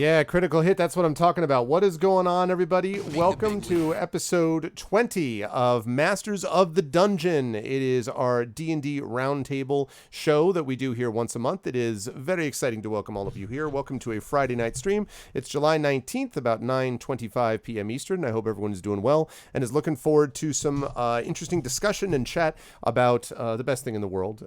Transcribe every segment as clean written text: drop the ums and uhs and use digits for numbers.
Yeah, Critical Hit, that's what I'm talking about. What is going on, everybody? Welcome to episode 20 of Masters of the Dungeon. It is our D&D Roundtable show that we do here once a month. It is very exciting to welcome all of you here. Welcome to a Friday night stream. It's July 19th, about 9:25 p.m. Eastern. I hope everyone is doing well and is looking forward to some interesting discussion and chat about the best thing in the world,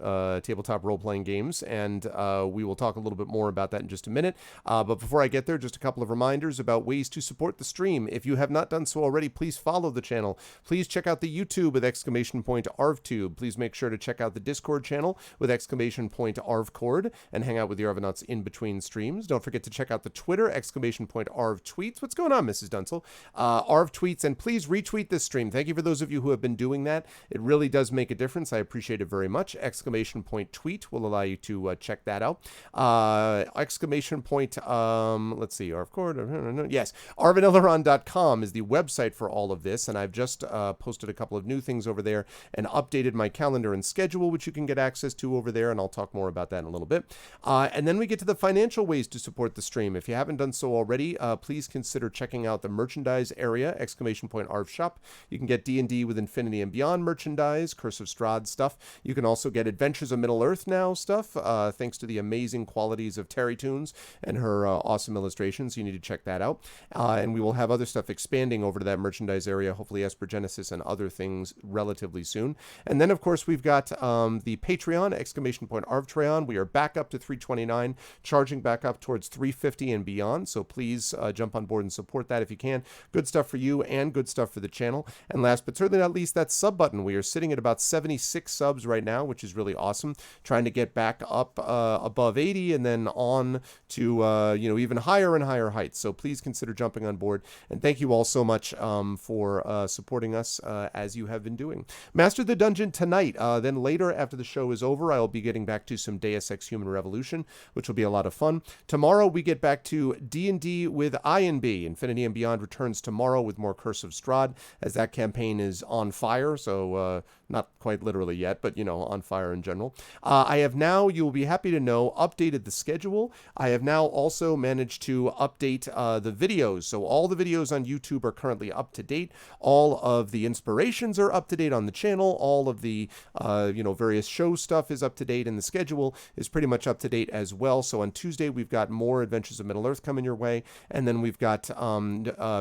tabletop role-playing games, and we will talk a little bit more about that in just a minute. But before I get there, just a couple of reminders about ways to support the stream. If you have not done so already, please follow the channel. Please check out the YouTube with !ArvTube. Please make sure to check out the Discord channel with !ArvCord and hang out with the Arvanauts in between streams. Don't forget to check out the Twitter, !ArvTweets. What's going on, Mrs. Dunsel? Arv Tweets, and please retweet this stream. Thank you for those of you who have been doing that. It really does make a difference. I appreciate it very much. !Tweet will allow you to check that out. Let's see, yes, arvinillaron.com is the website for all of this, and I've just posted a couple of new things over there and updated my calendar and schedule, which you can get access to over there, and I'll talk more about that in a little bit. And then we get to the financial ways to support the stream. If you haven't done so already, please consider checking out the merchandise area, !ARV shop. You can get D&D with Infinity and Beyond merchandise, Curse of Strahd stuff. You can also get Adventures of Middle-earth now stuff, thanks to the amazing qualities of Terry Toons and her awesome illustrations. You need to check that out. And we will have other stuff expanding over to that merchandise area, hopefully Esper Genesis and other things relatively soon. And then, of course, we've got the Patreon, !ARVTreon. We are back up to 329, charging back up towards 350 and beyond. So please jump on board and support that if you can. Good stuff for you and good stuff for the channel. And last but certainly not least, that sub button. We are sitting at about 76 subs right now, which is really awesome. Trying to get back up above 80 and then on to even higher and higher heights. So please consider jumping on board. And thank you all so much for supporting us as you have been doing. Master the Dungeon tonight. Then later, after the show is over, I will be getting back to some Deus Ex Human Revolution, which will be a lot of fun. Tomorrow we get back to D&D with INB. Infinity and Beyond returns tomorrow with more Curse of Strahd, as that campaign is on fire. So not quite literally yet, but on fire in general. I have now, you will be happy to know, updated the schedule. I have now also managed to update the videos. So all the videos on YouTube are currently up to date. All of the inspirations are up to date on the channel. All of the various show stuff is up to date, and the schedule is pretty much up to date as well. So on Tuesday we've got more Adventures of Middle-earth coming your way, and then we've got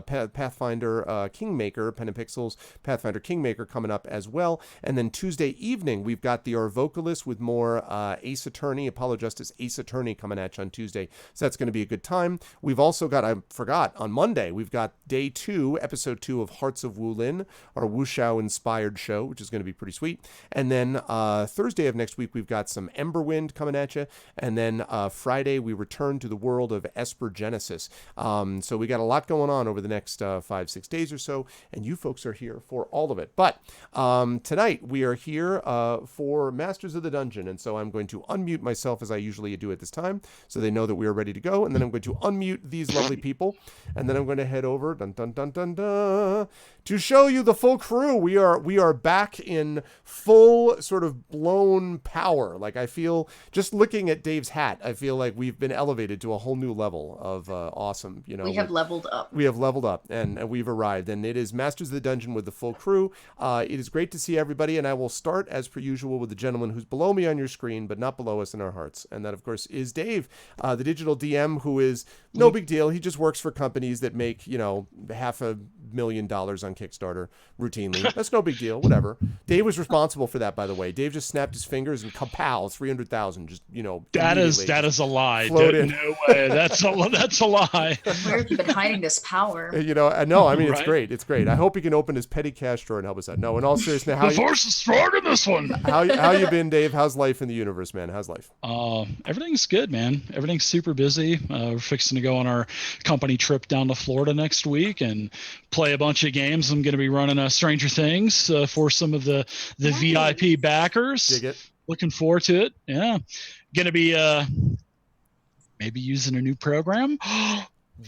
Pathfinder Kingmaker, Pen and Pixels Pathfinder Kingmaker coming up as well. And then Tuesday evening, we've got the Arvocalist with more Ace Attorney, Apollo Justice Ace Attorney coming at you on Tuesday. So that's going to be a good time. We've also got, I forgot, on Monday, we've got Day 2, Episode 2 of Hearts of Wulin, our wuxia-inspired show, which is going to be pretty sweet. And then Thursday of next week, we've got some Emberwind coming at you. And then Friday, we return to the world of Esper Genesis. So we got a lot going on over the next 5-6 days or so, and you folks are here for all of it. But tonight, we are here for Masters of the Dungeon, and so I'm going to unmute myself as I usually do at this time, so they know that we are ready to go, and then I'm going to unmute these lovely people, and then I'm going to head over, dun dun dun dun dun, to show you the full crew. We are back in full sort of blown power. Like, I feel, just looking at Dave's hat, I feel like we've been elevated to a whole new level of awesome. We have leveled up. We have leveled up, and we've arrived, and it is Masters of the Dungeon with the full crew. It is great to see everybody, and I will start as per usual with the gentleman who's below me on your screen, but not below us in our hearts, and that of course is Dave, the digital DM, who is no big deal. He just works for companies that make $500,000 on Kickstarter routinely. That's no big deal. Whatever. Dave was responsible for that, by the way. Dave just snapped his fingers and kapow, 300,000. Just that is a lie. No way. That's a lie. Where have you been hiding this power? No, I mean, it's great. It's great. I hope he can open his petty cash drawer and help us out. No, in all seriousness, the force is strong in this one. How you been, Dave? How's life in the universe, man? How's life? Everything's good, man. Everything's super busy. We're fixing to go on our company trip down to Florida next week and play a bunch of games. I'm going to be running Stranger Things for some of the VIP backers. Dig it. Looking forward to it. Yeah. Going to be maybe using a new program.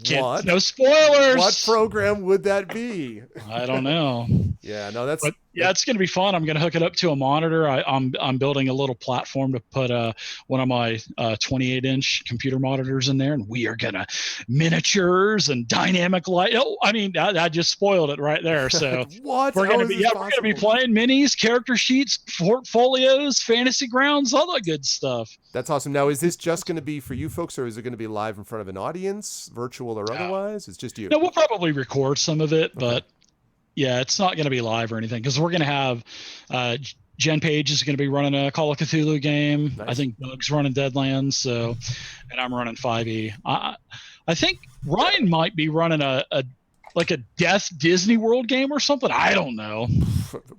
What? No spoilers. What program would that be? I don't know. Yeah, no, that's. But yeah, it's going to be fun. I'm going to hook it up to a monitor. I'm building a little platform to put one of my 28-inch computer monitors in there, and we are gonna miniatures and dynamic light. Oh, I mean, I just spoiled it right there. So what? We're gonna be playing minis, character sheets, portfolios, fantasy grounds, all that good stuff. That's awesome. Now, is this just going to be for you folks, or is it going to be live in front of an audience, virtual or otherwise? It's just you. No, we'll probably record some of it, but yeah, it's not going to be live or anything, because we're going to have Jen Page is going to be running a Call of Cthulhu game. Nice. I think Doug's running Deadlands, and I'm running 5e. I think Ryan might be running a like a Death Disney World game or something. I don't know.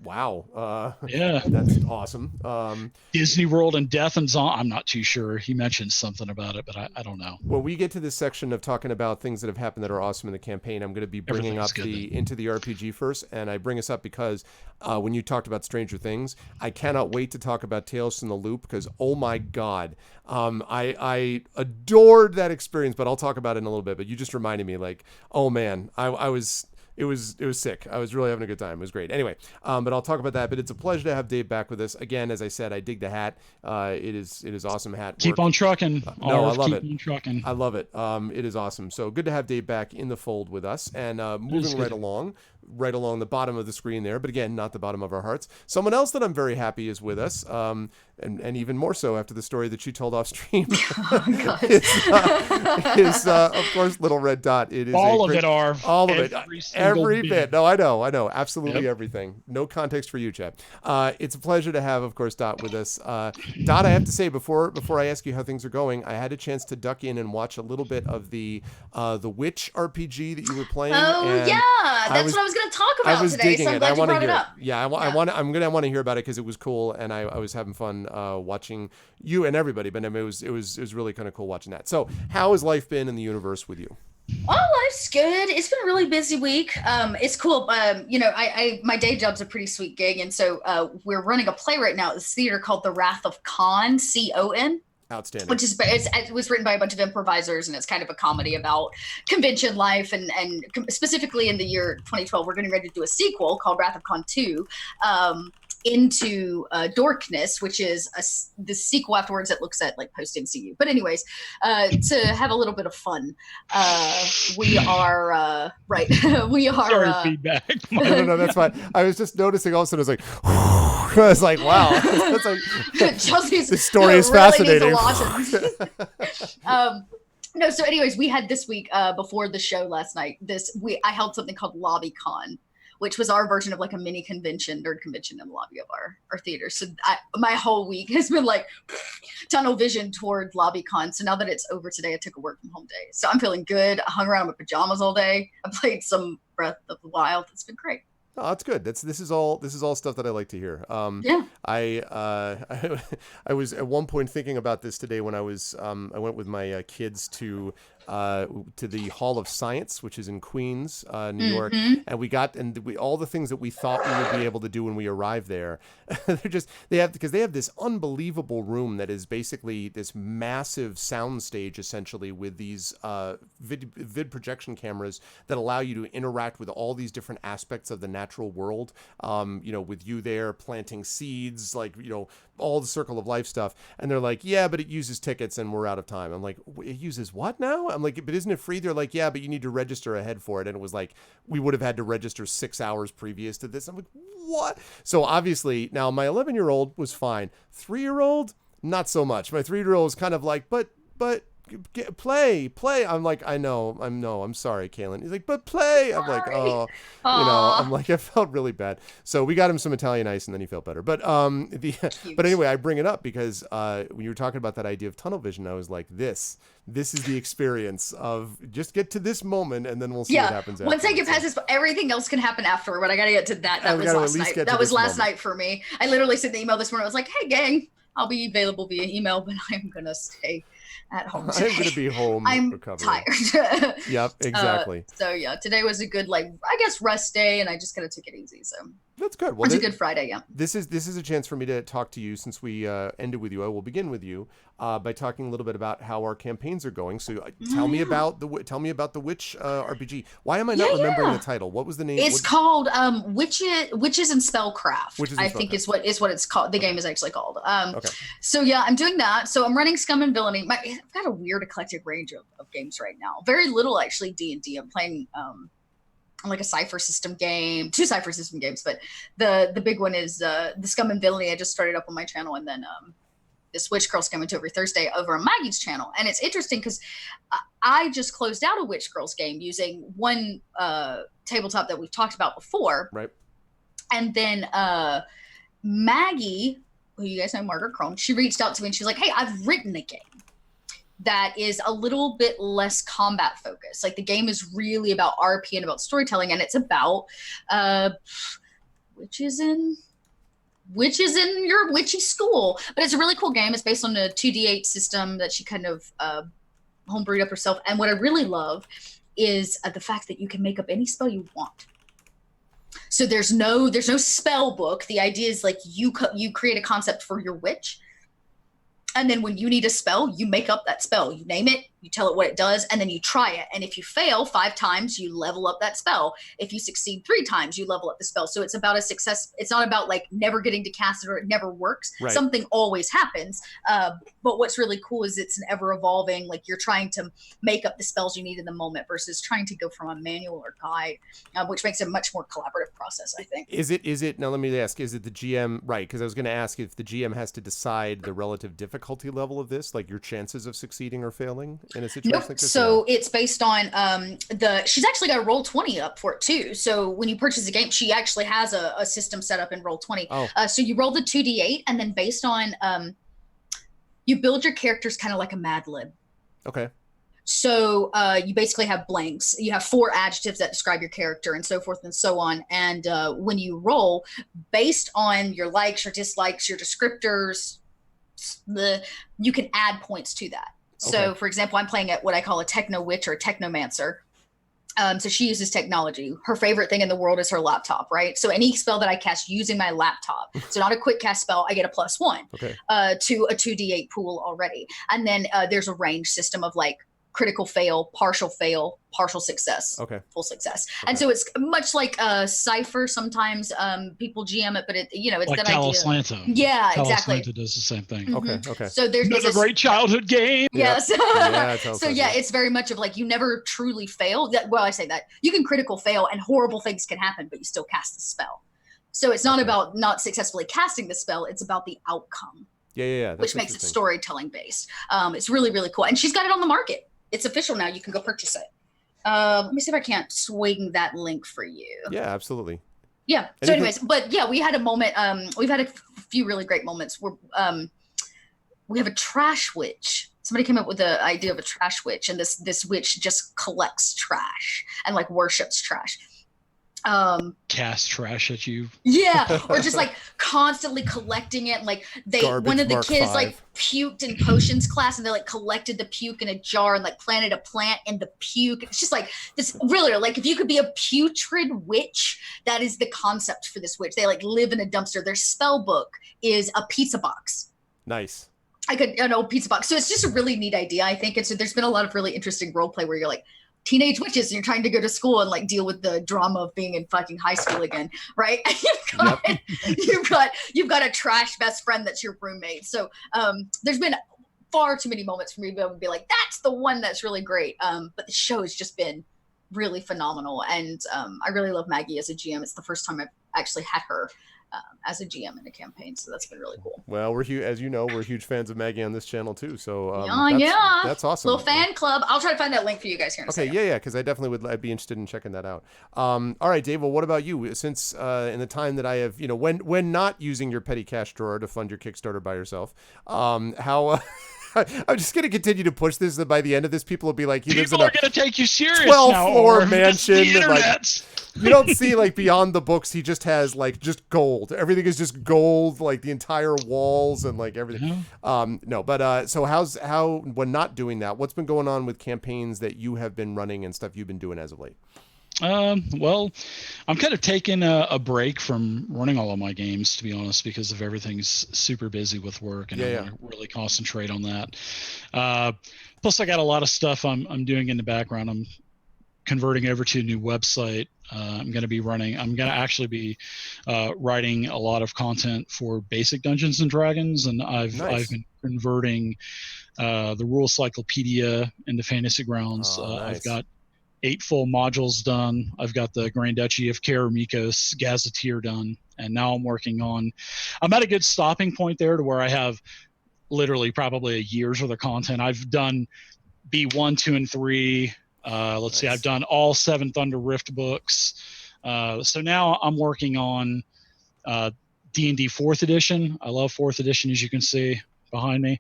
Wow. Yeah, That's awesome. Disney World and Death and Zombie. I'm not too sure. He mentioned something about it, but I don't know. When we get to this section of talking about things that have happened that are awesome in the campaign, I'm going to be bringing up Everything's good Into the RPG first, and I bring us up because when you talked about Stranger Things, I cannot wait to talk about Tales from the Loop because oh my god, I adored that experience. But I'll talk about it in a little bit. But you just reminded me, like, oh man, I was. It was sick. I was really having a good time. It was great. Anyway, but I'll talk about that. But it's a pleasure to have Dave back with us again. As I said, I dig the hat. It is awesome hat. Keep on trucking. No, I love it. Keep on trucking. I love it. It is awesome. So good to have Dave back in the fold with us. And moving right along the bottom of the screen there, but again, not the bottom of our hearts. Someone else that I'm very happy is with us, and even more so after the story that she told off stream. Oh, is of course Little Red Dot. It is all of it. Every bit. No, I know. Absolutely everything. No context for you, Chad. It's a pleasure to have, of course, Dot with us. Dot, I have to say before I ask you how things are going, I had a chance to duck in and watch a little bit of the Witch RPG that you were playing. Oh yeah, that's what I was going to talk about today. So I'm glad you brought it up. Yeah, I'm gonna want to hear about it because it was cool, and I was having fun watching you and everybody. But I mean, it was really kind of cool watching that. So, how has life been in the universe with you? Oh, life's good. It's been a really busy week. It's cool. I my day job's a pretty sweet gig, and so we're running a play right now at this theater called The Wrath of Khan, C-O-N. Outstanding. Which is it was written by a bunch of improvisers, and it's kind of a comedy about convention life, and specifically in the year 2012, we're getting ready to do a sequel called Wrath of Khan 2. Into Dorkness, which is the sequel afterwards that looks at like post MCU. But anyways, to have a little bit of fun, we are right. We are. Sorry, feedback. No, that's fine. I was just noticing all of a sudden. I was like, wow. That's like, Chelsea's this story is fascinating. No, so anyways, we had this week before the show last night. I held something called LobbyCon, which was our version of like a mini convention, nerd convention in the lobby of our theater. So my whole week has been like tunnel vision toward LobbyCon. So now that it's over today, I took a work from home day. So I'm feeling good. I hung around in my pajamas all day. I played some Breath of the Wild. It's been great. Oh, that's good. This is all stuff that I like to hear. Yeah. I was at one point thinking about this today when I went with my kids to the Hall of Science, which is in Queens, New York, and all the things that we thought we would be able to do when we arrived there. they have this unbelievable room that is basically this massive sound stage, essentially, with these vid projection cameras that allow you to interact with all these different aspects of the natural world. With you there planting seeds, like, all the Circle of Life stuff. And they're like, yeah, but it uses tickets and we're out of time. I'm like, it uses what now? I'm like, but isn't it free? They're like, yeah, but you need to register ahead for it. And it was like, we would have had to register 6 hours previous to this. I'm like, what? So obviously now my 11-year-old was fine. 3-year-old, not so much. My 3-year-old was kind of like, but play. I'm like, I'm sorry, Kaylin. He's like, but play. I'm like, oh, I'm like, I felt really bad. So we got him some Italian ice and then he felt better. But but anyway, I bring it up because when you were talking about that idea of tunnel vision, I was like, this is the experience of just get to this moment and then we'll see what happens after. Once I get past this, everything else can happen afterward, but I got to get to that. That was last night. That was last night for me. I literally sent the email this morning. I was like, hey, gang, I'll be available via email, but I'm going to stay at home today. I'm going to be home. I'm recovering. tired. Yep, exactly. So yeah, today was a good, rest day, and I just kind of took it easy. So that's good. Well, it's a good Friday. Yeah. This is a chance for me to talk to you since we ended with you. I will begin with you by talking a little bit about how our campaigns are going. So tell me about the Witch RPG. Why am I not remembering the title? What was the name? It's called Witches and Spellcraft. I think is what it's called. The game is actually called. Okay. So yeah, I'm doing that. So I'm running Scum and Villainy. I've got a weird eclectic range of games right now. Very little actually D&D. I'm playing like a Cypher System game, 2 Cypher System games, but the big one is the Scum and Villainy. I just started up on my channel, and then this Witch Girls coming to every Thursday over on Maggie's channel. And it's interesting because I just closed out a Witch Girls game using one tabletop that we've talked about before. Right. And then Maggie, who you guys know, Margaret Crone, she reached out to me and she's like, hey, I've written a game that is a little bit less combat focused. Like the game is really about RP and about storytelling, and it's about witches in your witchy school. But it's a really cool game. It's based on a 2d8 system that she kind of homebrewed up herself. And what I really love is the fact that you can make up any spell you want. So there's no spell book. The idea is like you create a concept for your witch, and then when you need a spell, you make up that spell. You name it, you tell it what it does, and then you try it. And if you fail 5 times, you level up that spell. If you succeed 3 times, you level up the spell. So it's about a success. It's not about like never getting to cast it or it never works. Right. Something always happens. But what's really cool is it's an ever evolving, like you're trying to make up the spells you need in the moment versus trying to go from a manual or guide, which makes it a much more collaborative process, I think. Is it, now let me ask, is it the GM, right? Because I was going to ask if the GM has to decide the relative difficulty level of this, like your chances of succeeding or failing in a situation like this? So it's based on she's actually got a Roll20 up for it too. So when you purchase a game, she actually has a system set up in Roll20. Oh. So you roll the 2d8, and then based on you build your characters kind of like a Mad Lib. Okay. So you basically have blanks. You have 4 adjectives that describe your character and so forth and so on. And when you roll, based on your likes, your dislikes, your descriptors, you can add points to that. So, for example, I'm playing at what I call a techno witch or a technomancer. So she uses technology. Her favorite thing in the world is her laptop, right? So any spell that I cast using my laptop, so not a quick cast spell, I get a +1 to a 2d8 pool already. And then there's a range system of like critical fail, partial success, full success. And so it's much like Cypher. Sometimes people GM it, but it's like that Talos idea. Lanta. Yeah, Talos exactly. Lanta does the same thing. Mm-hmm. Okay. So there's a great childhood game. Yes. So it's very much of like you never truly fail. Well, I say that you can critical fail and horrible things can happen, but you still cast the spell. So it's not about not successfully casting the spell; it's about the outcome. Yeah. Which makes it storytelling based. It's really, really cool, and she's got it on the market. It's official now. You can go purchase it. Let me see if I can't swing that link for you. Yeah, absolutely. Yeah. So anyways, but yeah, we had a moment. We've had a few really great moments where we have a trash witch. Somebody came up with the idea of a trash witch, and this witch just collects trash and like worships trash. Cast trash at you. Yeah, or just like constantly collecting it. Like one of the kids like puked in potions class, and they like collected the puke in a jar and like planted a plant in the puke. It's just like this really like if you could be a putrid witch, that is the concept for this witch. They like live in a dumpster. Their spell book is a pizza box. Nice. An old pizza box. So it's just a really neat idea, I think. And so there's been a lot of really interesting role play where you're like teenage witches and you're trying to go to school and like deal with the drama of being in fucking high school again, right? You've got a trash best friend that's your roommate. So there's been far too many moments for me to be able to be like, that's the one that's really great. But the show has just been really phenomenal, and I really love Maggie as a GM. It's the first time I've actually had her as a GM in a campaign, so that's been really cool. Well, as you know, we're huge fans of Maggie on this channel too. So that's awesome. Little fan club. I'll try to find that link for you guys here in a second. Yeah, because I definitely I'd be interested in checking that out. All right, Dave. Well, what about you? Since in the time that I have, when not using your petty cash drawer to fund your Kickstarter by yourself, how. I'm just going to continue to push this. That by the end of this, people will be like, people are going to take you serious 12-floor mansion. Like, you don't see like beyond the books. He just has like just gold. Everything is just gold, like the entire walls and like everything. No, but so how when not doing that, what's been going on with campaigns that you have been running and stuff you've been doing as of late? Well, I'm kind of taking a break from running all of my games, to be honest, because of everything's super busy with work, and I want to really concentrate on that. Plus, I got a lot of stuff I'm doing in the background. I'm converting over to a new website. I'm going to actually be writing a lot of content for basic Dungeons and Dragons, and I've been converting the Rule Cyclopedia into Fantasy Grounds. I've got 8 full modules done. I've got the Grand Duchy of Karamikos Gazetteer done, and now I'm at a good stopping point there to where I have literally probably a year's worth of content. I've done B1, 2, and 3. Let's see, I've done all 7 Thunder Rift books. So now I'm working on D&D 4th edition. I love 4th edition, as you can see behind me.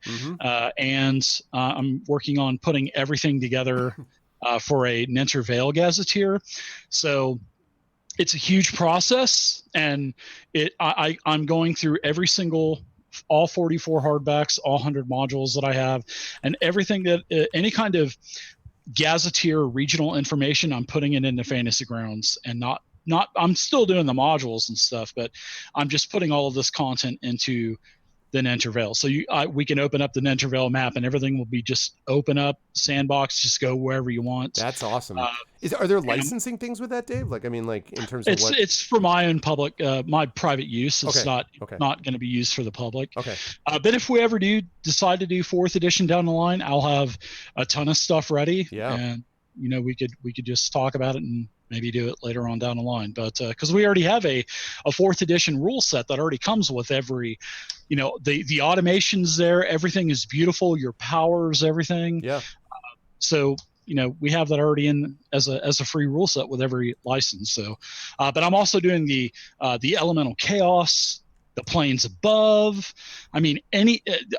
And I'm working on putting everything together for a Nintervale Gazetteer. So it's a huge process, and I'm going through all 44 hardbacks, all 100 modules that I have, and everything that any kind of Gazetteer regional information, I'm putting it into Fantasy Grounds, and not I'm still doing the modules and stuff, but I'm just putting all of this content into the Nintervale. So we can open up the Nintervale map, and everything will be just open up sandbox, just go wherever you want. That's awesome. Are there licensing things with that, Dave? Like, I mean, like in terms of it's for my own public, my private use. It's not going to be used for the public. Okay. But if we ever do decide to do 4th edition down the line, I'll have a ton of stuff ready. Yeah. And we could just talk about it and maybe do it later on down the line. But because we already have a 4th edition rule set that already comes with every, the automation's there, everything is beautiful, your powers, everything. Yeah. So we have that already in as a free rule set with every license. So, but I'm also doing the elemental chaos, the planes above. I mean,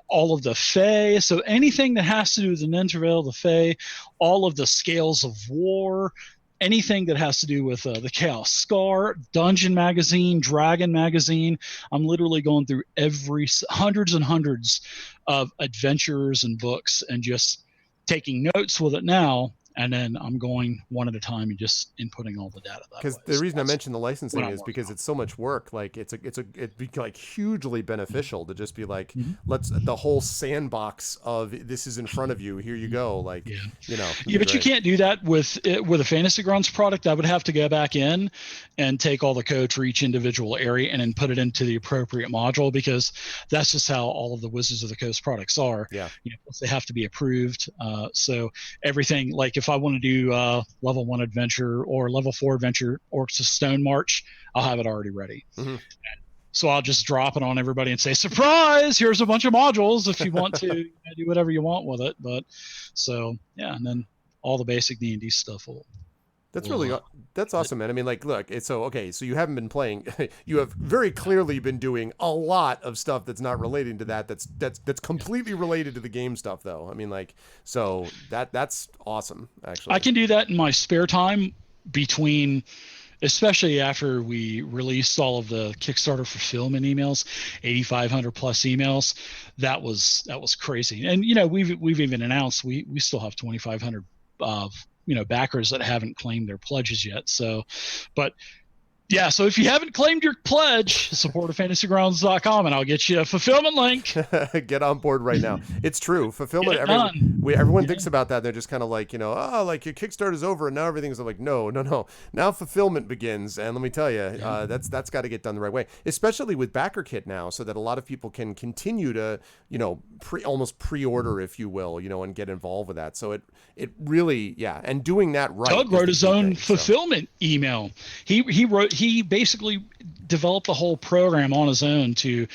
all of the Fae. So anything that has to do with the Nintervale, the Fae, all of the scales of war, anything that has to do with the Chaos Scar, Dungeon Magazine, Dragon Magazine. I'm literally going through hundreds and hundreds of adventures and books and just taking notes with it now. And then I'm going one at a time and just inputting all the data. Because the reason I mentioned the licensing is because it's so much work. Like it'd be like hugely beneficial to just be like, the whole sandbox of this is in front of you. Here you go. Like, but you can't do that with a Fantasy Grounds product. I would have to go back in and take all the code for each individual area and then put it into the appropriate module, because that's just how all of the Wizards of the Coast products are. Yeah. They have to be approved. So everything, like if I want to do level 1 adventure or level 4 adventure, Orcs of Stone March, I'll have it already ready. And so I'll just drop it on everybody and say, surprise, here's a bunch of modules if you want to do whatever you want with it. But so, yeah, and then all the basic D&D stuff will. That's awesome, man. I mean, like, look, so you haven't been playing. You have very clearly been doing a lot of stuff that's not relating to that. That's completely related to the game stuff, though. I mean, like, so that's awesome, actually. I can do that in my spare time between, especially after we released all of the Kickstarter fulfillment emails, 8,500 plus emails. That was crazy. And we've even announced we still have 2,500 backers that haven't claimed their pledges yet. So, but yeah, so if you haven't claimed your pledge, support at fantasygrounds.com and I'll get you a fulfillment link. Get on board right now. It's true. Fulfillment. Everyone thinks about that. They're just kind of like, like your Kickstarter's over and now everything's like, no. Now fulfillment begins. And let me tell you, that's got to get done the right way, especially with BackerKit now, so that a lot of people can continue to, almost pre-order, if you will, and get involved with that. So it really, and doing that right. Doug wrote his own fulfillment email. He basically developed the whole program on his own to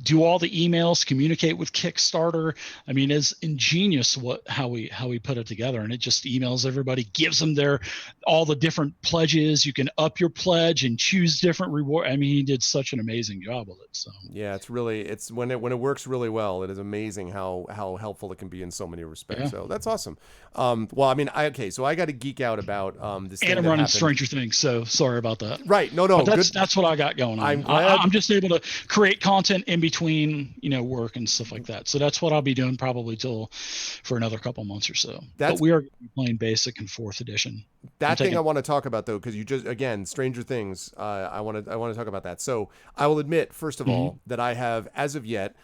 do all the emails, communicate with Kickstarter. I mean, it's ingenious how we put it together, and it just emails everybody, gives them all the different pledges. You can up your pledge and choose different reward. I mean, he did such an amazing job with it. So yeah, it's when it works really well, it is amazing how helpful it can be in so many respects. Yeah. So that's awesome. Well, I mean, so I got to geek out about this. And I'm running Stranger Things, so sorry about that. Right? No, but that's what I got going on. I'm just able to create content in between, work and stuff like that. So that's what I'll be doing probably for another couple months or so. But we are going to be playing Basic and 4th edition. That thing I want to talk about, though, because you just, again, Stranger Things, I want to talk about that. So I will admit, first of all, that I have, as of yet,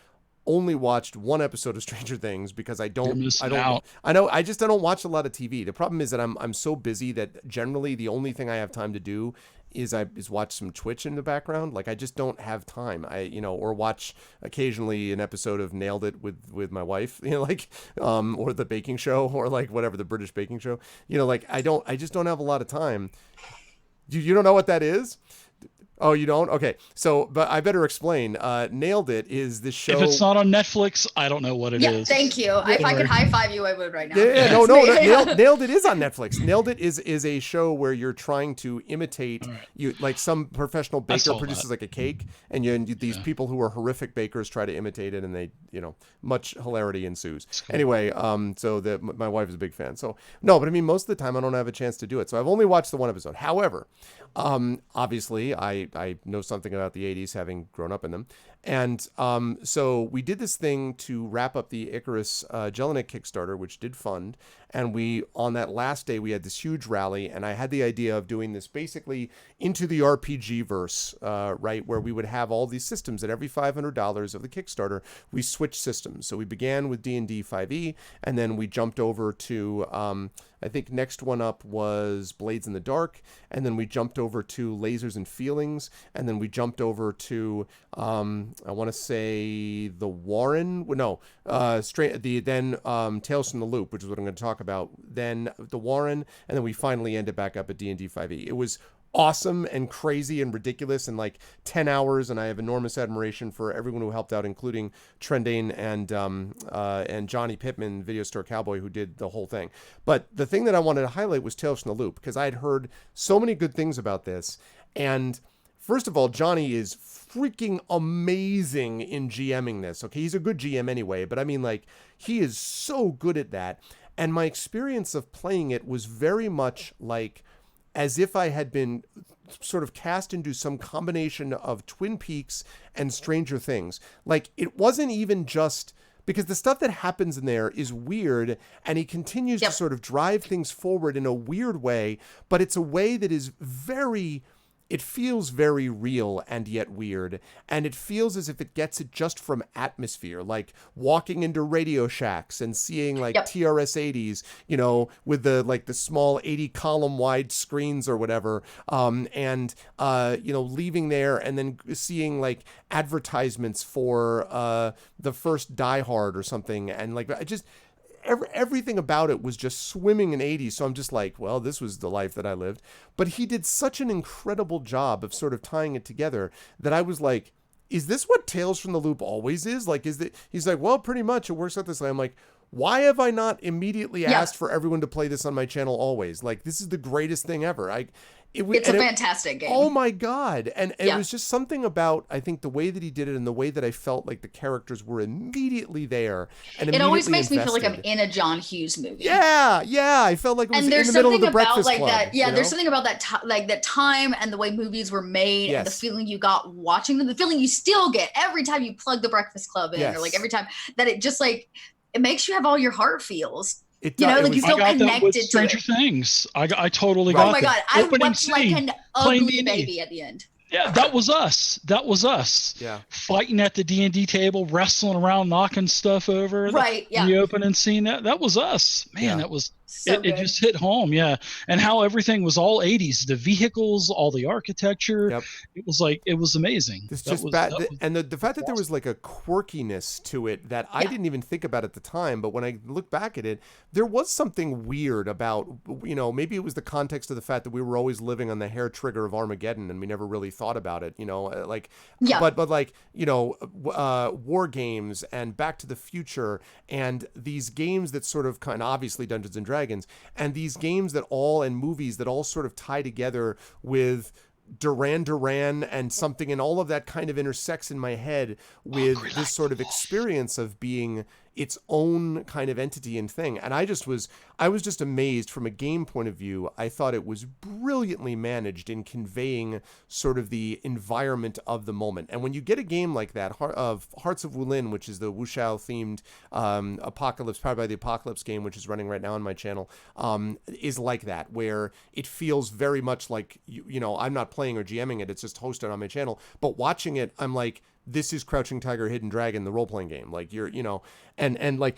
only watched one episode of Stranger Things because I don't watch a lot of TV. The problem is that I'm so busy that generally the only thing I have time to do is watch some Twitch in the background. Like, I just don't have time. Or watch occasionally an episode of Nailed It with my wife, or the baking show, or like whatever, the British baking show. I just don't have a lot of time. You don't know what that is? Oh, you don't? Okay. So, but I better explain. Nailed It is the show. If it's not on Netflix, I don't know what it Yeah, is. thank you. If I could high five you, I would right now. Yeah, That's no, me. Nailed It is on Netflix. Nailed It is a show where you're trying to imitate you like some professional baker saw produces that. like a cake, and these people who are horrific bakers try to imitate it, and they much hilarity ensues. Cool. Anyway, so my wife is a big fan. So no, but I mean most of the time I don't have a chance to do it. So I've only watched the one episode. However, obviously I know something about the 80s having grown up in them. And so we did this thing to wrap up the Icarus Jelinek Kickstarter, which did fund. And we, on that last day, we had this huge rally. And I had the idea of doing this basically into the RPG verse, right? Where we would have all these systems at every $500 of the Kickstarter, we switched systems. So we began with D&D 5e, and then we jumped over to, I think next one up was Blades in the Dark. And then we jumped over to Lasers and Feelings. And then we jumped over to, I want to say the Warren, Tales from the Loop, which is what I'm going to talk about. Then the Warren, and then we finally ended back up at D&D 5e. It was awesome and crazy and ridiculous in like 10 hours, and I have enormous admiration for everyone who helped out, including Trendane and Johnny Pittman, Video Store Cowboy, who did the whole thing. But the thing that I wanted to highlight was Tales from the Loop, because I had heard so many good things about this. And first of all, Johnny is freaking amazing in GMing this. Okay, he's a good GM anyway, but I mean, like, he is so good at that. And my experience of playing it was very much like as if I had been sort of cast into some combination of Twin Peaks and Stranger Things. Like, it wasn't even just because the stuff that happens in there is weird, and he continues to sort of drive things forward in a weird way, but it's a way that is it feels very real and yet weird. And it feels as if it gets it just from atmosphere, like walking into Radio Shacks and seeing like TRS-80s, with the small 80 column wide screens or whatever. Leaving there and then seeing like advertisements for the first Die Hard or something. And like, I just, everything about it was just swimming in 80s. So I'm just like, well, this was the life that I lived. But he did such an incredible job of sort of tying it together that I was like, is this what Tales from the Loop always is? Like, he's like, well, pretty much it works out this way. I'm like, why have I not immediately asked for everyone to play this on my channel always? Like, this is the greatest thing ever. It's a fantastic game. Oh my God. And it was just something about, I think, the way that he did it and the way that I felt like the characters were immediately there. And it always makes me feel like I'm in a John Hughes movie. Yeah. I felt like it was in the middle of the Breakfast Club. That. Yeah, there's something about that, that time and the way movies were made and the feeling you got watching them, the feeling you still get every time you plug the Breakfast Club in, or like every time that it just like, it makes you have all your heart feels. You feel connected to Stranger Things. I totally got that. Oh my God, I wept like an ugly baby at the end. Yeah, that was us. Yeah. Fighting at the D&D table, wrestling around, knocking stuff over. Right, The opening scene, that was us. Man, that was, it just hit home, And how everything was all 80s. The vehicles, all the architecture. Yep. It was like, it was amazing. It's just bad. And the fact that there was like a quirkiness to it that I didn't even think about at the time, but when I look back at it, there was something weird about, maybe it was the context of the fact that we were always living on the hair trigger of Armageddon and we never really thought about it, war games and Back to the Future and these games that sort of obviously Dungeons and Dragons and these games and movies that all sort of tie together with Duran and something, and all of that kind of intersects in my head with this sort of experience of being its own kind of entity and thing. And I was just amazed from a game point of view. I thought it was brilliantly managed in conveying sort of the environment of the moment. And when you get a game like that, of Hearts of Wulin, which is the Wuxia themed Apocalypse, powered by the Apocalypse game, which is running right now on my channel, is like that, where it feels very much like, I'm not playing or GMing it, it's just hosted on my channel. But watching it, I'm like, this is Crouching Tiger, Hidden Dragon, the role-playing game. Like and like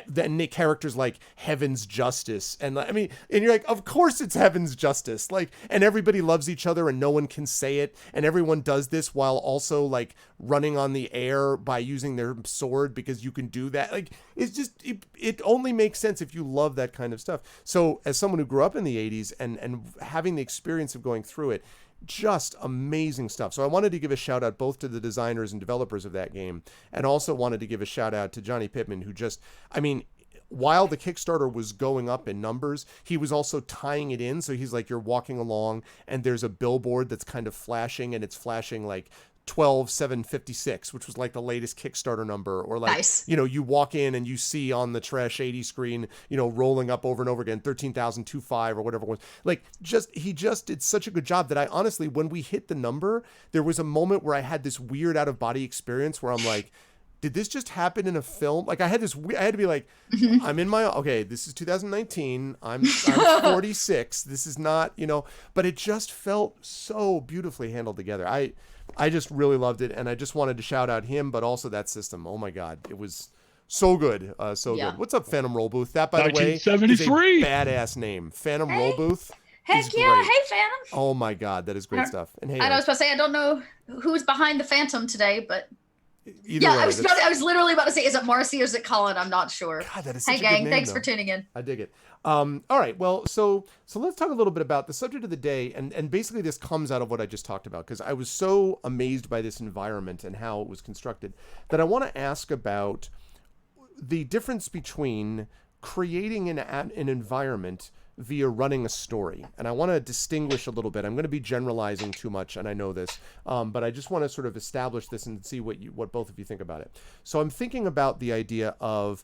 then the characters like Heaven's Justice, and and you're like, of course it's Heaven's Justice. Like, and everybody loves each other, and no one can say it, and everyone does this while also like running on the air by using their sword because you can do that. Like, it's just it only makes sense if you love that kind of stuff. So as someone who grew up in the 80s and having the experience of going through it, just amazing stuff. So I wanted to give a shout out both to the designers and developers of that game, and also wanted to give a shout out to Johnny Pittman, who just, I mean, while the Kickstarter was going up in numbers, he was also tying it in. So he's like, you're walking along and there's a billboard that's kind of flashing, and it's flashing like 12,756, which was like the latest Kickstarter number, or like, Nice. you know, you walk in and you see on the Trash 80 screen, you know, rolling up over and over again, 13,025 or whatever it was. Like, he just did such a good job that I honestly, when we hit the number, there was a moment where I had this weird out of body experience where I'm like, did this just happen in a film? Like, I had to be like, I'm in my, okay, this is 2019. I'm 46. This is not, you know, but it just felt so beautifully handled together. I just really loved it, and I just wanted to shout out him, but also that system. Oh my God, it was so good, good. What's up, Phantom Roll Booth? That, by the way, is a 1973. badass name. Phantom Roll Booth. Heck yeah, great. hey Phantom. Oh my God, that is great stuff. And hey, I was about to say, I don't know who's behind the Phantom today, but either way, I was literally about to say, is it Marcy or is it Colin? I'm not sure. God, that is hey such a gang, good name, thanks though. for tuning in. I dig it. All right, well, so let's talk a little bit about the subject of the day, and basically this comes out of what I just talked about, because I was so amazed by this environment and how it was constructed that I want to ask about the difference between creating an environment via running a story. And I want to distinguish a little bit. I'm going to be generalizing too much, and I know this, but I just want to sort of establish this and see what both of you think about it. So I'm thinking about the idea of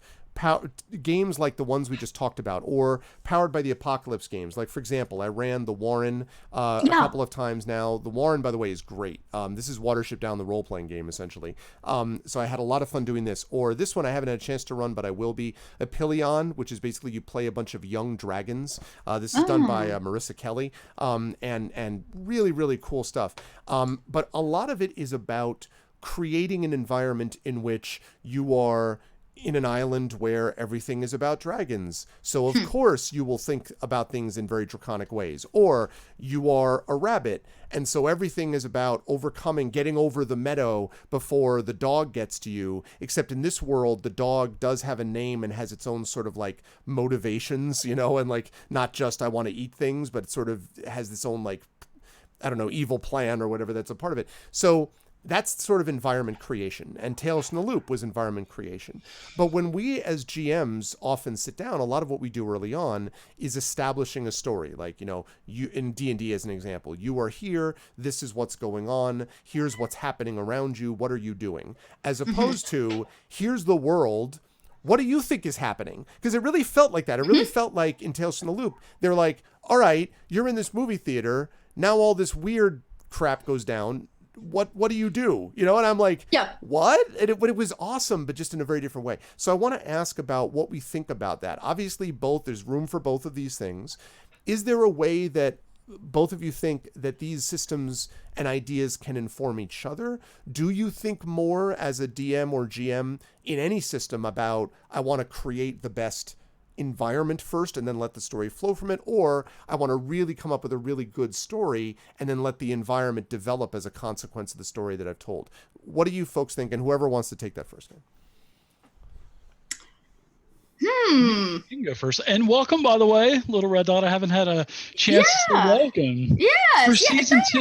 games like the ones we just talked about, or powered by the apocalypse games. Like, for example, I ran the Warren a couple of times now. The Warren, by the way, is great. This is Watership Down, the role-playing game, essentially. So I had a lot of fun doing this. Or this one I haven't had a chance to run, but I will be. Epilion, which is basically you play a bunch of young dragons. This is done by Marissa Kelly, and really, really cool stuff. But a lot of it is about creating an environment in which you are in an island where everything is about dragons. So of course you will think about things in very draconic ways. Or you are a rabbit, and so everything is about getting over the meadow before the dog gets to you. Except in this world, the dog does have a name and has its own sort of like motivations, you know, and like not just I want to eat things, but it sort of has its own like, I don't know, evil plan or whatever that's a part of it. So that's sort of environment creation, and Tales from the Loop was environment creation. But when we as GMs often sit down, a lot of what we do early on is establishing a story. Like, you know, you in D&D as an example, you are here, this is what's going on, here's what's happening around you, what are you doing? As opposed to, here's the world, what do you think is happening? Because it really felt like that. It really felt like in Tales from the Loop, they're like, all right, you're in this movie theater, now all this weird crap goes down. What do you do? You know, and I'm like, Yeah. what? And it was awesome, but just in a very different way. So I want to ask about what we think about that. Obviously, there's room for both of these things. Is there a way that both of you think that these systems and ideas can inform each other? Do you think more as a DM or GM in any system about, I want to create the best environment first and then let the story flow from it, or I want to really come up with a really good story and then let the environment develop as a consequence of the story that I've told? What do you folks think? And whoever wants to take that first. You can go first. And welcome, by the way, Little Red Dot. I haven't had a chance to welcome. Yes, for season 2.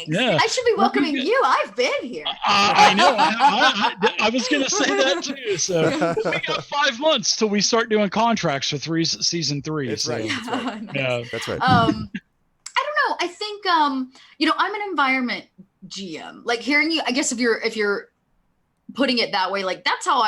Yeah, I should be welcoming you. I've been here. I know. I was going to say that too. So we got 5 months till we start doing contracts for season 3. That's so, right. Nice. Yeah, That's right. I don't know. I think you know, I'm an environment GM. Like hearing you, I guess if you're putting it that way, like that's how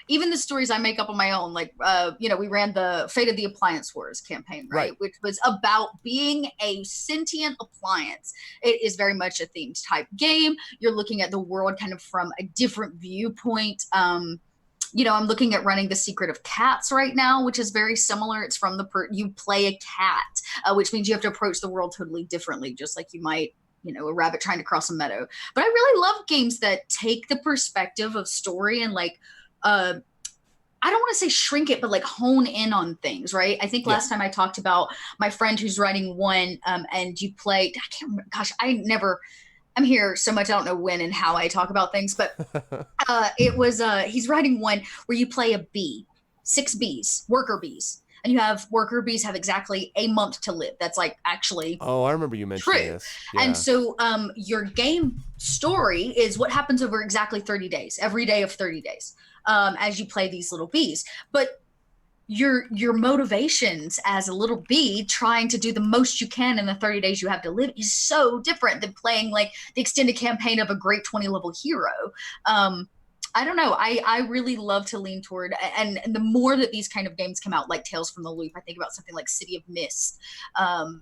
even the stories I make up on my own, like, you know, we ran the Fate of the Appliance Wars campaign, right? Which was about being a sentient appliance. It is very much a themed type game. You're looking at the world kind of from a different viewpoint. You know, I'm looking at running The Secret of Cats right now, which is very similar. It's from you play a cat, which means you have to approach the world totally differently, just like you might, you know, a rabbit trying to cross a meadow. But I really love games that take the perspective of story and like, I don't want to say shrink it, but like hone in on things, right? I think last time I talked about my friend who's writing one, and you played, I can't remember, gosh, I'm here so much, I don't know when and how I talk about things, but it was, he's writing one where you play a bee, 6 bees, worker bees. and you have worker bees have exactly a month to live. That's like actually Oh, I remember you mentioning true. this. Yeah. And so your game story is what happens over exactly 30 days, every day of 30 days, as you play these little bees. But your motivations as a little bee trying to do the most you can in the 30 days you have to live is so different than playing like the extended campaign of a great 20 level hero. I don't know. I really love to lean toward, and the more that these kind of games come out, like Tales from the Loop, I think about something like City of Mist.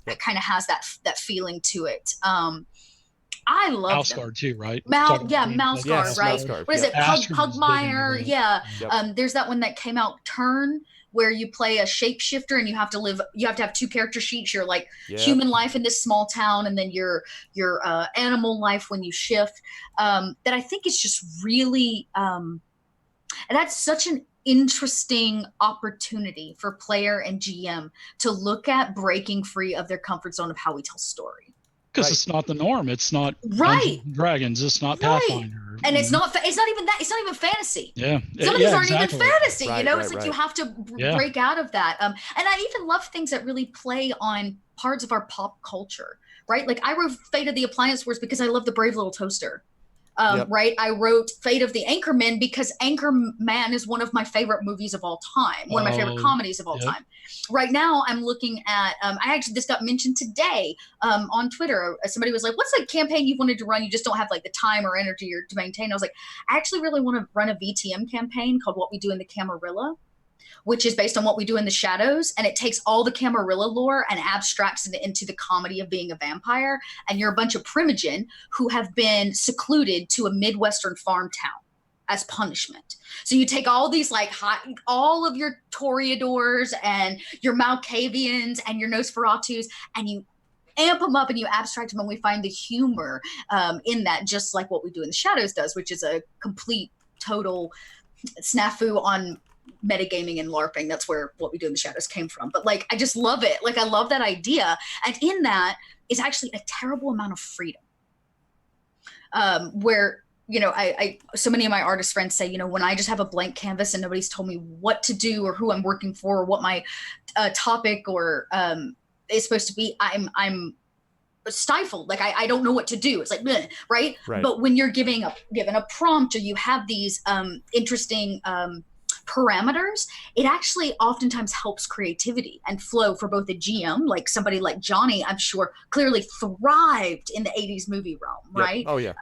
It kind of has that feeling to it. I love Mouseguard too, right? Mouseguard, Yes, right? Mouseguard, What is yeah. it? Astrid was big Pugmire, into that. yeah. Yep. There's that one that came out, Turn, where you play a shapeshifter and you have to have 2 character sheets. You're like Yep. human life in this small town, and then your animal life when you shift. That I think is just really, and that's such an interesting opportunity for player and GM to look at breaking free of their comfort zone of how we tell story. Because Right. it's not the norm. It's not Right. Dungeons and Dragons. It's not Right. Pathfinder. And it's not even that. It's not even fantasy. Yeah. Some of these aren't exactly. even fantasy, Right, it's like you have to Yeah. break out of that. And I even love things that really play on parts of our pop culture, right? Like I wrote Fate of the Appliance Wars because I love the Brave Little Toaster. Yep. Right. I wrote Fate of the Anchorman because Anchorman is one of my favorite movies of all time. One of my favorite comedies of all time. Right now I'm looking at, this got mentioned today on Twitter. Somebody was like, what's a campaign you wanted to run? You just don't have like the time or energy or to maintain. I was like, I actually really want to run a VTM campaign called What We Do in the Camarilla, which is based on What We Do in the Shadows. And it takes all the Camarilla lore and abstracts it into the comedy of being a vampire. And you're a bunch of Primogen who have been secluded to a Midwestern farm town as punishment. So you take all these all of your Toreadors and your Malkavians and your Nosferatus, and you amp them up and you abstract them, and we find the humor in that, just like What We Do in the Shadows does, which is a complete, total snafu on metagaming and LARPing. That's where What We Do in the Shadows came from. But like, I just love it. Like, I love that idea. And in that is actually a terrible amount of freedom. Where, I so many of my artist friends say, when I just have a blank canvas and nobody's told me what to do or who I'm working for or what my topic or is supposed to be, I'm stifled. Like I don't know what to do. It's like, bleh, right? But when you're given a prompt, or you have these interesting parameters, it actually oftentimes helps creativity and flow for both a GM, like somebody like Johnny, I'm sure clearly thrived in the 80s movie realm, right? Yep. Oh yeah.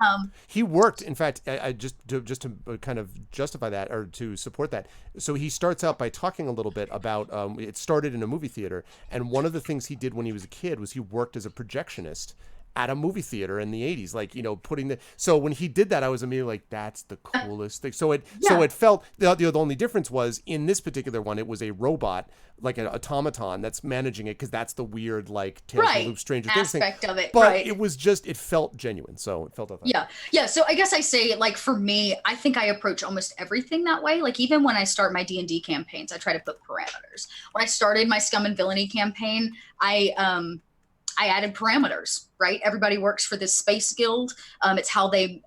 He worked, in fact, I just to kind of justify that, or to support that. So he starts out by talking a little bit about, it started in a movie theater. And one of the things he did when he was a kid was he worked as a projectionist at a movie theater in the 80s, so when he did that, I was immediately like, that's the coolest thing. So it felt, the only difference was in this particular one, it was a robot, like an automaton that's managing it, because that's the weird, like, Tales from the Loop, Stranger Things thing. Aspect of it, but right. it felt genuine, so it felt authentic. Yeah. So I guess I say, like, for me, I think I approach almost everything that way. Like, even when I start my D&D campaigns, I try to put parameters. When I started my Scum and Villainy campaign, I added parameters, right? Everybody works for this space guild. It's how they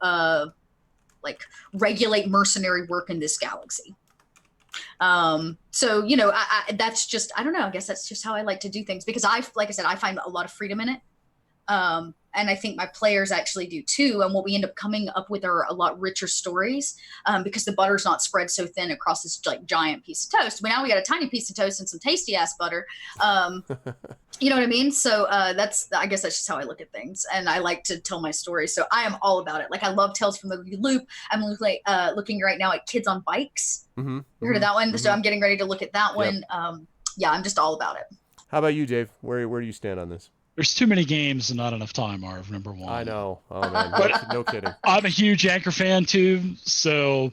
regulate mercenary work in this galaxy. So, that's just, I don't know, I guess that's just how I like to do things, because like I said, I find a lot of freedom in it. And I think my players actually do too. And what we end up coming up with are a lot richer stories, because the butter's not spread so thin across this like giant piece of toast. Now we got a tiny piece of toast and some tasty ass butter. You know what I mean? So I guess that's just how I look at things. And I like to tell my stories. So I am all about it. Like, I love Tales from the Loop. I'm looking right now at Kids on Bikes. You heard of that one? So I'm getting ready to look at that one. I'm just all about it. How about you, Dave? Where do you stand on this? There's too many games and not enough time, Marv, number one. I know. Oh, man. No kidding. I'm a huge Anchor fan, too. So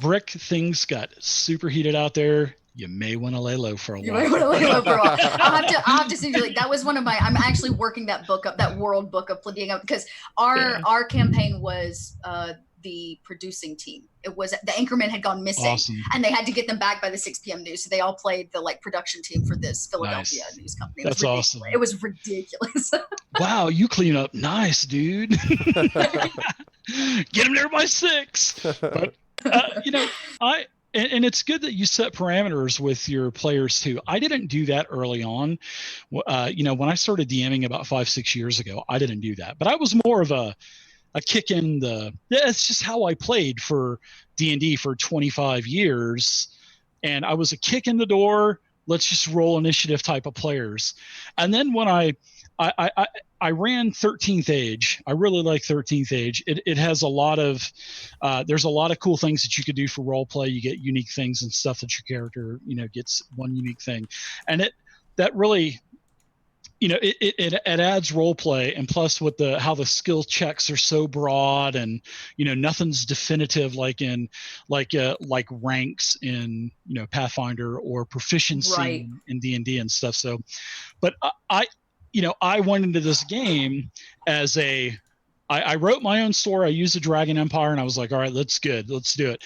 Brick, things got super heated out there. You may want to lay low for a while. I'll have to send you, that was one of I'm actually working that book up, that world book of Pleiadian up, because our campaign was the producing team. It was, the Anchorman had gone missing, and they had to get them back by the 6 p.m. news. So they all played the production team for this Philadelphia news company. That's awesome. It was ridiculous. Wow, you clean up nice, dude. Get them there by 6. But and it's good that you set parameters with your players too. I didn't do that early on. When I started DMing about 5-6 years ago, I didn't do that, but I was more of a kick in the, yeah, it's just how I played for D&D for 25 years. And I was a kick in the door, let's just roll initiative type of players. And then when I ran 13th Age. I really like 13th Age. It has a lot of, there's a lot of cool things that you could do for role play. You get unique things and stuff that your character, gets one unique thing. And that really, it adds role play, and plus with how the skill checks are so broad, and nothing's definitive like ranks in Pathfinder or proficiency Right. in D&D and stuff. So, but I went into this game as I wrote my own story. I used the Dragon Empire, and I was like, all right, let's do it.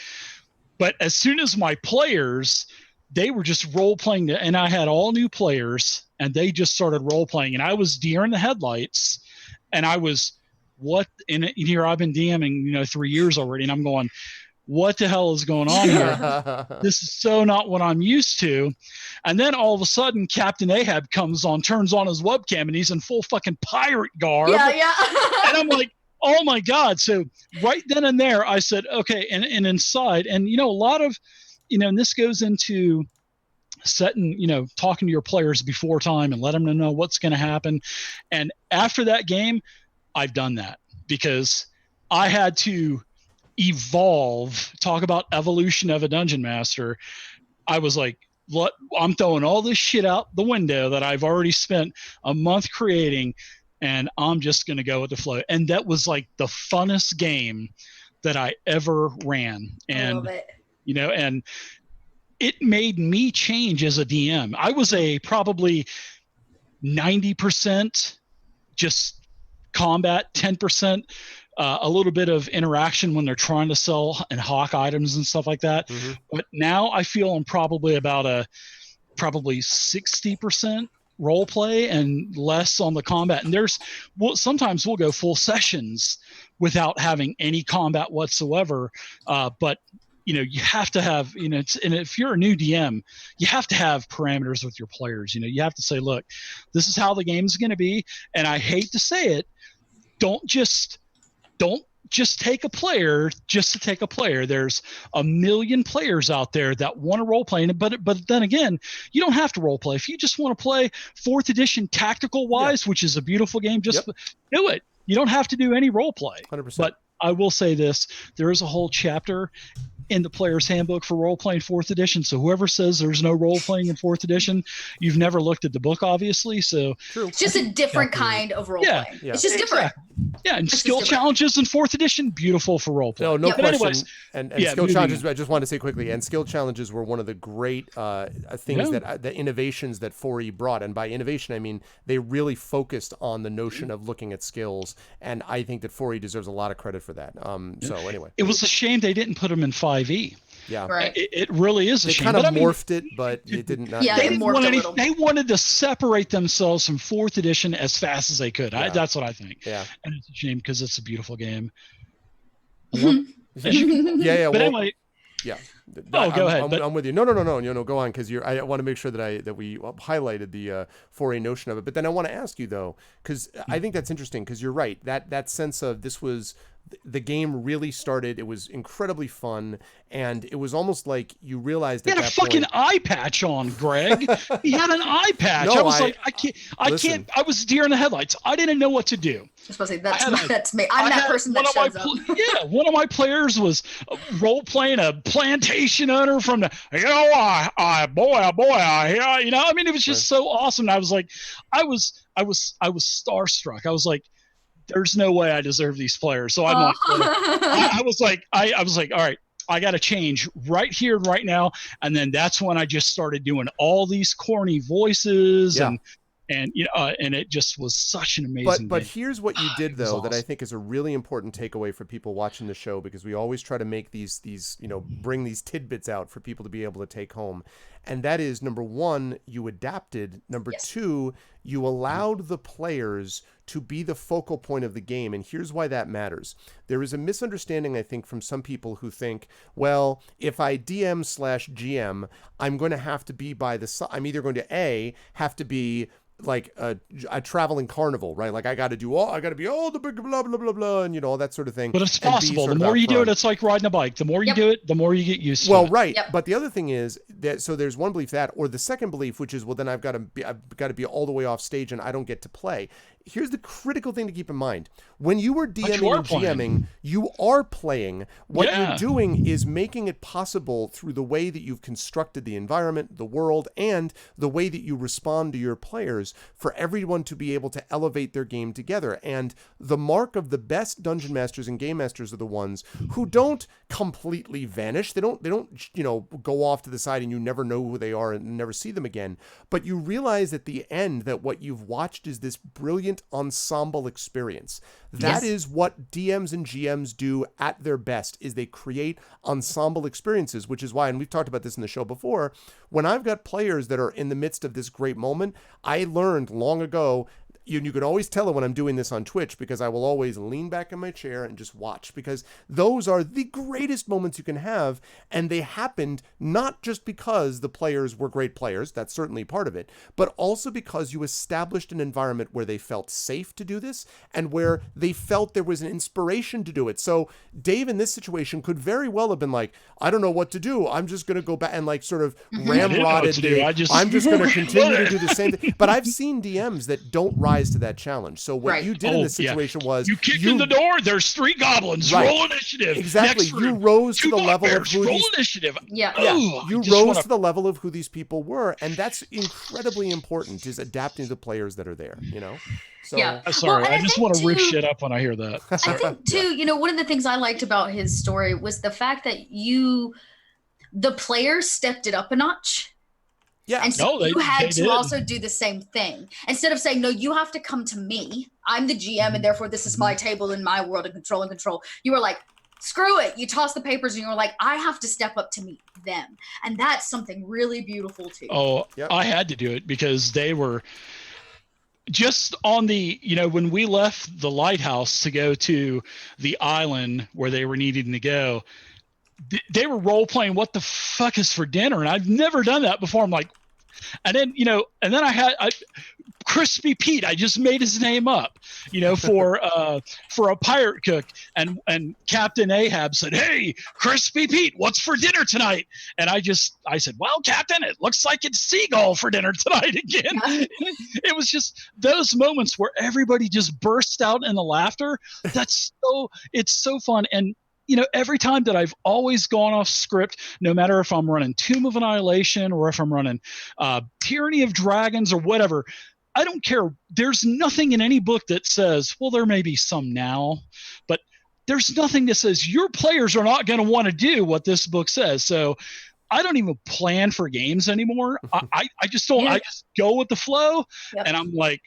But as soon as my players, they were just role playing, and I had all new players, and they just started role playing, and I was deer in the headlights, and I was, in here I've been DMing 3 years already, and I'm going, what the hell is going on here? This is so not what I'm used to. And then all of a sudden, Captain Ahab comes on, turns on his webcam, and he's in full fucking pirate garb. Yeah. And I'm like, oh my God. So right then and there, I said, okay. And inside, and a lot of, and this goes into setting, talking to your players before time and let them know what's going to happen. And after that game, I've done that because I had to evolve, talk about evolution of a dungeon master. I was like, I'm throwing all this shit out the window that I've already spent a month creating, and I'm just going to go with the flow. And that was like the funnest game that I ever ran. And, I love it. And it made me change as a DM. I was probably 90% just combat, 10% a little bit of interaction when they're trying to sell and hawk items and stuff like that. Mm-hmm. But now I feel I'm probably about probably 60% role play and less on the combat. And sometimes we'll go full sessions without having any combat whatsoever. But you have to have, and if you're a new DM, you have to have parameters with your players. You have to say, look, this is how the game's going to be. And I hate to say it, don't just take a player just to take a player. There's a million players out there that want to role play, but then again, you don't have to role play. If you just want to play 4th edition tactical wise, which is a beautiful game, just do it. You don't have to do any role play. 100%. But I will say this, there is a whole chapter in the player's handbook for role playing 4th edition. So whoever says there's no role playing in 4th edition, you've never looked at the book, obviously. So true. It's just a different kind of role playing. Yeah. It's just different. Yeah, and skill challenges in 4th edition, beautiful for role play. No question. Anyways, and skill challenges, I just want to say quickly, and skill challenges were one of the great things that the innovations that 4E brought. And by innovation, I mean they really focused on the notion of looking at skills. And I think that 4E deserves a lot of credit for that. So anyway. It was a shame they didn't put them in 5E. Yeah, right. It really is a shame. They kind of morphed it, but it didn't. Yeah, they wanted to separate themselves from 4th edition as fast as they could. Yeah. That's what I think. Yeah, and it's a shame because it's a beautiful game. Yeah. But anyway. Yeah. Go ahead. I'm with you. No. Go on, because I want to make sure that we highlighted the 4A notion of it. But then I want to ask you though, because I think that's interesting. Because you're right, that sense of this was the game really started. It was incredibly fun, and it was almost like you realized that he had a fucking eye patch on, Greg. He had an eye patch. No, I was like, I can't. I was deer in the headlights. I didn't know what to do. I was supposed to say that's me. I'm that person that shows up. One of my players was role playing a plantation owner from the, boy, I mean, it was just so awesome. I was like, I was starstruck. I was like, there's no way I deserve these players. So I'm like, I was like, all right, I got to change right here, right now. And then that's when I just started doing all these corny voices and it just was such an amazing But game. here's what you did though, awesome. that I think is a really important takeaway for people watching the show, because we always try to make these bring these tidbits out for people to be able to take home. And that is, number one, you adapted. Number Yes. two, you allowed the players to be the focal point of the game. And here's why that matters. There is a misunderstanding, I think, from some people who think, well, if I DM/GM, I'm going to have to be by the side. I'm either going to have to be like a traveling carnival, right? Like I got to be all the big blah, blah, blah, blah, and all that sort of thing. But it's possible. The more you do it, it's like riding a bike. The more you do it, the more you get used to it. Well, right. Yep. But the other thing is that, so there's one belief that, or the second belief, which is, well, then I've got to be all the way off stage and I don't get to play. Here's the critical thing to keep in mind. When you are DMing and GMing, you are playing. What you're doing is making it possible through the way that you've constructed the environment, the world, and the way that you respond to your players for everyone to be able to elevate their game together. And the mark of the best dungeon masters and game masters are the ones who don't completely vanish. They don't go off to the side and you never know who they are and never see them again. But you realize at the end that what you've watched is this brilliant ensemble experience. That is what DMs and GMs do at their best, is they create ensemble experiences, which is why, and we've talked about this in the show before, when I've got players that are in the midst of this great moment, I learned long ago, you can always tell it when I'm doing this on Twitch, because I will always lean back in my chair and just watch, because those are the greatest moments you can have. And they happened not just because the players were great players, that's certainly part of it, but also because you established an environment where they felt safe to do this and where they felt there was an inspiration to do it. So Dave in this situation could very well have been like, I don't know what to do. I'm just going to go back and like sort of ramrodded. I'm just going to continue to do the same thing. But I've seen DMs that don't rise to that challenge. So what you did in this situation was you kicked in the door. There's 3 goblins. Roll initiative. Exactly. You rose to the level of who roll initiative. You rose to the level of who these people were, and that's incredibly important. Is adapting to the players that are there. So, sorry, I just want to rip shit up when I hear that. I think too, one of the things I liked about his story was the fact that the players stepped it up a notch. Yeah. And so you had to also do the same thing. Instead of saying, no, you have to come to me. I'm the GM and therefore this is my table in my world and control. You were like, screw it. You toss the papers and you were like, I have to step up to meet them. And that's something really beautiful too. Oh, I had to do it because they were just on the, when we left the lighthouse to go to the island where they were needing to go, they were role playing what the fuck is for dinner, and I've never done that before. I'm like, and then I had Crispy Pete. I just made his name up, for a pirate cook, and Captain Ahab said, "Hey, Crispy Pete, what's for dinner tonight?" And I said, "Well, Captain, it looks like it's seagull for dinner tonight again." It was just those moments where everybody just bursts out in the laughter. It's so fun. And every time that I've always gone off script, no matter if I'm running Tomb of Annihilation or if I'm running Tyranny of Dragons or whatever, I don't care. There's nothing in any book that says, well, there may be some now, but there's nothing that says your players are not going to want to do what this book says. So I don't even plan for games anymore. I just don't. I just go with the flow. Yep. And I'm like,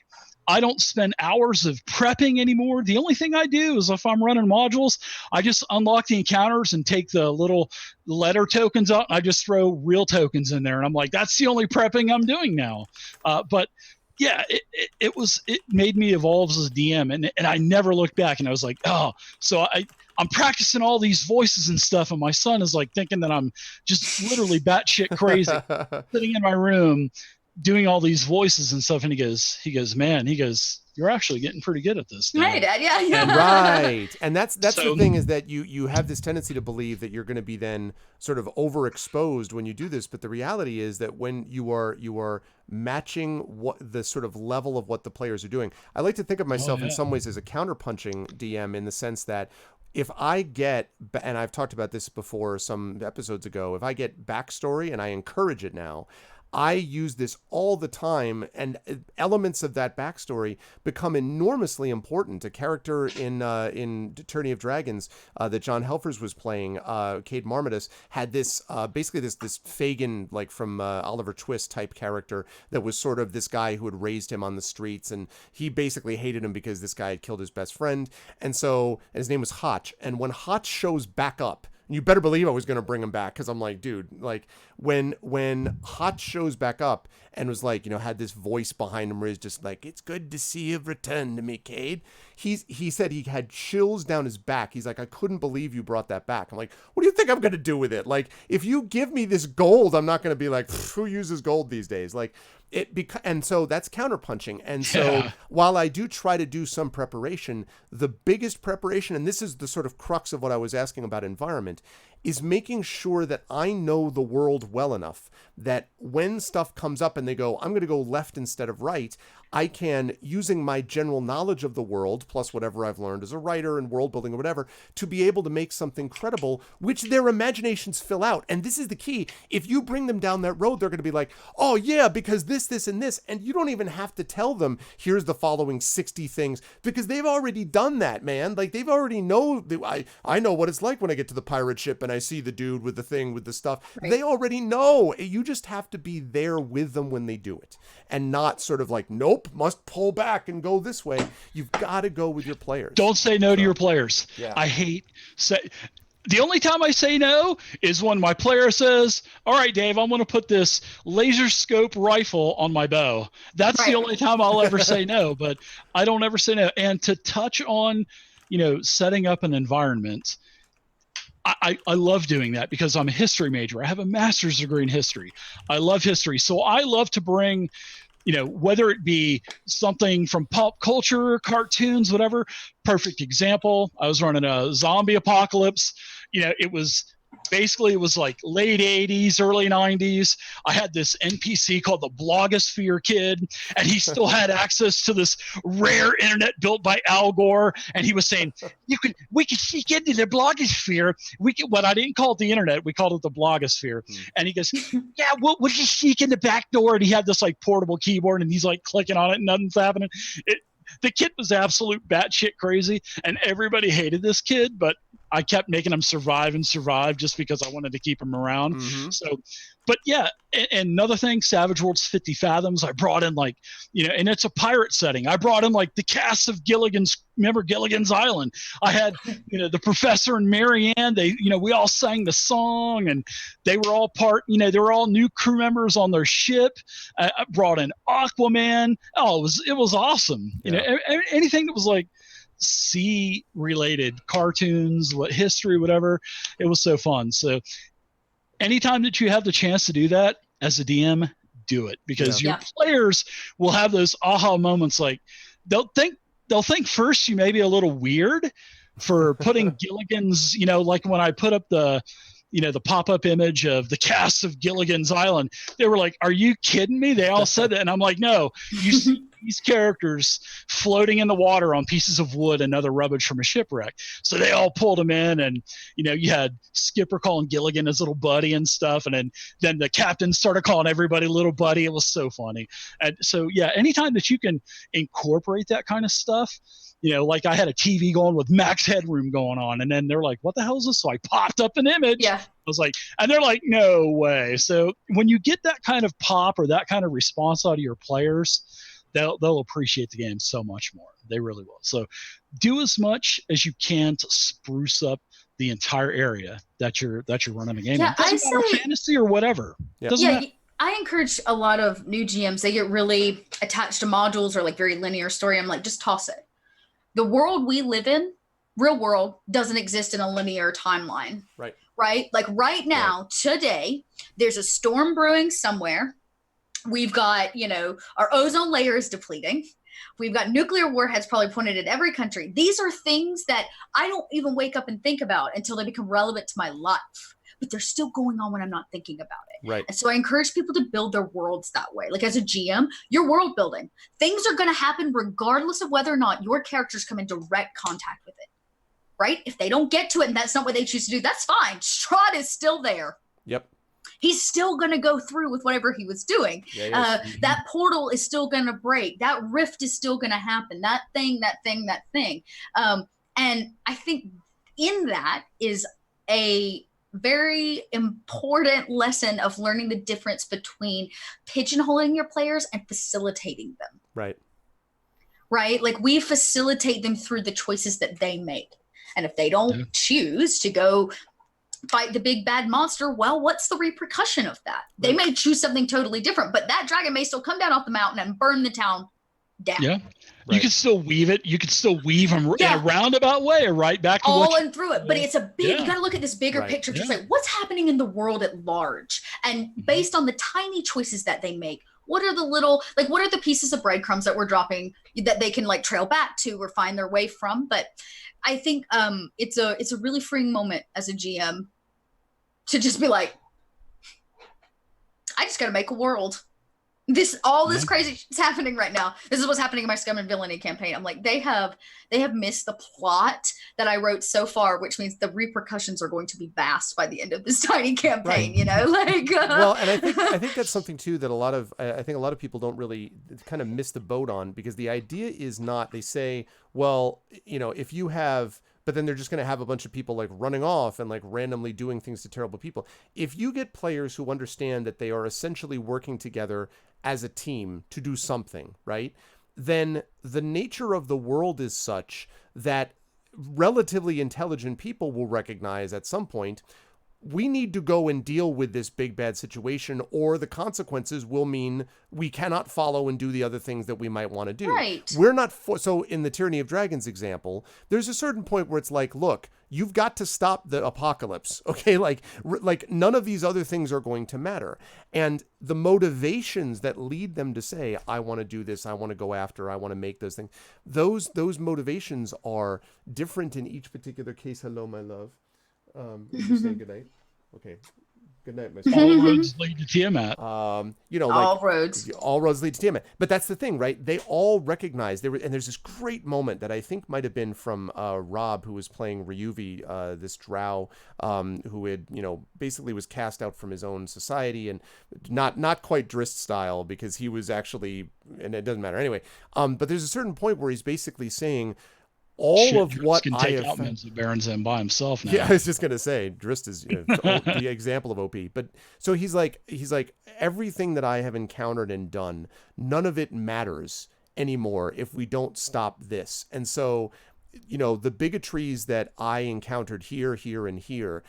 I don't spend hours of prepping anymore. The only thing I do is if I'm running modules, I just unlock the encounters and take the little letter tokens out, and I just throw real tokens in there. And I'm like, that's the only prepping I'm doing now. But yeah, it made me evolve as a DM, and I never looked back. And I was like, oh, so I'm practicing all these voices and stuff, and my son is like thinking that I'm just literally batshit crazy, sitting in my room doing all these voices and stuff. And he goes, man, you're actually getting pretty good at this. Right, Dad. Yeah. Right. And that's the thing, is that you have this tendency to believe that you're going to be then sort of overexposed when you do this. But the reality is that when you are matching what the sort of level of what the players are doing, I like to think of myself in some ways as a counterpunching DM, in the sense that if I get, and I've talked about this before some episodes ago, if I get backstory, and I encourage it now, I use this all the time, and elements of that backstory become enormously important. A character in Tyranny of Dragons that John Helfers was playing, Cade Marmitas, had this basically this Fagin, like from Oliver Twist type character, that was sort of this guy who had raised him on the streets, and he basically hated him because this guy had killed his best friend, and his name was Hotch. And when Hotch shows back up And you better believe I was going to bring him back, because I'm like, dude, like when Hotch shows back up and was like, had this voice behind him where he's just like, it's good to see you return to me, Cade. He said he had chills down his back. He's like, I couldn't believe you brought that back. I'm like, what do you think I'm going to do with it? Like, if you give me this gold, I'm not going to be like, who uses gold these days? Like, and so that's counterpunching. And so while I do try to do some preparation, the biggest preparation, and this is the sort of crux of what I was asking about environment, is making sure that I know the world well enough that when stuff comes up and they go, I'm going to go left instead of right, I can, using my general knowledge of the world, plus whatever I've learned as a writer and world building or whatever, to be able to make something credible, which their imaginations fill out. And this is the key. If you bring them down that road, they're going to be like, oh yeah, because this, and this. And you don't even have to tell them, here's the following 60 things, because they've already done that, man. Like, they've already know, I know what it's like when I get to the pirate ship and I see the dude with the thing with the stuff. Right. They already know. You just have to be there with them when they do it, and not sort of like, nope, must pull back and go this way. You've got to go with your players. Don't say no to your players. Yeah. I hate the only time I say no is when my player says, all right, Dave, I'm going to put this laser scope rifle on my bow. That's right. The only time I'll ever say no, but I don't ever say no. And to touch on, setting up an environment, I love doing that because I'm a history major. I have a master's degree in history. I love history. So I love to bring, whether it be something from pop culture, cartoons, whatever. Perfect example. I was running a zombie apocalypse. It was like late 80s, early 90s. I had this NPC called the Blogosphere Kid, and he still had access to this rare internet built by Al Gore. And he was saying, we could sneak into the Blogosphere. But I didn't call it the internet. We called it the Blogosphere. And he goes, yeah, we'll just sneak in the back door. And he had this like portable keyboard, and he's like clicking on it and nothing's happening. The kid was absolute batshit crazy, and everybody hated this kid, but I kept making him survive just because I wanted to keep him around. Mm-hmm. So, but yeah, and another thing, Savage Worlds 50 Fathoms, I brought in like, and it's a pirate setting. I brought in like the cast of Gilligan's Island. I had, the professor and Marianne, they, we all sang the song, and they were all they were all new crew members on their ship. I brought in Aquaman. Oh, it was awesome. Yeah. Anything that was like sea related, cartoons, history, whatever, it was so fun. So anytime that you have the chance to do that as a DM, do it, because your players will have those aha moments. Like they'll think first you may be a little weird for putting Gilligan's, like when I put up the pop-up image of the cast of Gilligan's Island, they were like, are you kidding me? They all said that. And I'm like, no, you see these characters floating in the water on pieces of wood and other rubbish from a shipwreck. So they all pulled them in, and, you had Skipper calling Gilligan his little buddy and stuff. And then the captain started calling everybody little buddy. It was so funny. And so, yeah, anytime that you can incorporate that kind of stuff, like I had a TV going with Max Headroom going on, and then they're like, what the hell is this? So I popped up an image. Yeah. I was like, and they're like, no way. So when you get that kind of pop or that kind of response out of your players, they'll appreciate the game so much more. They really will. So do as much as you can to spruce up the entire area that you're running a game. Yeah, it doesn't matter fantasy or whatever. Yeah. I encourage a lot of new GMs. They get really attached to modules or like very linear story. I'm like, just toss it. The world we live in, real world, doesn't exist in a linear timeline. Right? Like right now, today, there's a storm brewing somewhere. We've got, our ozone layer is depleting. We've got nuclear warheads probably pointed at every country. These are things that I don't even wake up and think about until they become relevant to my life. But they're still going on when I'm not thinking about it. Right. And so I encourage people to build their worlds that way. Like as a GM, you're world building. Things are going to happen regardless of whether or not your characters come in direct contact with it. Right? If they don't get to it and that's not what they choose to do, that's fine. Strahd is still there. Yep. He's still going to go through with whatever he was doing. That portal is still going to break. That rift is still going to happen. That thing. And I think in that is a very important lesson of learning the difference between pigeonholing your players and facilitating them. Right? Like we facilitate them through the choices that they make. And if they don't choose to go fight the big bad monster. Well, what's the repercussion of that? They may choose something totally different, but that dragon may still come down off the mountain and burn the town down. Yeah. You can still weave it. You can still weave them in a roundabout way or right back to all and through it. But it's a big, you got to look at this bigger picture. Just Yeah. like what's happening in the world at large. And based on the tiny choices that they make, what are the little, like, what are the pieces of breadcrumbs that we're dropping that they can like trail back to or find their way from? But I think it's a really freeing moment as a GM to just be like, I just got to make a world. This crazy is happening right now. This is what's happening in my Scum and Villainy campaign. I'm like, they have missed the plot that I wrote so far, which means the repercussions are going to be vast by the end of this tiny campaign. You know, like well, and I think that's something too that I think a lot of people don't really kind of miss the boat on, because the idea is not, they say, well, you know, if you have. But then they're just going to have a bunch of people like running off and like randomly doing things to terrible people. If you get players who understand that they are essentially working together as a team to do something, right? Then the nature of the world is such that relatively intelligent people will recognize at some point, we need to go and deal with this big bad situation, or the consequences will mean we cannot follow and do the other things that we might want to do. Right. We're not so in the Tyranny of Dragons example, there's a certain point where it's like, look, you've got to stop the apocalypse. Okay. Like none of these other things are going to matter. And the motivations that lead them to say, I want to do this, I want to go after, I want to make those things. Those motivations are different in each particular case. Hello, my love. You say goodnight. Okay. Good night, my son. All roads lead to Tiamat. You know, all roads lead to Tiamat. But that's the thing, right? They all recognize and there's this great moment that I think might have been from Rob, who was playing Ryuvi, this drow, who had, you know, basically was cast out from his own society, and not quite Drist style, because he was actually, and it doesn't matter anyway. But there's a certain point where he's basically saying, what can take out Menzo Berenzin by himself now. Yeah, I was just gonna say Drist is the example of OP. But so he's like everything that I have encountered and done, none of it matters anymore if we don't stop this. And so, you know, the bigotries that I encountered here, and here,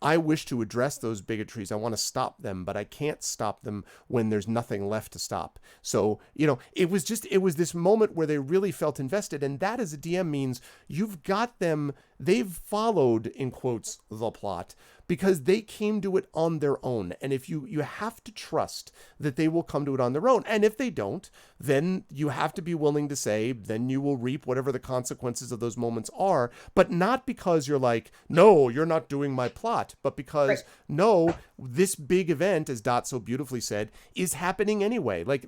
I wish to address those bigotries. I want to stop them, but I can't stop them when there's nothing left to stop. So, you know, it was this moment where they really felt invested. And that as a DM means you've got them, they've followed, in quotes, the plot, because they came to it on their own. And if you have to trust that they will come to it on their own. And if they don't, then you have to be willing to say, then you will reap whatever the consequences of those moments are, but not because you're like, no, you're not doing my plot, but because no, this big event, as Dot so beautifully said, is happening anyway. Like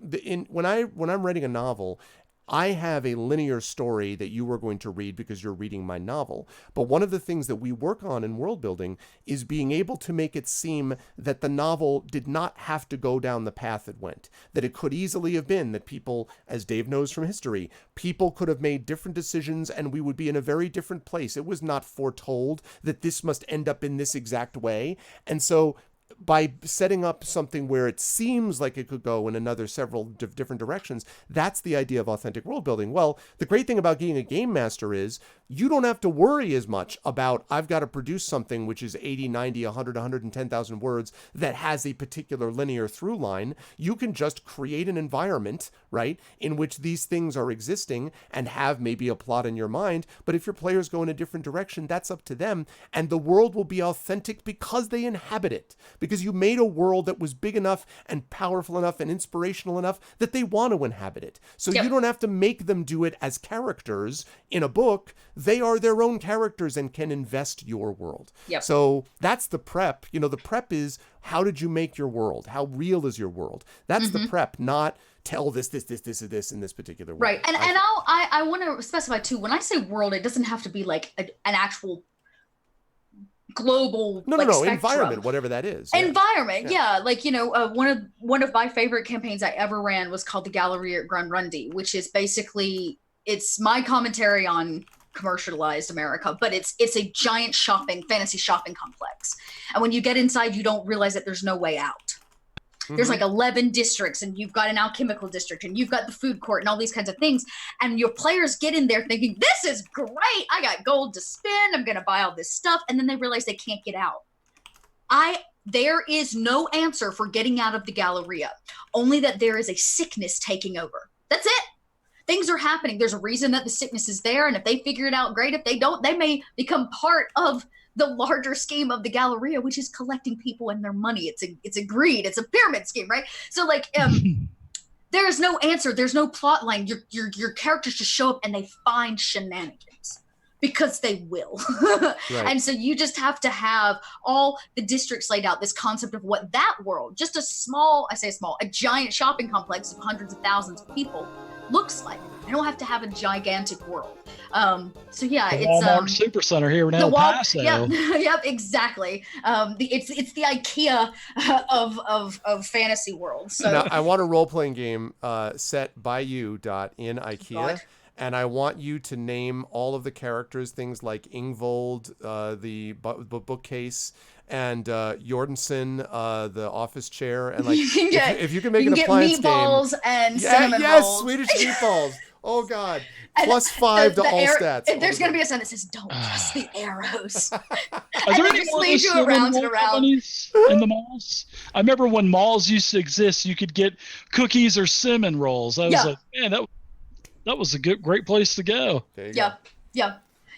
when I'm writing a novel, I have a linear story that you are going to read because you're reading my novel. But one of the things that we work on in world building is being able to make it seem that the novel did not have to go down the path it went. That it could easily have been that people, as Dave knows from history, people could have made different decisions and we would be in a very different place. It was not foretold that this must end up in this exact way. And so by setting up something where it seems like it could go in another several different directions, that's the idea of authentic world building. Well, the great thing about being a game master is you don't have to worry as much about, I've got to produce something which is 80, 90, 100, 110,000 words that has a particular linear through line. You can just create an environment, right, in which these things are existing and have maybe a plot in your mind. But if your players go in a different direction, that's up to them. And the world will be authentic because they inhabit it. Because you made a world that was big enough and powerful enough and inspirational enough that they want to inhabit it. So you don't have to make them do it as characters in a book. They are their own characters and can invest your world. So that's the prep. You know, the prep is, how did you make your world? How real is your world? That's the prep, not tell this in this particular way. Right. And I want to specify too, when I say world, it doesn't have to be like an actual global spectrum. Environment, whatever that is. Environment, like, you know, one of my favorite campaigns I ever ran was called the Gallery at Grundrundi, which is basically, it's my commentary on commercialized America, but it's a giant fantasy shopping complex. And when you get inside, you don't realize that there's no way out. There's like 11 districts, and you've got an alchemical district, and you've got the food court and all these kinds of things. And your players get in there thinking, this is great. I got gold to spend. I'm going to buy all this stuff. And then they realize they can't get out There is no answer for getting out of the Galleria, only that there is a sickness taking over. That's it. Things are happening. There's a reason that the sickness is there, and if they figure it out, great. If they don't, they may become part of the larger scheme of the Galleria, which is collecting people and their money. It's a greed. It's a pyramid scheme, right? So like, there is no answer. There's no plot line. Your characters just show up and they find shenanigans because they will. Right. And so you just have to have all the districts laid out, this concept of what that world, just a giant shopping complex of hundreds of thousands of people looks like. I don't have to have a gigantic world. So yeah, the it's Walmart Supercenter here in El Paso. Yeah, yep, exactly. It's the IKEA of fantasy worlds. So now, I want a role-playing game set by you, in IKEA. God. And I want you to name all of the characters, things like Ingvold, the bookcase, and Jorgensen, the office chair, and like if you can make an appliance game, meatballs and cinnamon rolls. Swedish meatballs. Oh God, +5 to all stats. If there's gonna be a sign that says "Don't trust the arrows," Are there any just lead you around and around in the malls? I remember when malls used to exist, you could get cookies or cinnamon rolls. I was like, man, that was a great place to go. Yeah.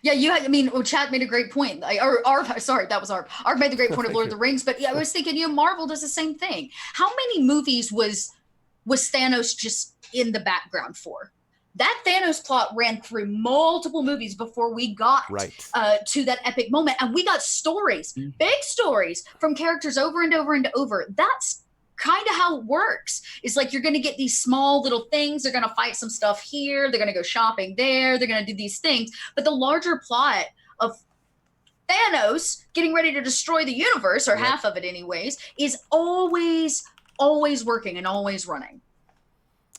You had, Chad made a great point. That was Arv. Arv made the great point of Lord of the Rings, but I was thinking, Marvel does the same thing. How many movies was Thanos just in the background for? That Thanos plot ran through multiple movies before we got to that epic moment, and we got stories, big stories from characters over and over and over. That's kind of how it works. It's like you're going to get these small little things. They're going to fight some stuff here. They're going to go shopping there. They're going to do these things. But the larger plot of Thanos getting ready to destroy the universe, or half of it anyways, is always working and always running.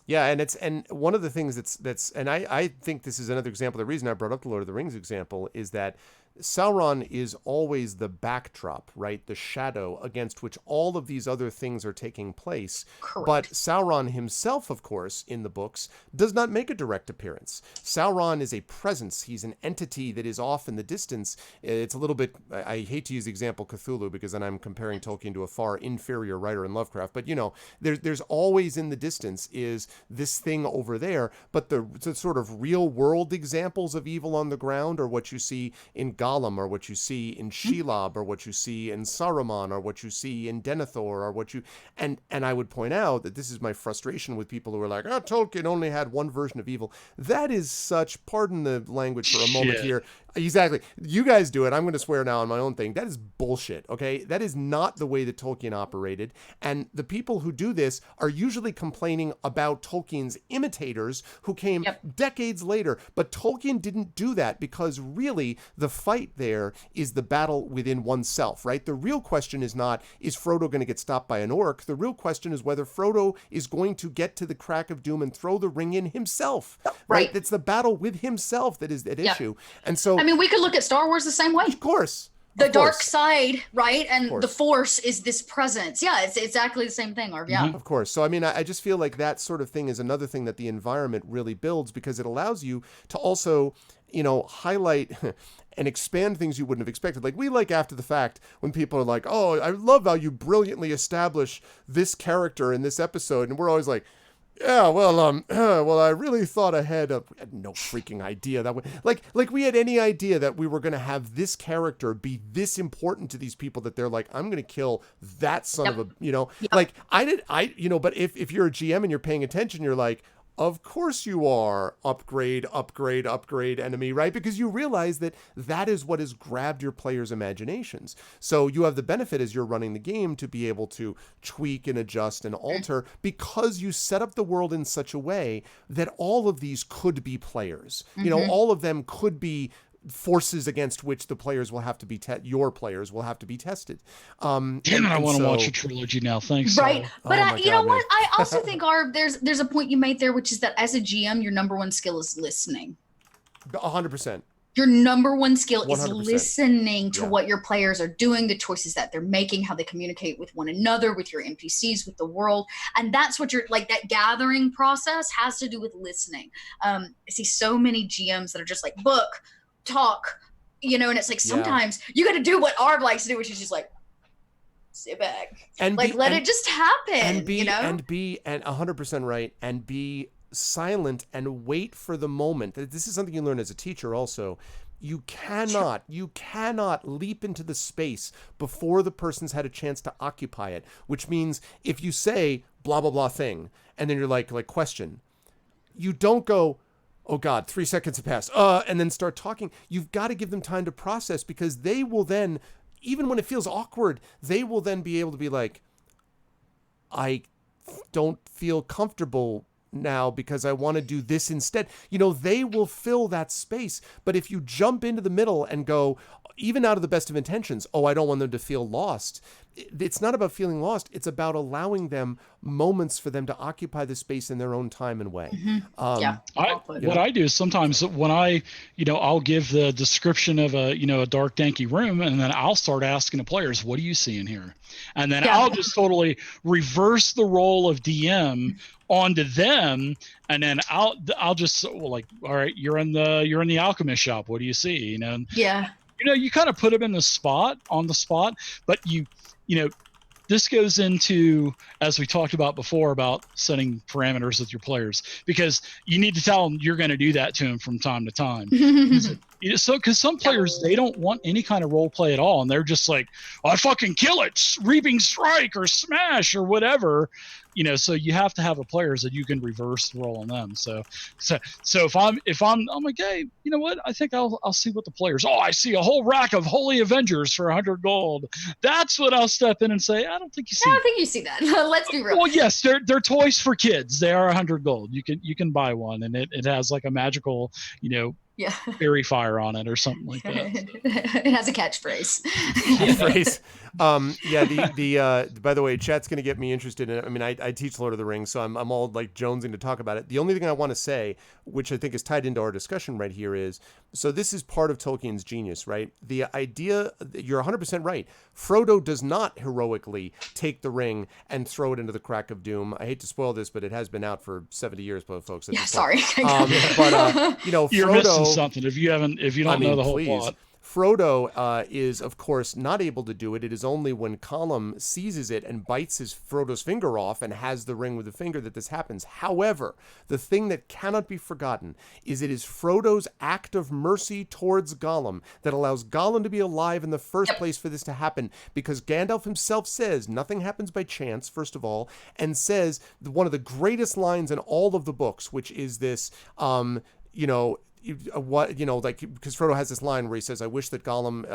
Yeah, and one of the things that's and I think this is another example. The reason I brought up the Lord of the Rings example is that Sauron is always the backdrop, right? The shadow against which all of these other things are taking place. Correct. But Sauron himself, of course, in the books, does not make a direct appearance. Sauron is a presence. He's an entity that is off in the distance. It's a little bit, I hate to use the example Cthulhu because then I'm comparing Tolkien to a far inferior writer in Lovecraft. But, there's always in the distance is this thing over there. But the sort of real world examples of evil on the ground are what you see in Gollum, or what you see in Shelob, or what you see in Saruman, or what you see in Denethor, or what you and I would point out that this is my frustration with people who are like, Tolkien only had one version of evil. That is such, pardon the language for a moment here. Exactly. You guys do it. I'm going to swear now on my own thing. That is bullshit, okay? That is not the way that Tolkien operated. And the people who do this are usually complaining about Tolkien's imitators who came decades later. But Tolkien didn't do that because really the fight there is the battle within oneself, right? The real question is not, is Frodo going to get stopped by an orc? The real question is whether Frodo is going to get to the crack of doom and throw the ring in himself, right? It's the battle with himself that is at issue. And so we could look at Star Wars the same way. Of course. The dark side, right? And the Force is this presence. Yeah, it's exactly the same thing. Or Of course. So, I just feel like that sort of thing is another thing that the environment really builds, because it allows you to also, highlight and expand things you wouldn't have expected. Like, we like after the fact when people are like, oh, I love how you brilliantly establish this character in this episode. And we're always like, yeah, well, I really thought ahead of, we had no freaking idea that like we had any idea that we were going to have this character be this important to these people that they're like, I'm going to kill that son of a, like but if you're a GM and you're paying attention, you're like, of course you are. Upgrade, enemy, right? Because you realize that is what has grabbed your players' imaginations. So you have the benefit as you're running the game to be able to tweak and adjust and alter, because you set up the world in such a way that all of these could be players. All of them could be forces against which the players will have to be your players will have to be tested. Damn it, I want to watch a trilogy now. Thanks. Right. But you know what? I also think there's a point you made there, which is that as a GM, your number one skill is listening. 100%. Your number one skill 100%. is listening to what your players are doing, the choices that they're making, how they communicate with one another, with your NPCs, with the world. And that's what that gathering process has to do with listening. I see so many GMs that are just like, book, talk, and it's like sometimes you got to do what Arv likes to do, which is just like, sit back, and like let it just happen, and be you know? and 100% right, and be silent and wait for the moment. This is something you learn as a teacher also. You cannot leap into the space before the person's had a chance to occupy it, which means if you say blah blah blah thing and then you're like question, you don't go, oh God, 3 seconds have passed, and then start talking. You've got to give them time to process, because they will then, even when it feels awkward, they will then be able to be like, I don't feel comfortable now because I want to do this instead. You know, they will fill that space. But if you jump into the middle and go, even out of the best of intentions, oh, I don't want them to feel lost. It's not about feeling lost. It's about allowing them moments for them to occupy the space in their own time and way. Yeah. What I do is sometimes when I'll give the description of a dark, danky room, and then I'll start asking the players, what do you see in here? And then I'll just totally reverse the role of DM onto them. And then I'll just, well, like, all right, you're in the alchemist shop. What do you see? You kind of put them on the spot, but this goes into, as we talked about before, about setting parameters with your players, because you need to tell them you're going to do that to them from time to time. Because some players, they don't want any kind of role play at all, and they're just like, I fucking kill it, reaping strike or smash or whatever. So you have to have players that you can reverse the role on them. So if I'm like, hey, you know what? I think I'll see what the players. Oh, I see a whole rack of Holy Avengers for 100 gold. That's what I'll step in and say. I don't think you see. I don't think you see that. Let's be real. Well, yes, they're toys for kids. They are 100 gold. You can buy one, and it has like a magical, fairy fire on it or something like that. It has a catchphrase. By the way, chat's going to get me interested in it. I mean, I teach Lord of the Rings, so I'm all like jonesing to talk about it. The only thing I want to say, which I think is tied into our discussion right here, is, so this is part of Tolkien's genius, right? The idea, you're 100% right. Frodo does not heroically take the ring and throw it into the crack of doom. I hate to spoil this, but it has been out for 70 years, folks. Sorry. Frodo, you're missing something if you don't know the whole plot. Frodo is, of course, not able to do it. It is only when Gollum seizes it and bites Frodo's finger off and has the ring with the finger that this happens. However, the thing that cannot be forgotten is it is Frodo's act of mercy towards Gollum that allows Gollum to be alive in the first place for this to happen, because Gandalf himself says nothing happens by chance, first of all, and says one of the greatest lines in all of the books, which is this, because Frodo has this line where he says, I wish that Gollum,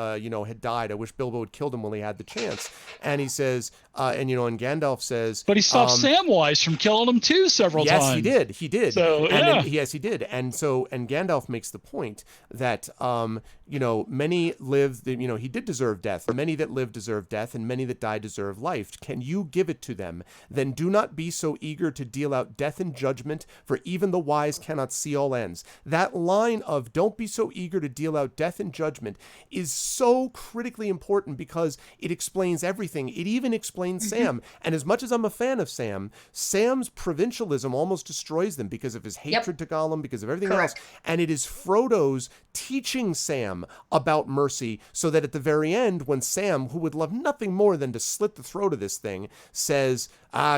had died. I wish Bilbo had killed him while he had the chance. And he says, and Gandalf says, but he stopped Samwise from killing him too several times. Yes, he did. So, yes, he did. And Gandalf makes the point that, many live, he did deserve death. Many that live deserve death, and many that die deserve life. Can you give it to them? Then do not be so eager to deal out death and judgment, for even the wise cannot see all ends. That line of don't be so eager to deal out death and judgment is so critically important, because it explains everything. It even explains Sam. And as much as I'm a fan of Sam's provincialism almost destroys them because of his hatred to Gollum, because of everything else. And it is Frodo's teaching Sam about mercy, so that at the very end, when Sam, who would love nothing more than to slit the throat of this thing, says,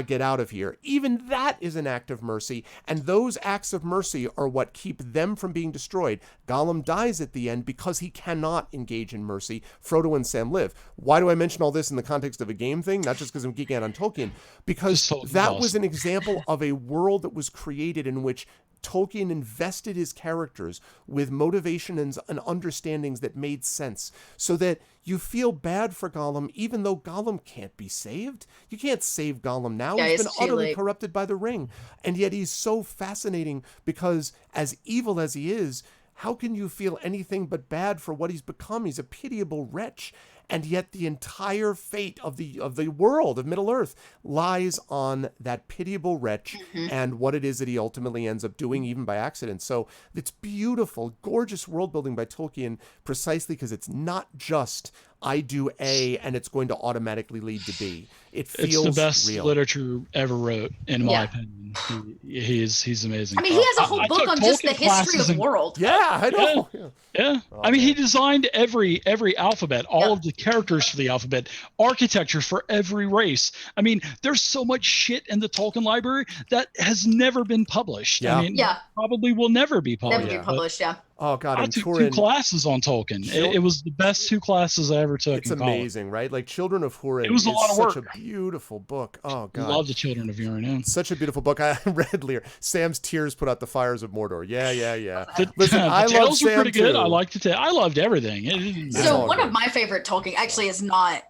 get out of here, even that is an act of mercy. And those acts of mercy are what keep them from being destroyed. Gollum dies at the end because he cannot engage in mercy. Frodo and Sam live. Why do I mention all this in the context of a game thing? Not just because I'm geeking out on Tolkien, because that was an example of a world that was created in which Tolkien invested his characters with motivation and understandings that made sense, so that you feel bad for Gollum, even though Gollum can't be saved. You can't save Gollum now. He's been utterly corrupted by the ring. And yet he's so fascinating, because as evil as he is, how can you feel anything but bad for what he's become? He's a pitiable wretch. And yet the entire fate of the world, of Middle-earth, lies on that pitiable wretch and what it is that he ultimately ends up doing, even by accident. So it's beautiful, gorgeous world building by Tolkien, precisely because it's not just I do A and it's going to automatically lead to B. It feels it's the best real. literature ever wrote, in my opinion. He's amazing. I mean, he has a whole book on just the history of the world. Yeah, I know. Yeah. Oh, I mean, man. he designed every alphabet, all of the characters for the alphabet, architecture for every race. I mean, there's so much shit in the Tolkien library that has never been published. Yeah. I mean, probably will never be published. Never be published, Oh God, I and took Turin, 2 classes on Tolkien. It was the best 2 classes I ever took. it's in college. amazing, right? Like Children of Hurin. It was a lot of such work. a beautiful book. Oh God, Love the Children of Hurin. such a beautiful book. I read Lear. Sam's tears put out the fires of Mordor. Yeah. The, Listen, the I love tales were Sam pretty good. too. I liked the tale. I loved everything. It didn't matter. So all one good. of my favorite Tolkien actually is not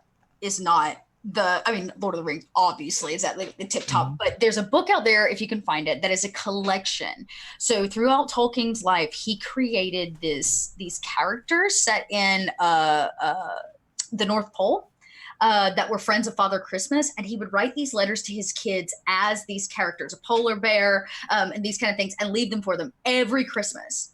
Lord of the Rings obviously is at the tip top, but there's a book out there, if you can find it, that is a collection. So throughout Tolkien's life, he created these characters set in the North Pole that were friends of Father Christmas, and he would write these letters to his kids as these characters, a polar bear, and these kind of things, and leave them for them every Christmas.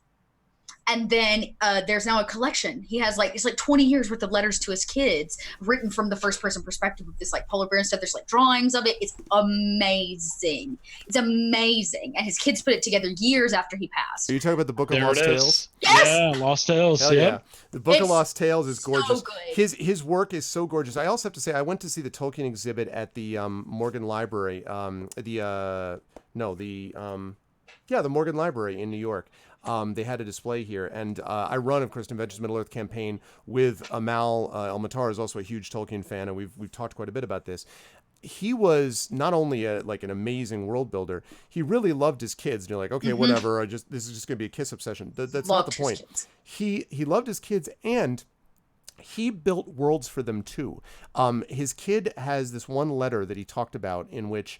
And then there's now a collection. He has it's 20 years worth of letters to his kids written from the first person perspective of this polar bear and stuff. There's drawings of it. It's amazing. It's amazing. And his kids put it together years after he passed. Are you talking about the Book of There Lost it Tales? is. Yes! Yeah, Lost Tales. Hell Yeah. The Book of It's Lost Tales is so gorgeous. good. His work is so gorgeous. I also have to say, I went to see the Tolkien exhibit at the Morgan Library. The Morgan Library in New York. They had a display here, and I run, of course, Adventures Middle Earth campaign with Amal El-Matar, is also a huge Tolkien fan, and we've talked quite a bit about this. He was not only an amazing world builder, he really loved his kids. And you're like, okay, whatever. This is just going to be a kiss obsession. That's not the point. He loved his kids, and he built worlds for them too. His kid has this one letter that he talked about in which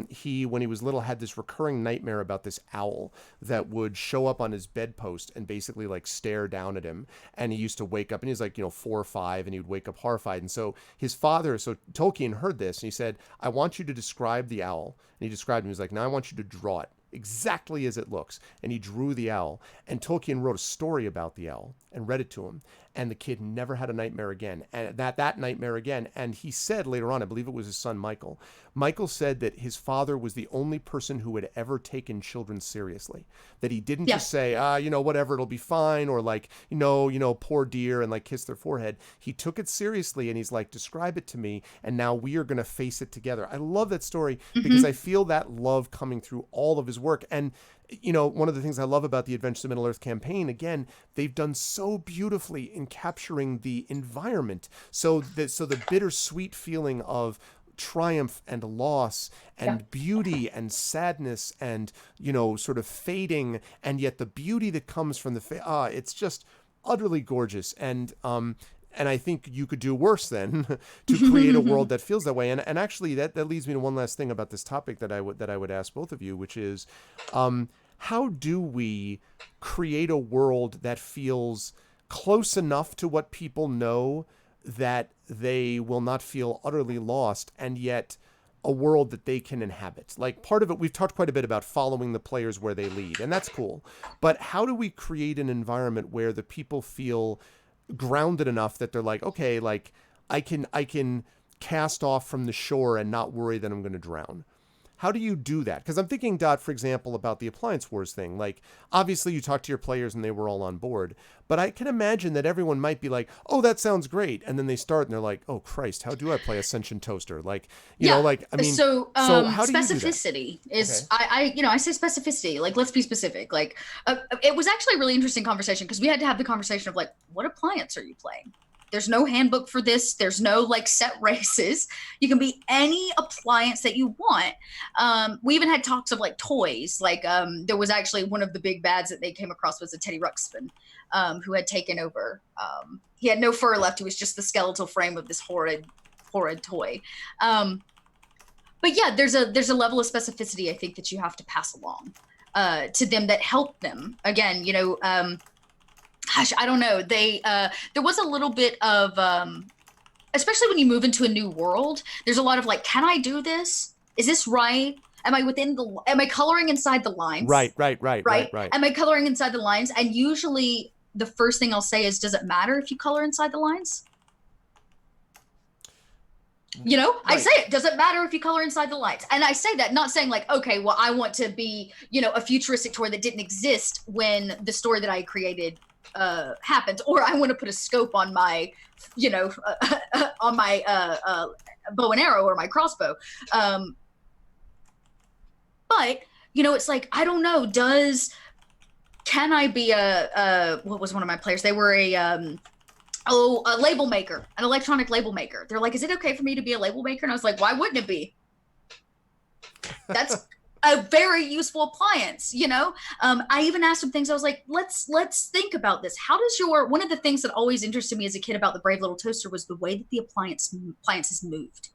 he, when he was little, had this recurring nightmare about this owl that would show up on his bedpost and basically stare down at him. And he used to wake up, and he was 4 or 5, and he would wake up horrified. And so Tolkien heard this, and he said, I want you to describe the owl. And he described him. He was like, now I want you to draw it exactly as it looks. And he drew the owl, and Tolkien wrote a story about the owl and read it to him, and the kid never had a nightmare again, and that nightmare again. And he said later on, I believe it was his son Michael said that his father was the only person who had ever taken children seriously, that he didn't just say, whatever, it'll be fine, or poor dear, and kiss their forehead. He took it seriously, and he's like, describe it to me, and now we are going to face it together. I love that story because I feel that love coming through all of his work. And one of the things I love about the Adventures of Middle Earth campaign, again, they've done so beautifully in capturing the environment. So the bittersweet feeling of triumph and loss and beauty and sadness and, sort of fading, and yet the beauty that comes from it's just utterly gorgeous. And I think you could do worse than to create a world that feels that way. And actually, that leads me to one last thing about this topic that I would ask both of you, which is, how do we create a world that feels close enough to what people know that they will not feel utterly lost, and yet a world that they can inhabit? Part of it, we've talked quite a bit about following the players where they lead, and that's cool. But how do we create an environment where the people feel grounded enough that they're like, okay, I can cast off from the shore and not worry that I'm going to drown? How do you do that? Because I'm thinking, Dot, for example, about the Appliance Wars thing. Obviously you talked to your players and they were all on board, but I can imagine that everyone might be like, oh, that sounds great. And then they start and they're like, oh Christ, how do I play Ascension Toaster? So how do specificity is, okay. I say specificity, let's be specific. It was actually a really interesting conversation because we had to have the conversation of what appliance are you playing? There's no handbook for this. There's no set races. You can be any appliance that you want. We even had talks of toys. There was actually one of the big bads that they came across was a Teddy Ruxpin, who had taken over. He had no fur left. It was just the skeletal frame of this horrid toy. But yeah, there's a level of specificity I think that you have to pass along to them that help them. Again, gosh, I don't know. There was a little bit of, especially when you move into a new world, there's a lot of can I do this? Is this right? Am I coloring inside the lines? Right. Am I coloring inside the lines? And usually the first thing I'll say is, does it matter if you color inside the lines? You know, I Right. say it doesn't matter if you color inside the lights. And I say that not saying like, okay, well, I want to be, you know, a futuristic toy that didn't exist when the story that I created happened, or I want to put a scope on my, you know, on my bow and arrow or my crossbow. But, you know, it's like, I don't know, can I be what was one of my players? They were a label maker, an electronic label maker. They're like, is it okay for me to be a label maker? And I was like, why wouldn't it be? That's a very useful appliance, you know? I even asked some things. I was like, let's think about this. How does one of the things that always interested me as a kid about the Brave Little Toaster was the way that the appliances moved.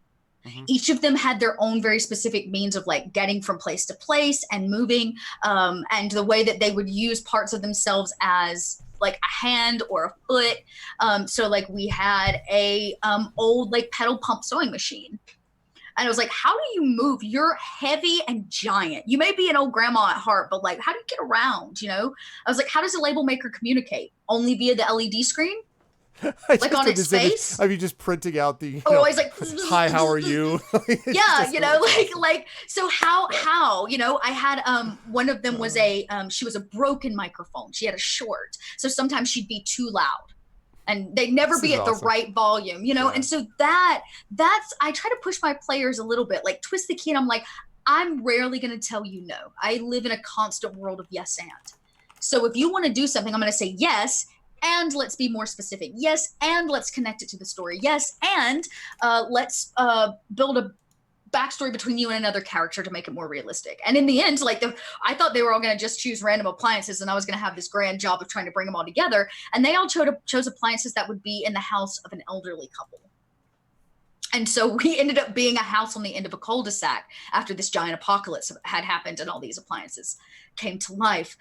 Mm-hmm. Each of them had their own very specific means of like getting from place to place and moving, and the way that they would use parts of themselves as like a hand or a foot. So like we had a old like pedal pump sewing machine. And I was like, how do you move? You're heavy and giant. You may be an old grandma at heart, but like, how do you get around? You know, I was like, how does a label maker communicate? Only via the LED screen? Like on its face? Are you just printing out the always like, hi, how are you? Yeah, you know, like so how, you know, I had one of them was she was a broken microphone. She had a short. So sometimes she'd be too loud. And they'd never be at the right volume, you know? Yeah. And so that's I try to push my players a little bit, like twist the key, and I'm like, I'm rarely gonna tell you no. I live in a constant world of yes and. So if you want to do something, I'm gonna say yes, and let's be more specific. Yes, and let's connect it to the story. Yes, and let's build a backstory between you and another character to make it more realistic. And in the end, like I thought they were all going to just choose random appliances, and I was going to have this grand job of trying to bring them all together. And they all chose appliances that would be in the house of an elderly couple. And so we ended up being a house on the end of a cul-de-sac after this giant apocalypse had happened and all these appliances came to life.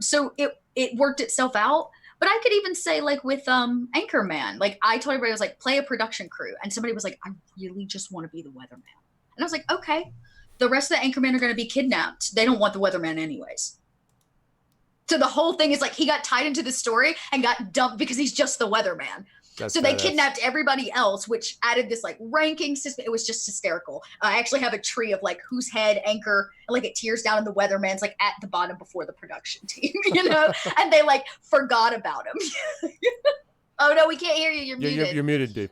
So it worked itself out. But I could even say, like, with Anchorman, like, I told everybody, I was like, play a production crew. And somebody was like, I really just want to be the weatherman. And I was like, okay. The rest of the Anchormen are going to be kidnapped. They don't want the weatherman anyways. So the whole thing is, like, he got tied into the story and got dumped because he's just the weatherman. That's so they kidnapped everybody else, which added this like ranking system. It was just hysterical. I actually have a tree of like whose head anchor, like it tears down, and the weatherman's like at the bottom before the production team, you know, and they like forgot about him. Oh no, we can't hear you. You're muted. You're muted, dude.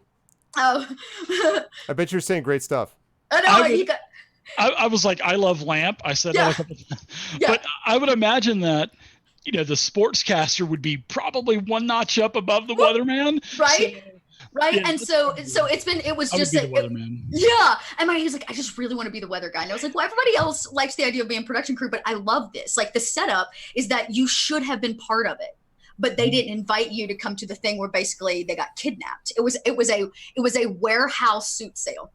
Oh, I bet you're saying great stuff. Oh no, I was like, I love Lamp. I said that a couple times. Yeah. But I would imagine that, you know, the sportscaster would be probably one notch up above the weatherman. Right. So, right. Yeah. And so it was just the weatherman. Yeah. And he was like, I just really want to be the weather guy. And I was like, well, everybody else likes the idea of being production crew, but I love this. Like the setup is that you should have been part of it, but they didn't invite you to come to the thing where basically they got kidnapped. It was a warehouse suit sale.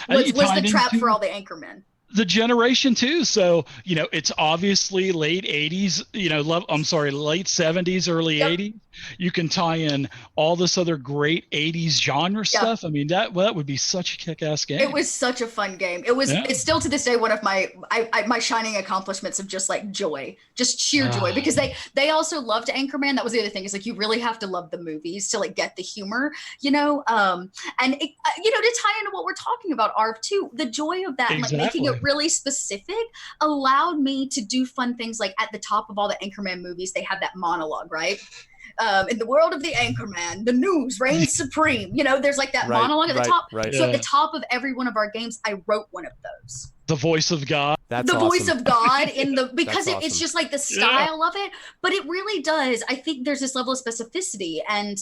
Was the trap for all the Anchormen. The generation too. So, you know, it's obviously late 80s, you know, late 70s, early 80s. You can tie in all this other great 80s genre stuff. I mean, that would be such a kick-ass game. It was such a fun game. It's still to this day one of my shining accomplishments of just like joy, just sheer joy, because they also loved Anchorman. That was the other thing, is like you really have to love the movies to like get the humor, you know. And it, you know, to tie into what we're talking about, Arv too, the joy of that, and like making it really specific allowed me to do fun things. Like at the top of all the Anchorman movies, they have that monologue, right? In the world of the Anchorman, the news reigns supreme. You know, there's like that monologue at the top. Right. So at the top of every one of our games, I wrote one of those. The voice of God. That's the awesome. Voice of God because it's just like the style of it. But it really does. I think there's this level of specificity, and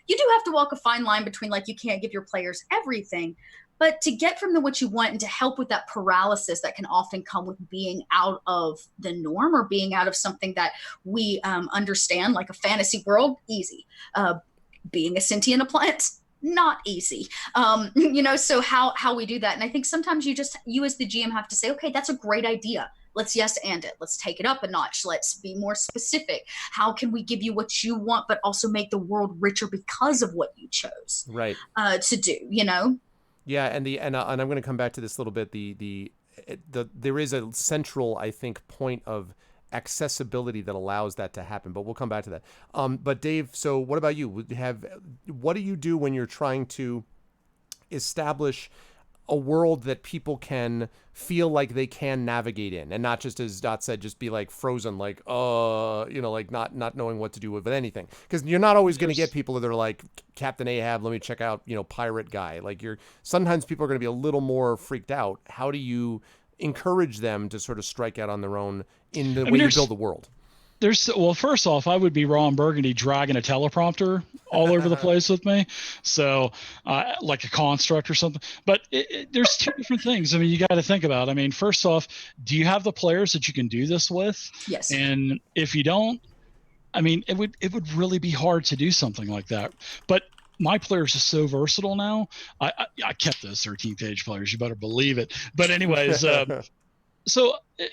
you do have to walk a fine line between like you can't give your players everything. But to get from them what you want and to help with that paralysis that can often come with being out of the norm or being out of something that we understand, like a fantasy world, easy. Being a sentient appliance, not easy. You know, so how we do that. And I think sometimes you as the GM have to say, okay, that's a great idea. Let's yes and it. Let's take it up a notch. Let's be more specific. How can we give you what you want, but also make the world richer because of what you chose to do, you know? Yeah, and I'm going to come back to this a little bit. There is a central, I think, point of accessibility that allows that to happen, but we'll come back to that. But Dave, so what about you? What do you do when you're trying to establish a world that people can feel like they can navigate in, and not just, as Dot said, just be like frozen, like like not knowing what to do with anything. Because you're not always going to get people that are like Captain Ahab, let me check out pirate guy. Like sometimes people are going to be a little more freaked out. How do you encourage them to sort of strike out on their own in the way you build the world? First off, I would be Ron Burgundy dragging a teleprompter all over the place with me. So like a construct or something. But there's two different things. I mean, you got to think about. I mean, first off, do you have the players that you can do this with? Yes. And if you don't, I mean, it would really be hard to do something like that. But my players are so versatile now. I kept those 13th age players. You better believe it. But anyways,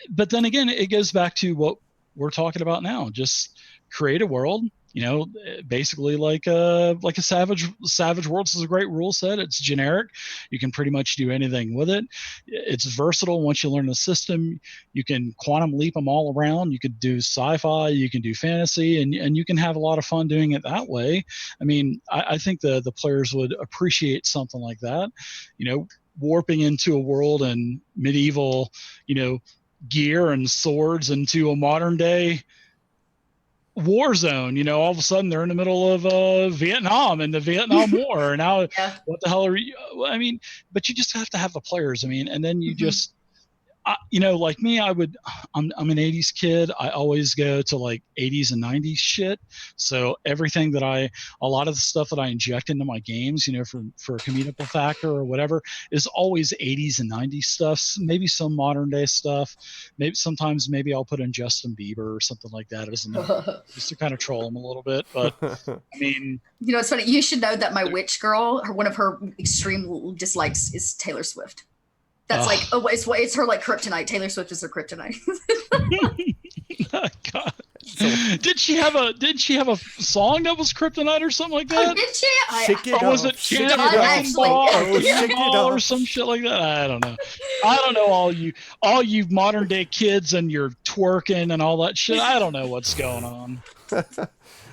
but then again, it goes back to what we're talking about now. Just create a world, basically like a savage worlds is a great rule set. It's generic. You can pretty much do anything with it. It's versatile. Once you learn the system, you can quantum leap them all around. You could do sci-fi, you can do fantasy, and you can have a lot of fun doing it that way. I mean, I think the players would appreciate something like that, warping into a world and medieval, gear and swords into a modern day war zone. All of a sudden they're in the middle of Vietnam and the Vietnam War. Now, what the hell are you? I mean, but you just have to have the players. I mean, and then you just, like me, I'm an 80s kid. I always go to like 80s and 90s shit. So everything a lot of the stuff that I inject into my games, for a comedical factor or whatever, is always 80s and 90s stuff. Maybe some modern day stuff. Maybe I'll put in Justin Bieber or something like that just to kind of troll him a little bit. But I mean, it's funny. You should know that my witch girl, one of her extreme dislikes is Taylor Swift. That's it's her like kryptonite. Taylor Swift is her kryptonite. Oh, God. Did she have a song that was kryptonite or something like that? Oh, did she? Was it Janet or some shit like that? I don't know. I don't know all you modern day kids and your twerking and all that shit. I don't know what's going on.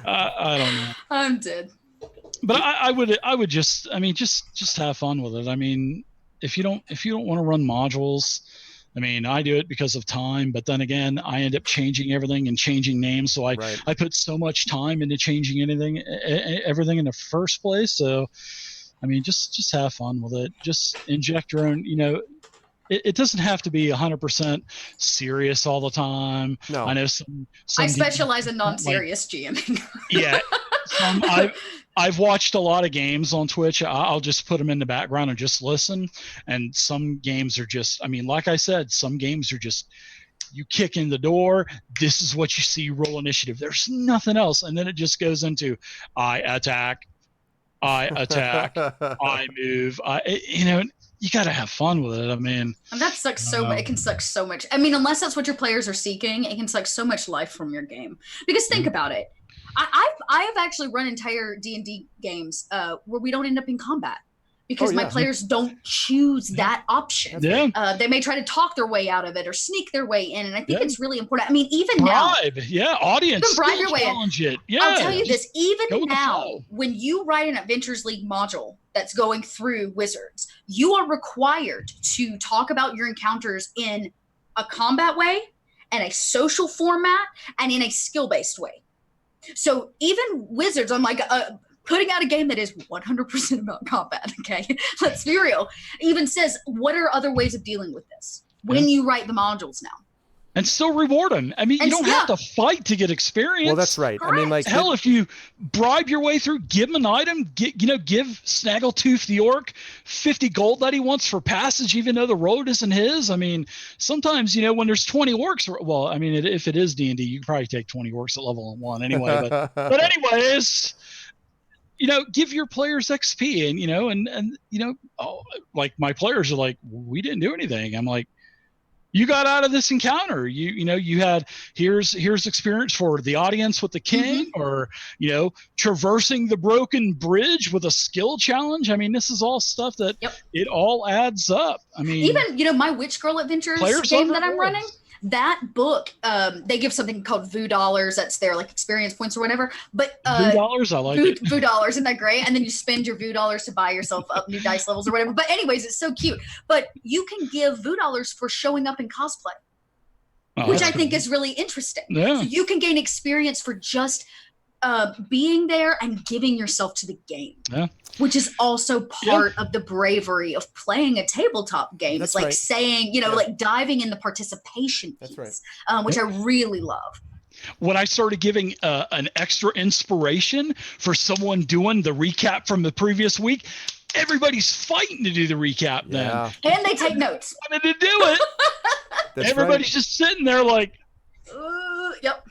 I don't know. I'm dead. But I would just have fun with it. I mean, if you don't want to run modules, I mean, I do it because of time, but then again, I end up changing everything and changing names. So I put so much time into changing everything in the first place. So, I mean, just have fun with it. Just inject your own, it doesn't have to be 100% serious all the time. No. I know I specialize in non-serious GMing. Yeah. I've watched a lot of games on Twitch. I'll just put them in the background and just listen. And some games are just, I mean, like I said, some games are just, you kick in the door, this is what you see, roll initiative. There's nothing else. And then it just goes into, I attack, I move. You got to have fun with it. I mean, and that sucks so much. It can suck so much. I mean, unless that's what your players are seeking, it can suck so much life from your game. Because think about it. I have actually run entire D&D games where we don't end up in combat because my players don't choose that option. Yeah. They may try to talk their way out of it or sneak their way in, and I think it's really important. I mean, even bribe. now, audience, you can bribe your way challenge in. It. Yeah, I'll tell you this: even now, when you write an Adventures League module that's going through Wizards, you are required to talk about your encounters in a combat way, and a social format, and in a skill-based way. So even Wizards, I'm like putting out a game that is 100% about combat. Okay, let's be real. Even says, what are other ways of dealing with this when you write the modules now? And still reward them. I mean, you don't have to fight to get experience. Well, that's right. Correct. I mean, like hell, if you bribe your way through, give him an item. Give Snaggletooth the orc 50 gold that he wants for passage, even though the road isn't his. I mean, sometimes when there's 20 orcs. Well, I mean, if it is D&D, you can probably take 20 orcs at level 1 anyway. But anyways, give your players XP, and like my players are like, we didn't do anything. I'm like, you got out of this encounter. You had here's experience for the audience with the king, or traversing the broken bridge with a skill challenge. I mean, this is all stuff that it all adds up. I mean, even my Witch Girl Adventures game that I'm running, that book, they give something called VOO dollars. That's their like experience points or whatever. But VOO dollars, I like it. VOO dollars, isn't that great? And then you spend your VOO dollars to buy yourself up new dice levels or whatever. But anyways, it's so cute. But you can give VOO dollars for showing up in cosplay, which I think is really interesting. Yeah. So you can gain experience for just being there and giving yourself to the game, which is also part of the bravery of playing a tabletop game. That's It's like right. saying, like diving in the participation piece, That's right. which I really love. When I started giving an extra inspiration for someone doing the recap from the previous week, everybody's fighting to do the recap then. And they take notes. Wanted to do it. Everybody's just sitting there like, yep.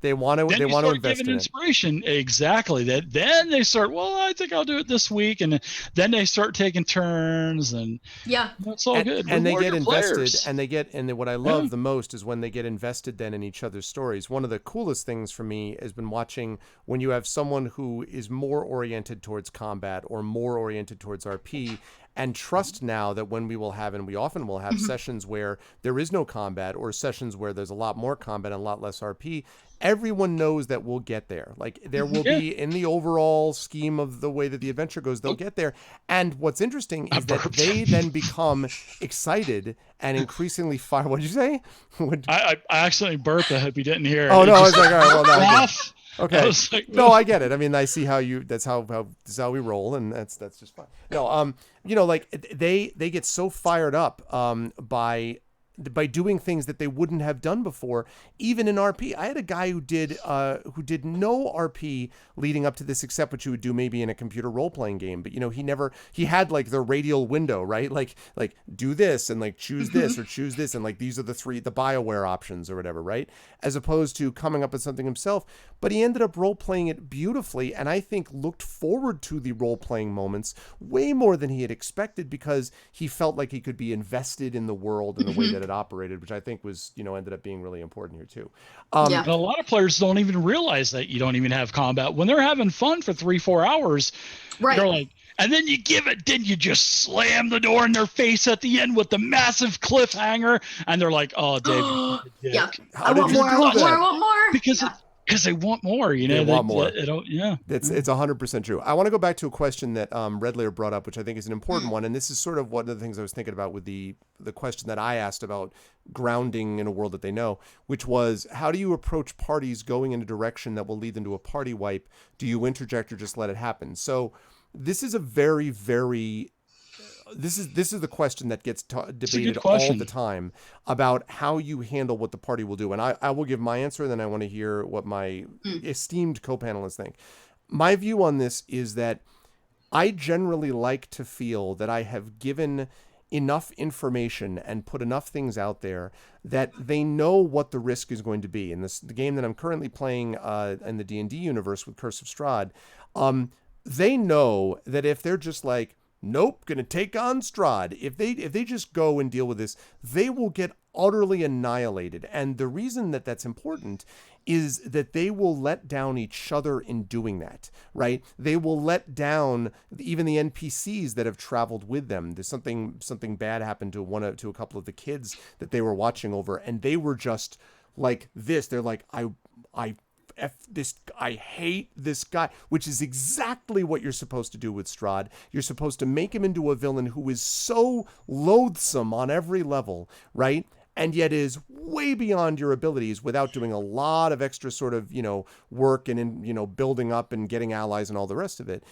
They want to. They want to invest in inspiration. Exactly. That then they start. Well, I think I'll do it this week, and then they start taking turns, and it's all good. And they Reward get your invested, players. and what I love the most is when they get invested then in each other's stories. One of the coolest things for me has been watching when you have someone who is more oriented towards combat or more oriented towards RP. And trust now that when we will have, and we often will have sessions where there is no combat or sessions where there's a lot more combat and a lot less RP, everyone knows that we'll get there. Like there will be in the overall scheme of the way that the adventure goes, they'll get there. And what's interesting is that they then become excited and increasingly fire. What did you say? I accidentally burped. I hope you didn't hear it. Oh, no. I was like, all right, well, no. Okay. Like, no, I get it. I mean, I see how that's how we roll, and that's just fine. No, like they get so fired up by doing things that they wouldn't have done before, even in RP. I had a guy who did no RP leading up to this, except what you would do maybe in a computer role-playing game. But he had like the radial window, right? Like do this and like choose this or choose this, and like these are the BioWare options or whatever, right? As opposed to coming up with something himself. But he ended up role-playing it beautifully, and I think looked forward to the role-playing moments way more than he had expected, because he felt like he could be invested in the world in the way that it operated, which I think was, ended up being really important here too. And a lot of players don't even realize that you don't even have combat when they're having fun for 3-4 hours. Right. They're like, and then you give it, then you just slam the door in their face at the end with the massive cliffhanger, and they're like, "Oh, Dave, I want more. Because they want more, They want more. It's 100% true. I want to go back to a question that Red Layer brought up, which I think is an important one, and this is sort of one of the things I was thinking about with the question that I asked about grounding in a world that they know, which was, how do you approach parties going in a direction that will lead them to a party wipe? Do you interject or just let it happen? So this is a very, very... This is the question that gets debated all the time about how you handle what the party will do. And I will give my answer, and then I want to hear what my esteemed co-panelists think. My view on this is that I generally like to feel that I have given enough information and put enough things out there that they know what the risk is going to be. In the game that I'm currently playing in the D&D universe with Curse of Strahd, they know that if they're just like, nope, gonna take on Strahd, if they just go and deal with this, they will get utterly annihilated. And the reason that that's important is that they will let down each other in doing that, right? They will let down even the NPCs that have traveled with them. There's something bad happened to a couple of the kids that they were watching over, and they were just like this. They're like, I hate this guy, which is exactly what you're supposed to do with Strahd. You're supposed to make him into a villain who is so loathsome on every level, right? And yet is way beyond your abilities without doing a lot of extra sort of, work and, building up and getting allies and all the rest of it.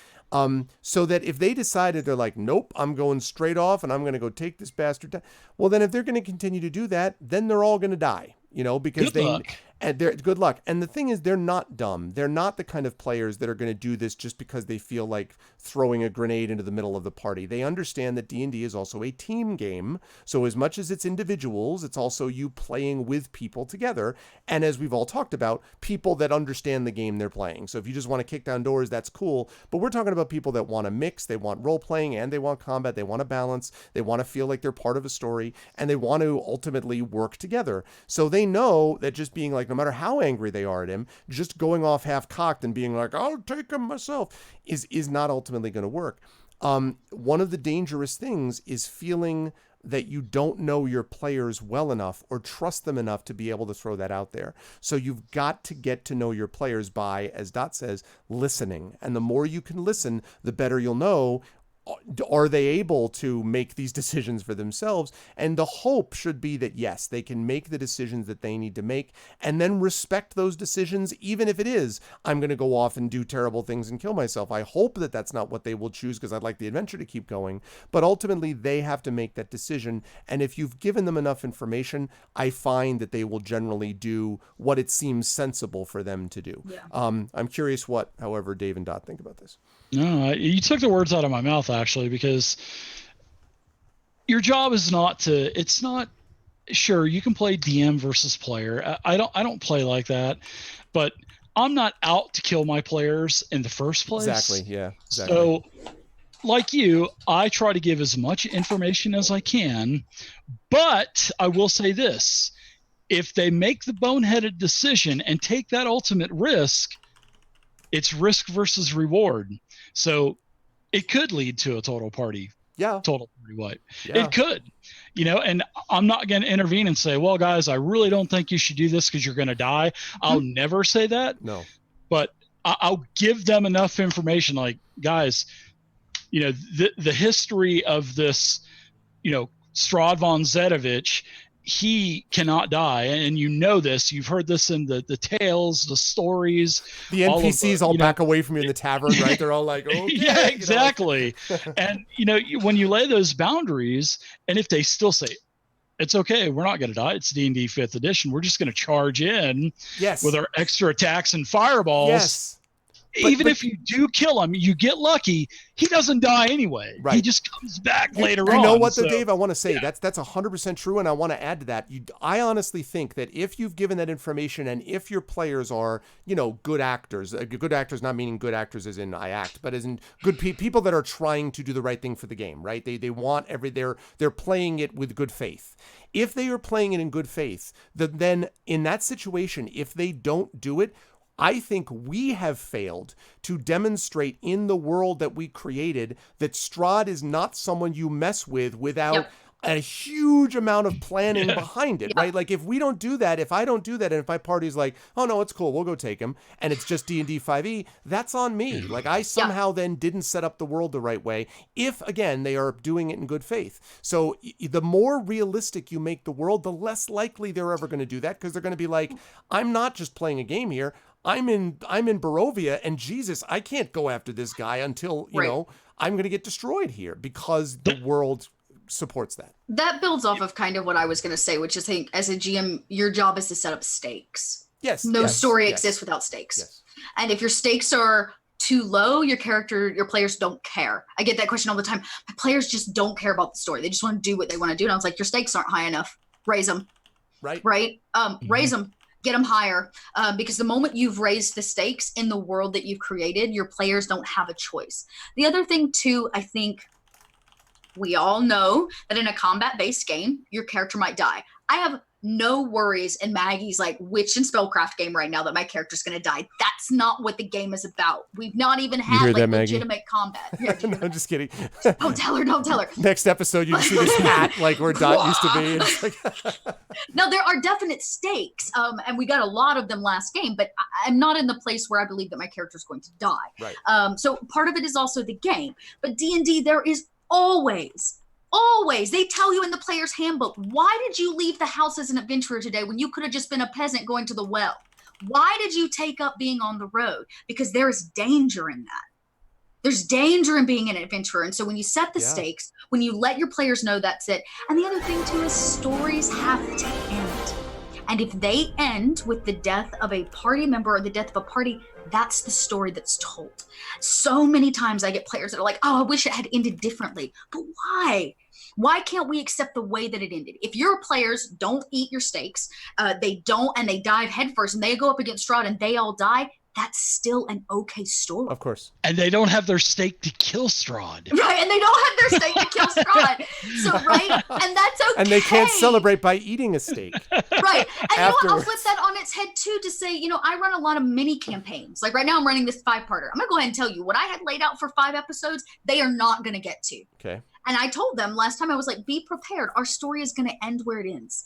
So that if they decided they're like, nope, I'm going straight off and I'm going to go take this bastard down. Well, then if they're going to continue to do that, then they're all going to die, because good luck. And the thing is, they're not dumb. They're not the kind of players that are going to do this just because they feel like throwing a grenade into the middle of the party. They understand that D&D is also a team game. So as much as it's individuals, it's also you playing with people together. And as we've all talked about, people that understand the game they're playing. So if you just want to kick down doors, that's cool. But we're talking about people that want to mix, they want role playing, and they want combat. They want to balance. They want to feel like they're part of a story, and they want to ultimately work together. So they know that just being like, no matter how angry they are at him, just going off half-cocked and being like, I'll take him myself, is not ultimately going to work. One of the dangerous things is feeling that you don't know your players well enough or trust them enough to be able to throw that out there. So you've got to get to know your players by, as Dot says, listening. And the more you can listen, the better you'll know, are they able to make these decisions for themselves? And the hope should be that, yes, they can make the decisions that they need to make and then respect those decisions, even if it is, I'm going to go off and do terrible things and kill myself. I hope that that's not what they will choose, because I'd like the adventure to keep going. But ultimately, they have to make that decision. And if you've given them enough information, I find that they will generally do what it seems sensible for them to do. Yeah. I'm curious what, however, Dave and Dot think about this. No, you took the words out of my mouth, actually, because your job is not to, it's not, sure, you can play DM versus player. I don't play like that, but I'm not out to kill my players in the first place. Exactly. Yeah. Exactly. So like you, I try to give as much information as I can, but I will say this: if they make the boneheaded decision and take that ultimate risk, it's risk versus reward. So it could lead to a total party wipe. Yeah. It could, and I'm not going to intervene and say, well, guys, I really don't think you should do this because you're going to die. Mm-hmm. I'll never say that. No. But I'll give them enough information, like, guys, the history of this, Strahd von Zedovich, he cannot die, and this. You've heard this in the tales, the stories. The NPCs all back away from you in the tavern, right? They're all like, okay. Yeah, exactly. And when you lay those boundaries, and if they still say, it's okay, we're not going to die, it's D&D 5th edition, we're just going to charge in with our extra attacks and fireballs. Yes. But if you do kill him, you get lucky, he doesn't die anyway. Right. He just comes back later on. You know what, though, Dave? I want to say that's 100% true, and I want to add to that. I honestly think that if you've given that information, and if your players are, good actors not meaning good actors as in I act, but as in good people that are trying to do the right thing for the game, right? They want they're playing it with good faith. If they are playing it in good faith, then in that situation, if they don't do it, I think we have failed to demonstrate in the world that we created that Strahd is not someone you mess with without a huge amount of planning behind it, right? Like, if we don't do that, if I don't do that, and if my party's like, oh no, it's cool, we'll go take him, and it's just D&D 5e, that's on me. Like, I somehow then didn't set up the world the right way, if, again, they are doing it in good faith. So the more realistic you make the world, the less likely they're ever going to do that, because they're going to be like, I'm not just playing a game here, I'm in Barovia, and Jesus, I can't go after this guy until, I'm going to get destroyed here, because the world supports that. That builds off of kind of what I was going to say, which is, I think, as a GM, your job is to set up stakes. Yes. No story exists without stakes. Yes. And if your stakes are too low, your players don't care. I get that question all the time. My players just don't care about the story. They just want to do what they want to do. And I was like, your stakes aren't high enough. Raise them. Right. Raise them. Get them higher, because the moment you've raised the stakes in the world that you've created, your players don't have a choice. The other thing, too, I think we all know that in a combat-based game, your character might die. I have no worries in Maggie's witch and spellcraft game right now that my character's going to die. That's not what the game is about. We've not even had legitimate combat. Yeah, no, I'm just kidding. Don't tell her. Next episode, you can see this hat where Dot used to be. And no, there are definite stakes, and we got a lot of them last game, but I'm not in the place where I believe that my character's going to die. Right. So part of it is also the game. But D&D, there is always, they tell you in the player's handbook, why did you leave the house as an adventurer today when you could have just been a peasant going to the well? Why did you take up being on the road? Because there is danger in that. There's danger in being an adventurer. And so when you set the stakes, when you let your players know that's it. And the other thing too is stories have to end. And if they end with the death of a party member or the death of a party, that's the story that's told. So many times I get players that are like, oh, I wish it had ended differently. But why? Why can't we accept the way that it ended? If your players don't eat your stakes, they die headfirst, and they go up against Strahd and they all die, that's still an okay story. Of course. And they don't have their stake to kill Strahd. Right, and they don't have their steak to kill Strahd. So, right, and that's okay. And they can't celebrate by eating a steak. Right, and you know what? I'll Afterwards. flip that on its head too to say, you know, I run a lot of mini campaigns. Like right now, I'm running this 5-parter. I'm gonna go ahead and tell you what I had laid out for 5 episodes. They are not gonna get to. Okay. And I told them last time, I was like, be prepared. Our story is gonna end where it ends.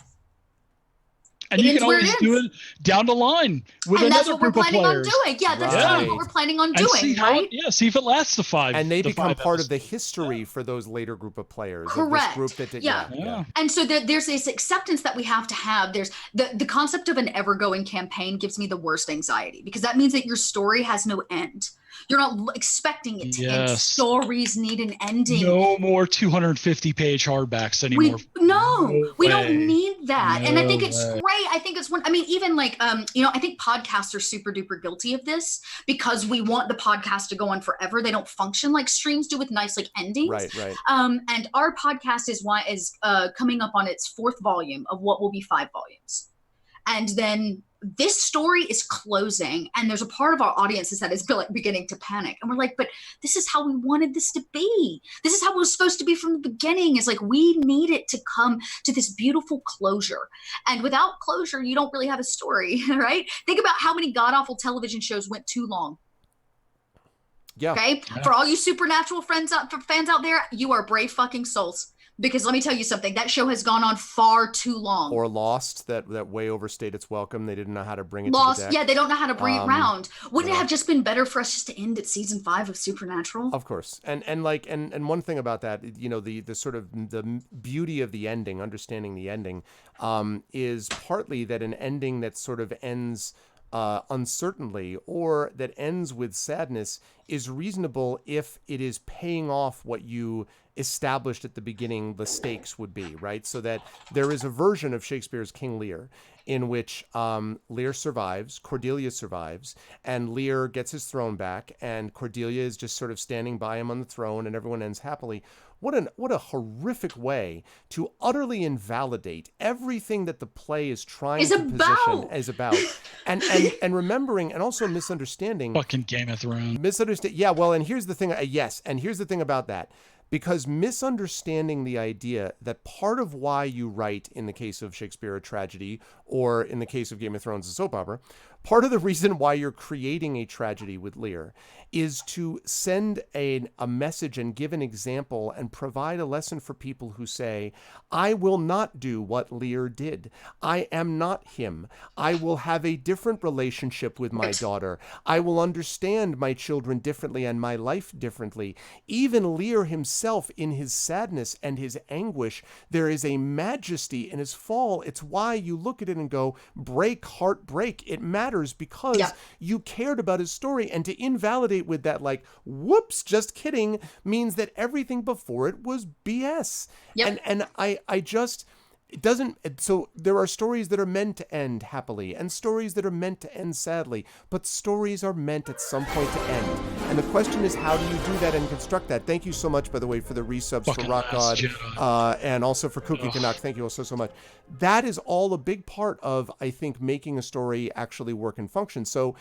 And It you ends can where always it do ends. it down the line with And that's another what we're group of planning on players. doing. Yeah, that's Right. totally what we're planning on And see doing, how, right? yeah, see if it lasts the 5. And they the become 5 part of the episodes. history for those later group of players. Correct. Of this group that Yeah. Yeah. And so there's this acceptance that we have to have. There's the concept of an ever-going campaign gives me the worst anxiety, because that means that your story has no end. You're not expecting it to end. Yes. Stories need an ending. No more 250-page hardbacks anymore. We way. don't need that. And I think No it's way. great. I think it's one, I mean, even like, you know, I think podcasts are super duper guilty of this because we want the podcast to go on forever. They don't function like streams do with nice like endings. Right. And our podcast is coming up on its 4th volume of what will be 5 volumes. And then this story is closing, and there's a part of our audience that is beginning to panic. And we're like, but this is how we wanted this to be. This is how it was supposed to be from the beginning. It's like, we need it to come to this beautiful closure. And without closure, you don't really have a story, right? Think about how many god-awful television shows went too long. Yeah. Okay. Yeah. For all you Supernatural fans out there, you are brave fucking souls. Because let me tell you something, that show has gone on far too long. Or Lost, that way overstayed its welcome. They didn't know how to bring it to Lost, the deck. yeah, they don't know how to bring it around. Wouldn't yeah. it have just been better for us just to end at season 5 of Supernatural? Of course. And one thing about that, you know, the sort of the beauty of the ending, understanding the ending, is partly that an ending that sort of ends uncertainly, or that ends with sadness, is reasonable if it is paying off what you established at the beginning the stakes would be, right? So that there is a version of Shakespeare's King Lear in which Lear survives, Cordelia survives, and Lear gets his throne back, and Cordelia is just sort of standing by him on the throne, and everyone ends happily. What a horrific way to utterly invalidate everything that the play is trying to position as about. And remembering, and also misunderstanding. Fucking Game of Thrones. Yeah, well, and here's the thing. Yes, and here's the thing about that. Because misunderstanding the idea that part of why you write, in the case of Shakespeare, a tragedy, or in the case of Game of Thrones, a soap opera, part of the reason why you're creating a tragedy with Lear is to send a message and give an example and provide a lesson for people who say, I will not do what Lear did. I am not him. I will have a different relationship with my daughter. I will understand my children differently and my life differently. Even Lear himself, in his sadness and his anguish, there is a majesty in his fall. It's why you look at it and go, break, heart, break. It matters because you cared about his story. And to invalidate with that, like, whoops, just kidding, means that everything before it was BS. Yep. And I just, it doesn't, so there are stories that are meant to end happily and stories that are meant to end sadly, but stories are meant at some point to end. And the question is, how do you do that and construct that? Thank you so much, by the way, for the resubs for Rock God, and also for Cookie Canuck. Thank you all so much. That is all a big part of, I think, making a story actually work and function. So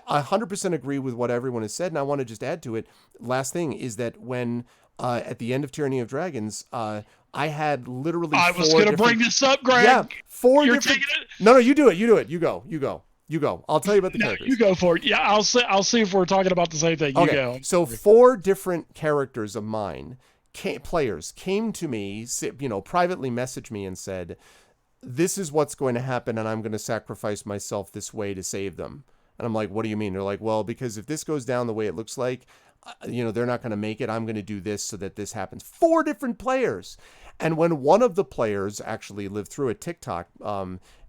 I 100% agree with what everyone has said, and I want to just add to it. Last thing is that when, at the end of Tyranny of Dragons, I had literally I was going to bring this up, Greg. Yeah, 4 You're different. taking it? No, you do it. You go. I'll tell you about the characters. You go for it. Yeah, I'll see if we're talking about the same thing. You go. So 4 different characters of mine, players, came to me, privately messaged me and said, this is what's going to happen, and I'm going to sacrifice myself this way to save them. And I'm like, what do you mean? They're like, well, because if this goes down the way it looks like, they're not going to make it. I'm going to do this so that this happens. 4 different players. And when one of the players actually lived through a TikTok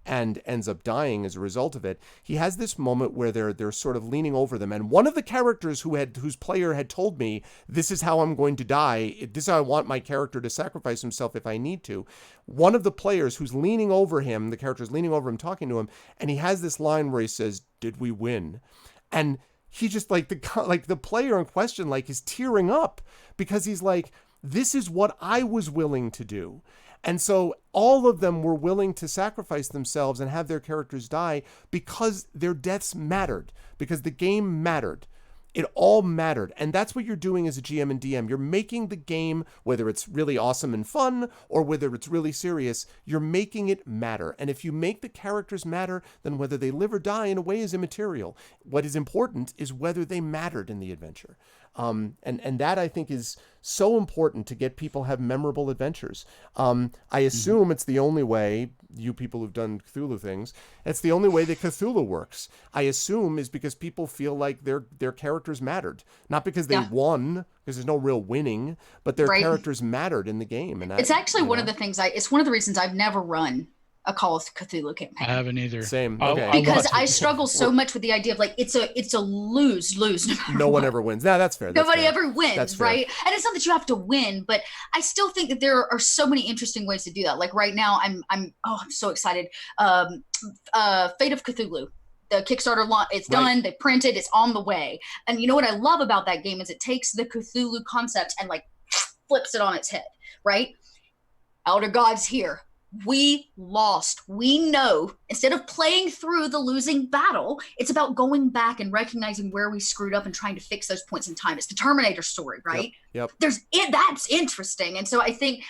and ends up dying as a result of it, he has this moment where they're sort of leaning over them. And one of the characters whose player had told me, this is how I'm going to die. This is how I want my character to sacrifice himself if I need to. One of the players who's leaning over him, the character's leaning over him, talking to him, and he has this line where he says, did we win? And he just the player in question, is tearing up because he's like, this is what I was willing to do. And so all of them were willing to sacrifice themselves and have their characters die because their deaths mattered, because the game mattered. It all mattered. And that's what you're doing as a GM and DM. You're making the game, whether it's really awesome and fun or whether it's really serious, you're making it matter. And if you make the characters matter, then whether they live or die in a way is immaterial. What is important is whether they mattered in the adventure. And that I think is so important to get people have memorable adventures. I assume it's the only way, you people who've done Cthulhu things, it's the only way that Cthulhu works. I assume is because people feel like their characters mattered, not because they won, because there's no real winning, but their characters mattered in the game. And it's actually one of the things it's one of the reasons I've never run a Call of Cthulhu campaign. I haven't either. Same. Okay. Because I struggle so much with the idea of like it's a lose. No one ever wins. No, that's fair. Nobody ever wins, right? And it's not that you have to win, but I still think that there are so many interesting ways to do that. Like right now, I'm so excited. Fate of Cthulhu. The Kickstarter launch, it's done. They printed. It's on the way. And you know what I love about that game is it takes the Cthulhu concept and like flips it on its head, right? Elder God's here. We lost. We know instead of playing through the losing battle, it's about going back and recognizing where we screwed up and trying to fix those points in time. It's the Terminator story, right? Yep. That's interesting. And so I think,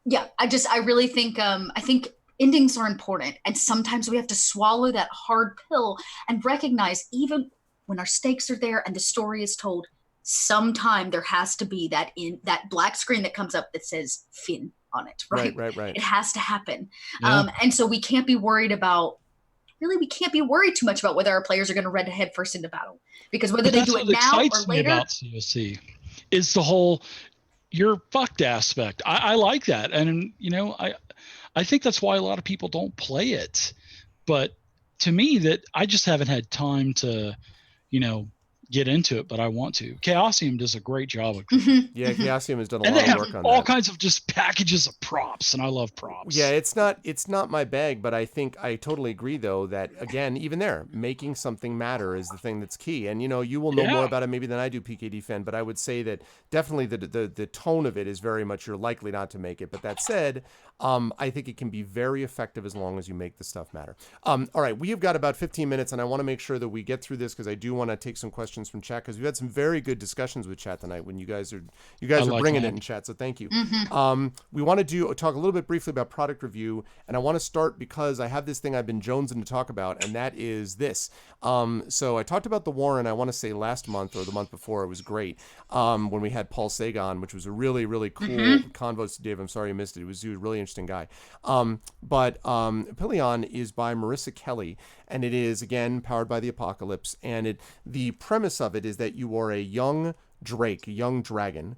I really think, I think endings are important. And sometimes we have to swallow that hard pill and recognize even when our stakes are there and the story is told, sometime there has to be that black screen that comes up that says Finn on it, right? It has to happen. Yeah. And so we can't be worried too much about whether our players are going to head first into battle, because whether they do it now or later. That's what excites me about COC is the whole you're fucked aspect. I like that. And, I think that's why a lot of people don't play it. But to me, that I just haven't had time to, get into it, but I want to. Chaosium does a great job of Yeah, Chaosium has done a lot of work on that. All kinds of just packages of props, and I love props. Yeah, it's not my bag, but I think I totally agree though that again, even there, making something matter is the thing that's key. And you will know more about it maybe than I do, PKD fan, but I would say that definitely the tone of it is very much you're likely not to make it. But that said, I think it can be very effective as long as you make the stuff matter. All right, we have got about 15 minutes, and I want to make sure that we get through this because I do want to take some questions from chat because we've had some very good discussions with chat tonight when you guys are bringing it in chat. So thank you. We want to talk a little bit briefly about product review, and I want to start because I have this thing I've been jonesing to talk about, and that is this. So I talked about the Warren. I want to say last month or the month before. It was great when we had Paul Sagan, which was a really really cool convo. Dave, I'm sorry you missed it. He was a really interesting guy. But Pilion is by Marissa Kelly, and it is again powered by the Apocalypse. And the premise of it is that you are a young Drake, a young dragon,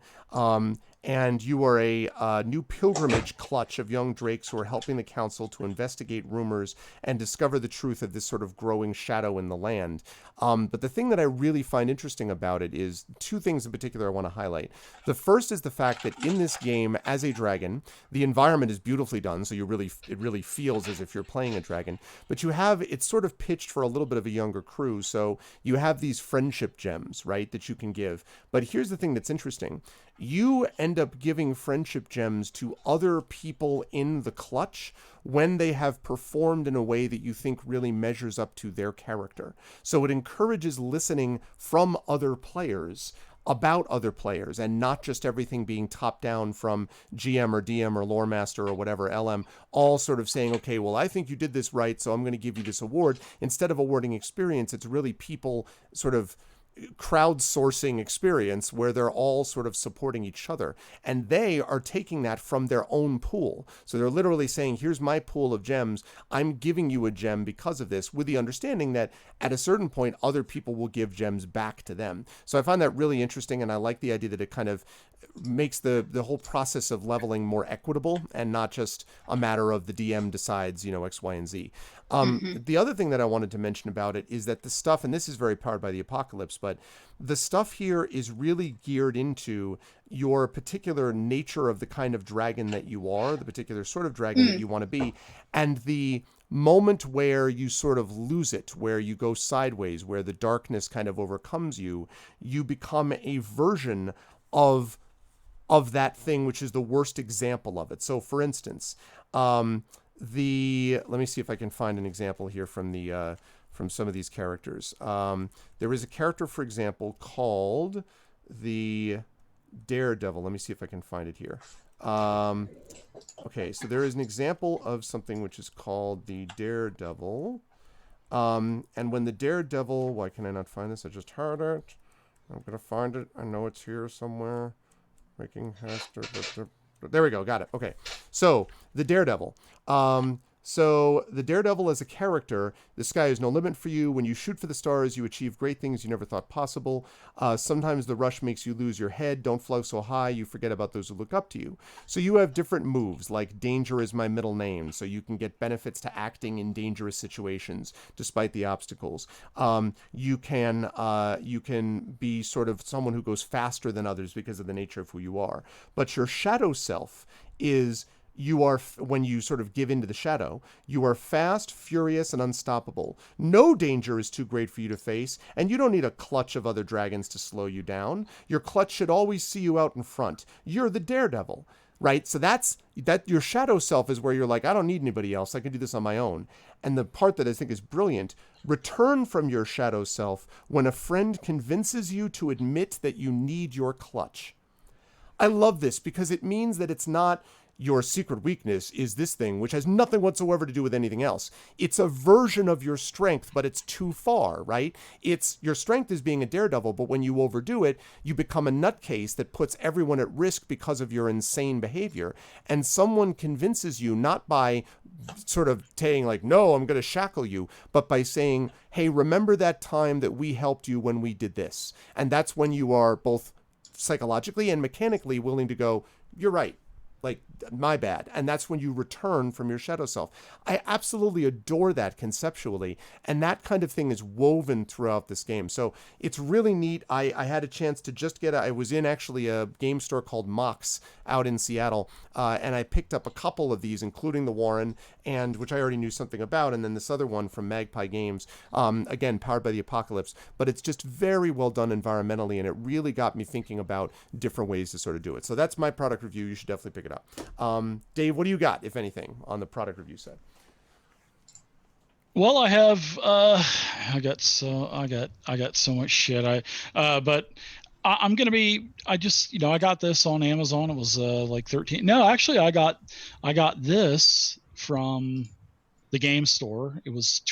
and you are a new pilgrimage clutch of young drakes who are helping the council to investigate rumors and discover the truth of this sort of growing shadow in the land. But the thing that I really find interesting about it is two things in particular I want to highlight. The first is the fact that in this game, as a dragon, the environment is beautifully done, so it really feels as if you're playing a dragon. But it's sort of pitched for a little bit of a younger crew, so you have these friendship gems, right, that you can give. But here's the thing that's interesting. You end up giving friendship gems to other people in the clutch when they have performed in a way that you think really measures up to their character. So it encourages listening from other players about other players and not just everything being top down from GM or DM or lore master or whatever LM, all sort of saying, okay, well, I think you did this right, so I'm going to give you this award. Instead of awarding experience, it's really people sort of crowdsourcing experience where they're all sort of supporting each other, and they are taking that from their own pool. So they're literally saying, here's my pool of gems, I'm giving you a gem because of this, with the understanding that at a certain point other people will give gems back to them. So I find that really interesting, and I like the idea that it kind of makes the whole process of leveling more equitable and not just a matter of the DM decides, X, Y, and Z. The other thing that I wanted to mention about it is that the stuff, and this is very powered by the Apocalypse, but the stuff here is really geared into your particular nature of the kind of dragon that you are, the particular sort of dragon that you want to be, and the moment where you sort of lose it, where you go sideways, where the darkness kind of overcomes you, you become a version of of that thing, which is the worst example of it. So, for instance, let me see if I can find an example here from some of these characters. There is a character, for example, called the Daredevil. Let me see if I can find it here. Okay, so there is an example of something which is called the Daredevil. And when the Daredevil, why can I not find this? I just heard it. I'm going to find it. I know it's here somewhere. Making haste. There we go. Got it. Okay. So the Daredevil. So the Daredevil as a character, the sky is no limit for you. When you shoot for the stars, you achieve great things you never thought possible. Sometimes the rush makes you lose your head. Don't flow so high, you forget about those who look up to you. So you have different moves, like Danger is my middle name, so you can get benefits to acting in dangerous situations despite the obstacles. You can be sort of someone who goes faster than others because of the nature of who you are. But your shadow self is... when you sort of give into the shadow, you are fast, furious, and unstoppable. No danger is too great for you to face, and you don't need a clutch of other dragons to slow you down. Your clutch should always see you out in front. You're the Daredevil, right? So that your shadow self is where you're like, I don't need anybody else. I can do this on my own. And the part that I think is brilliant, return from your shadow self when a friend convinces you to admit that you need your clutch. I love this because it means that it's not... your secret weakness is this thing, which has nothing whatsoever to do with anything else. It's a version of your strength, but it's too far, right? It's your strength is being a daredevil, but when you overdo it, you become a nutcase that puts everyone at risk because of your insane behavior. And someone convinces you, not by sort of saying like, no, I'm going to shackle you, but by saying, hey, remember that time that we helped you when we did this. And that's when you are both psychologically and mechanically willing to go, you're right. Like, my bad. And that's when you return from your shadow self. I absolutely adore that conceptually. And that kind of thing is woven throughout this game. So it's really neat. I had a chance to just I was in actually a game store called Mox out in Seattle. And I picked up a couple of these, including the Warren, and which I already knew something about. And then this other one from Magpie Games, again, powered by the Apocalypse. But it's just very well done environmentally. And it really got me thinking about different ways to sort of do it. So that's my product review. You should definitely pick it up. Dave, what do you got, if anything, on the product review side? Well, I have I got so much shit. But I'm gonna be. I just I got this on Amazon. It was like 13. No, actually, I got this from the game store. It was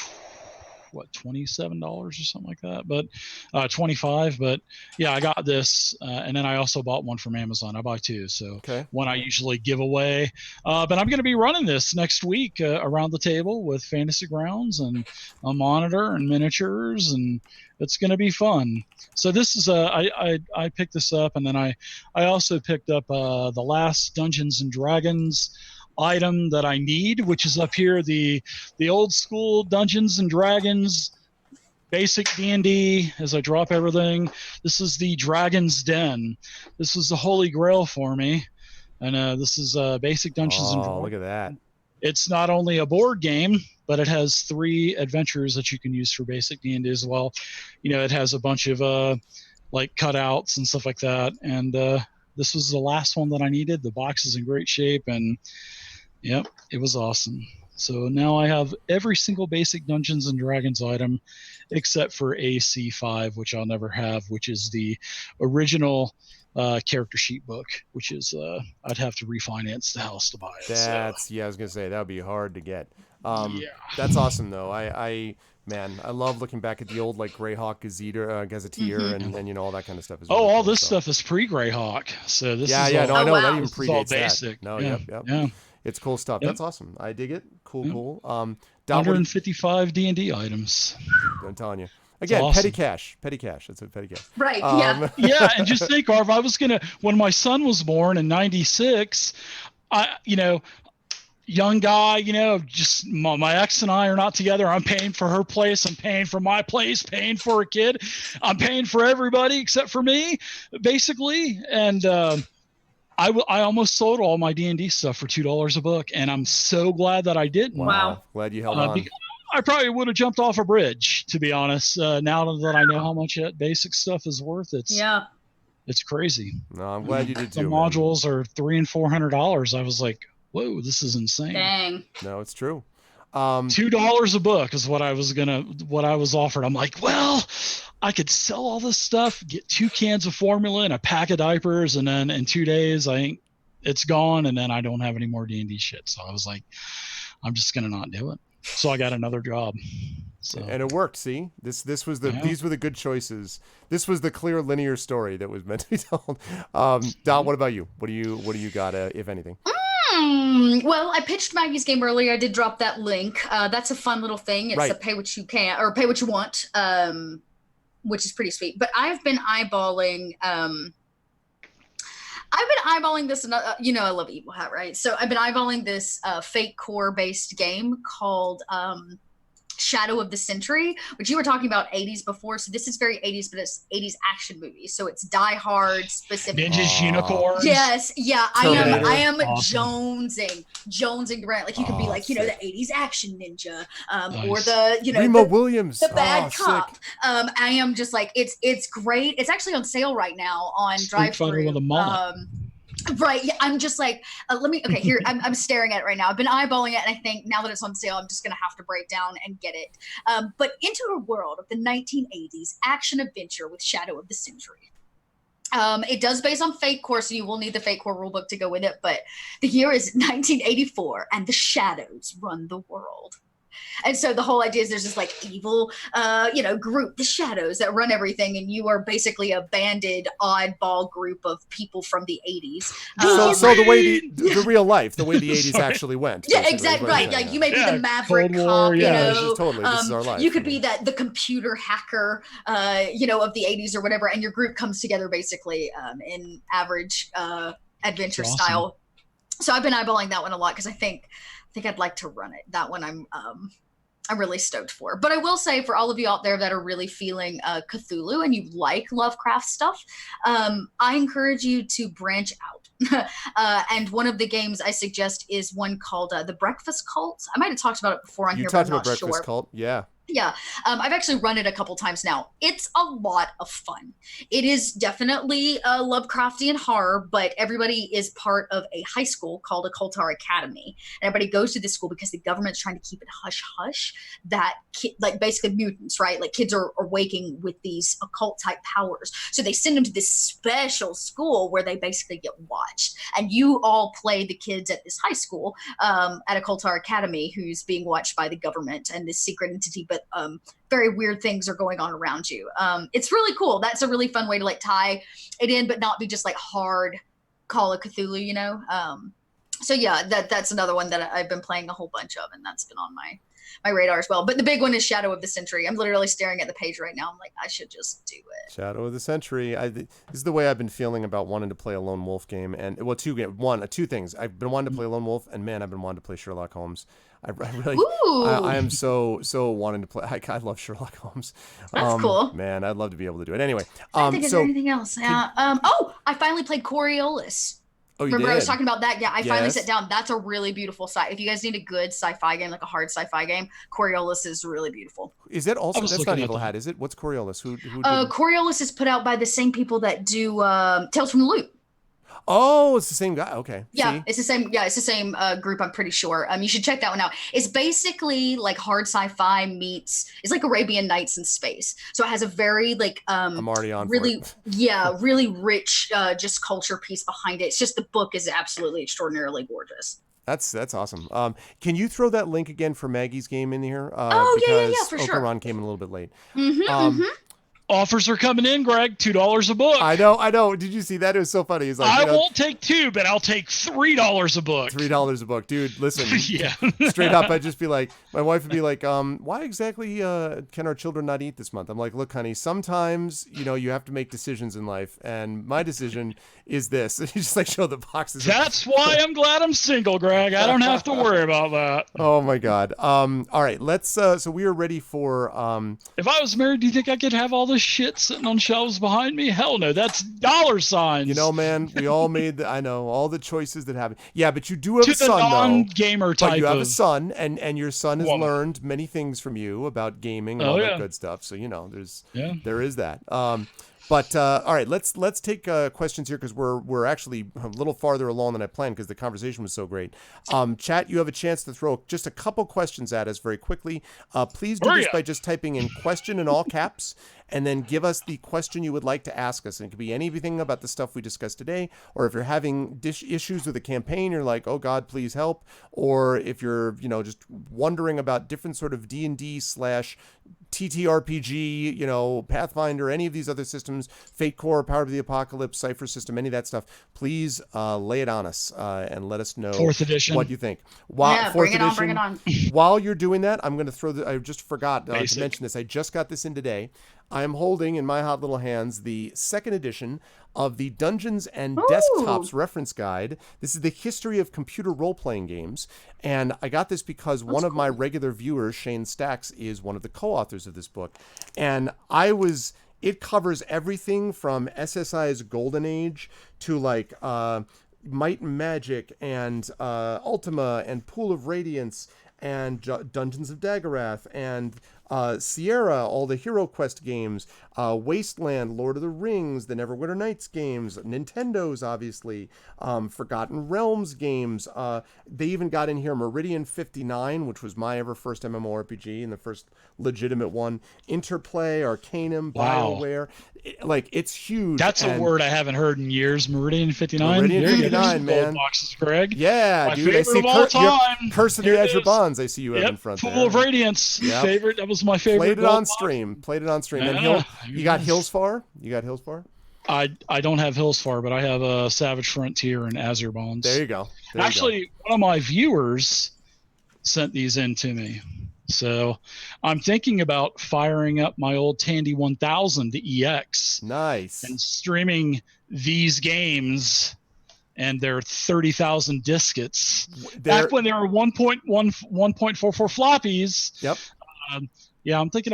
$27 or something like that, but $25. But yeah, I got this, and then I also bought one from Amazon. I buy two, so one I usually give away. But I'm going to be running this next week around the table with Fantasy Grounds and a monitor and miniatures, and it's going to be fun. So this is I picked this up, and then I also picked up the last Dungeons and Dragons item that I need, which is up here, the old school Dungeons and Dragons basic D&D. As I drop everything, this is the Dragon's Den. This is the holy grail for me, and this is basic Dungeons and Dragons. Look at that. It's not only a board game, but it has 3 adventures that you can use for basic D&D as well. It has a bunch of like cutouts and stuff like that, and this was the last one that I needed. The box is in great shape, and yep, it was awesome. So now I have every single basic Dungeons and Dragons item except for AC5, which I'll never have, which is the original character sheet book, which is I'd have to refinance the house to buy it. I was gonna say that would be hard to get. That's awesome though. Man, I love looking back at the old like Greyhawk Gazetteer and all that kind of stuff. Is all this stuff is pre-Greyhawk. So this is I know that even predates basic. That. No, yep. Yeah. It's cool stuff. Yep. That's awesome. I dig it. Cool. 155 D&D items. I'm telling you. Again, awesome. Petty cash. That's a petty cash. Right. Yeah, and just think, Arv, when my son was born in '96, young guy, just my ex and I are not together. I'm paying for her place. I'm paying for my place, paying for a kid. I'm paying for everybody except for me, basically. And I almost sold all my D&D stuff for $2 a book, and I'm so glad that I didn't. Wow. Glad you held on. I probably would have jumped off a bridge, to be honest. Now that I know how much that basic stuff is worth, It's crazy. No, I'm glad you did The too. Man. modules are $300 and $400. I was like, whoa, this is insane. Dang. No, it's true. $2 a book is what I was offered. I'm like, well, I could sell all this stuff, get 2 cans of formula and a pack of diapers, and then in 2 days it's gone, and then I don't have any more D&D shit. So I was like, I'm just gonna not do it. So I got another job. So. And it worked. See, these were the good choices. This was the clear linear story that was meant to be told. Dot, what about you? What do you got, if anything? Well, I pitched Maggie's game earlier. I did drop that link. That's a fun little thing. It's a pay what you can or pay what you want, which is pretty sweet. But I've been eyeballing. This. I love Evil Hat, right? So I've been eyeballing this Fate Core based game called Shadow of the Century, which you were talking about 80s before. So this is very 80s, but it's 80s action movies. So it's Die Hard specific. Ninjas, unicorns. Yes, yeah. Terminator. I am Awesome. jonesing around. Like you could be like, the 80s action ninja, Nice. or the Remo Williams, the bad cop. Sick. I am just like it's great. It's actually on sale right now on Street Fighter DriveThru. with a mullet. Right. Yeah. I'm just like, here, I'm staring at it right now. I've been eyeballing it. And I think now that it's on sale, I'm just going to have to break down and get it. But Into a World of the 1980s action adventure with Shadow of the Century. It does base on Fate Core, so you will need the Fate Core rulebook to go with it. But the year is 1984 and the shadows run the world. And so the whole idea is there's this like evil, group, the shadows that run everything. And you are basically a banded, oddball group of people from the 80s. So the way the real life, the way the 80s actually went. Yeah, exactly. Right. Like you may be the maverick Cold cop, War, totally. This is our life. You could be the computer hacker, of the 80s or whatever. And your group comes together basically in average adventure Awesome. style. So I've been eyeballing that one a lot because I think I'd like to run it. That one I'm really stoked for. But I will say for all of you out there that are really feeling Cthulhu and you like Lovecraft stuff, I encourage you to branch out. And one of the games I suggest is one called The Breakfast Cult. I might have talked about it before on here, but I'm not Breakfast sure. Cult, yeah. Yeah, I've actually run it a couple times now. It's a lot of fun. It is definitely a Lovecraftian horror, but everybody is part of a high school called Ocultar Academy. And everybody goes to this school because the government's trying to keep it hush-hush. That, like basically mutants, right? Like kids are waking with these occult type powers. So they send them to this special school where they basically get watched. And you all play the kids at this high school at Ocultar Academy who's being watched by the government and this secret entity, but very weird things are going on around you. It's really cool. That's a really fun way to like tie it in, but not be just like hard Call of Cthulhu, So yeah, that's another one that I've been playing a whole bunch of, and that's been on my radar as well. But the big one is Shadow of the Century. I'm literally staring at the page right now. I'm like, I should just do it. Shadow of the Century. This is the way I've been feeling about wanting to play a Lone Wolf game. And well, two things. I've been wanting to play Lone Wolf, and man, I've been wanting to play Sherlock Holmes. I really, I am so wanting to play. I love Sherlock Holmes. That's cool. Man, I'd love to be able to do it. Anyway, I think is there anything else? Yeah. I finally played Coriolis. Oh, you Remember did? I was talking about that? Yeah, I finally Yes. sat down. That's a really beautiful site. If you guys need a good sci-fi game, like a hard sci-fi game, Coriolis is really beautiful. Is that also? I was That's looking not at Evil that. Hat, is it? What's Coriolis? Who did? Coriolis is put out by the same people that do Tales from the Loop. Oh, it's the same guy. Okay. Yeah, See? it's the same. Yeah, it's the same group. I'm pretty sure. You should check that one out. It's basically like hard sci-fi meets. It's like Arabian Nights in space. So it has a very like I'm already on. really For it. really rich just culture piece behind it. It's just the book is absolutely extraordinarily gorgeous. That's awesome. Can you throw that link again for Maggie's game in here? Yeah, because for sure. Okaran came in a little bit late. Offers are coming in, Greg. $2 a book. I know. Did you see that? It was so funny. He's like, I won't take 2, but I'll take $3 a book. $3 a book, dude. Listen, Yeah. straight up, I'd just be like, my wife would be like, why exactly can our children not eat this month? I'm like, look, honey, sometimes you have to make decisions in life, and my decision is this. And you just like show the boxes. That's why I'm glad I'm single, Greg. I don't have to worry about that. Oh my God. All right, let's. So we are ready for. If I was married, do you think I could have all this shit sitting on shelves behind me? Hell no. That's dollar signs. Man, we all made. I know all the choices that happen. Yeah, but you do have To a the son, though. non-gamer type But you have of a son, and your son has woman. learned many things from you about gaming and all that good stuff. So there is that. But all right, let's take questions here because we're actually a little farther along than I planned because the conversation was so great. Chat, you have a chance to throw just a couple questions at us very quickly. Please do this by just typing in question in all caps and then give us the question you would like to ask us. And it could be anything about the stuff we discussed today, or if you're having issues with a campaign, you're like, oh God, please help. Or if you're, just wondering about different sort of D&D / TTRPG, Pathfinder, any of these other systems, Fate Core, Power of the Apocalypse, Cypher System, any of that stuff, please lay it on us and let us know 4th edition. what you think. Bring it on. While you're doing that, I'm going to throw I just forgot to mention this. I just got this in today. I am holding in my hot little hands the 2nd edition of the Dungeons and Desktops reference guide. This is the history of computer role-playing games. And I got this because one of my regular viewers, Shane Stacks, is one of the co-authors of this book. And it covers everything from SSI's Golden Age to like Might and Magic and Ultima and Pool of Radiance and Dungeons of Daggerath and Sierra, all the Hero Quest games, Wasteland, Lord of the Rings, the Neverwinter Nights games, Nintendo's obviously, Forgotten Realms games. They even got in here Meridian 59, which was my ever first MMORPG and the first legitimate one. Interplay, Arcanum, BioWare. It's huge. That's a word I haven't heard in years. Meridian 59. Meridian 59, man. Boxes, Greg. Yeah, my dude. I see of all time. Curse of the Azure Bonds. I see you have in front there. Pool of Radiance. Yep. Favorite. That was my favorite. Played it on stream. And you got Hillsfar? I don't have Hillsfar, but I have Savage Frontier and Azure Bonds. There you go. Actually, one of my viewers sent these in to me. So I'm thinking about firing up my old Tandy 1000 to EX. Nice. And streaming these games and their 30,000 diskettes. Back when they were 1.44 floppies. Yep. I was thinking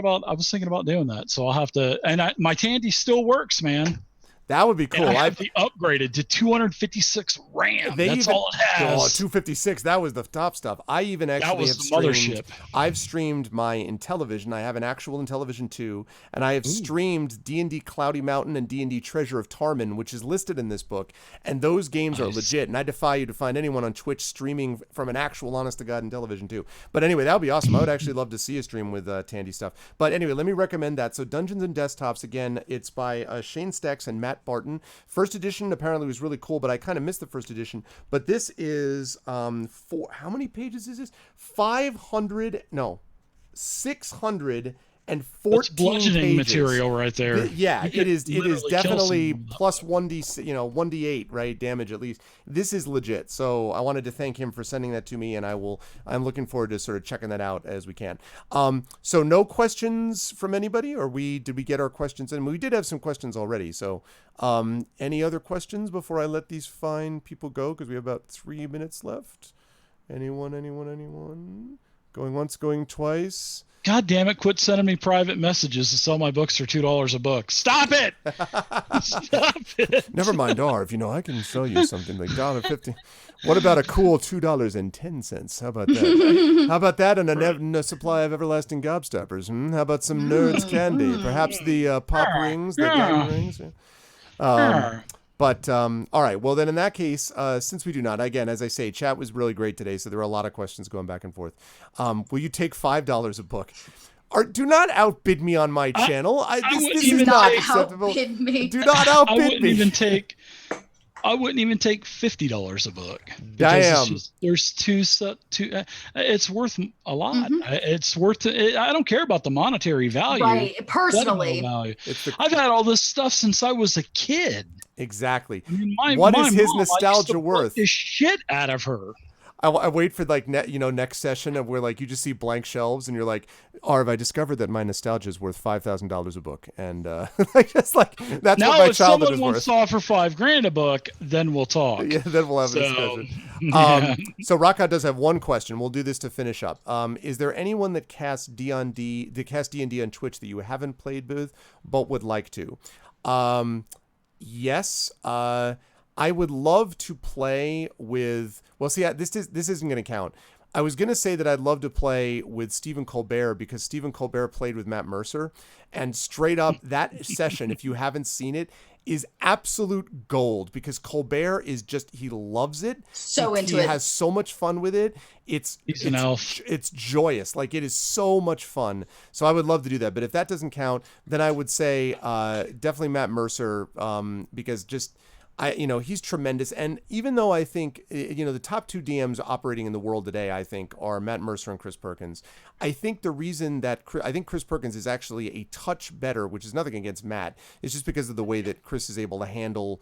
about doing that. So I'll have to, and my Tandy still works, man. That would be cool. And I have the upgraded to 256 RAM. That's all it has. 256. That was the top stuff. I even actually have streamed. Mothership. I've streamed my Intellivision. I have an actual Intellivision 2, and I have streamed D&D Cloudy Mountain and D&D Treasure of Tarman, which is listed in this book. And those games are legit. And I defy you to find anyone on Twitch streaming from an actual honest-to-God Intellivision 2. But anyway, that would be awesome. I would actually love to see a stream with Tandy stuff. But anyway, let me recommend that. So Dungeons and Desktops, again, it's by Shane Stacks and Matt Barton. First edition apparently was really cool, but I kind of missed the first edition. But this is how many pages is this? 614 That's bludgeoning pages. Material right there. It is definitely plus 1d8, right? Damage at least. This is legit. So I wanted to thank him for sending that to me, and I'm looking forward to sort of checking that out as we can. So no questions from anybody, or did we get our questions in? We did have some questions already. So any other questions before I let these fine people go? Because we have about 3 minutes left. Anyone? Going once, going twice. God damn it, quit sending me private messages to sell my books for $2 a book. Stop it! Stop it! Never mind, Arv. I can sell you something like $1.50. What about a cool $2.10? How about that? How about that and a supply of everlasting gobstoppers? How about some nerds candy? Perhaps the pop rings, the diamond rings? But, all right. Well, then in that case, since we do not, again, as I say, chat was really great today. So there were a lot of questions going back and forth. Will you take $5 a book? Do not outbid me on my channel. This is not acceptable. Do not outbid me. I wouldn't even take $50 a book. Damn. There's two. It's worth a lot. Mm-hmm. It's worth. I don't care about the monetary value. Right. Personally, I've had all this stuff since I was a kid. Exactly. I mean, what is his nostalgia worth? The shit out of her. I wait for next session of where you just see blank shelves and you're like, Arv, I discovered that my nostalgia is worth $5,000 a book, and that's what my childhood is worth. Now, if someone wants to offer $5,000 a book, then we'll talk. Yeah, then we'll have a discussion. So Rockout does have one question. We'll do this to finish up. Is there anyone that casts D&D on Twitch that you haven't played with but would like to? Yes. I would love to play with. Well, see, this isn't going to count. I was going to say that I'd love to play with Stephen Colbert because Stephen Colbert played with Matt Mercer, and straight up that session, if you haven't seen it, is absolute gold because Colbert is just, he loves it. So he into it. He has so much fun with it. He's an elf. It's joyous. Like, it is so much fun. So I would love to do that. But if that doesn't count, then I would say definitely Matt Mercer because just, he's tremendous. And even though I think, the top 2 DMs operating in the world today, I think, are Matt Mercer and Chris Perkins. I think the reason that I think Chris Perkins is actually a touch better, which is nothing against Matt, is just because of the way that Chris is able to handle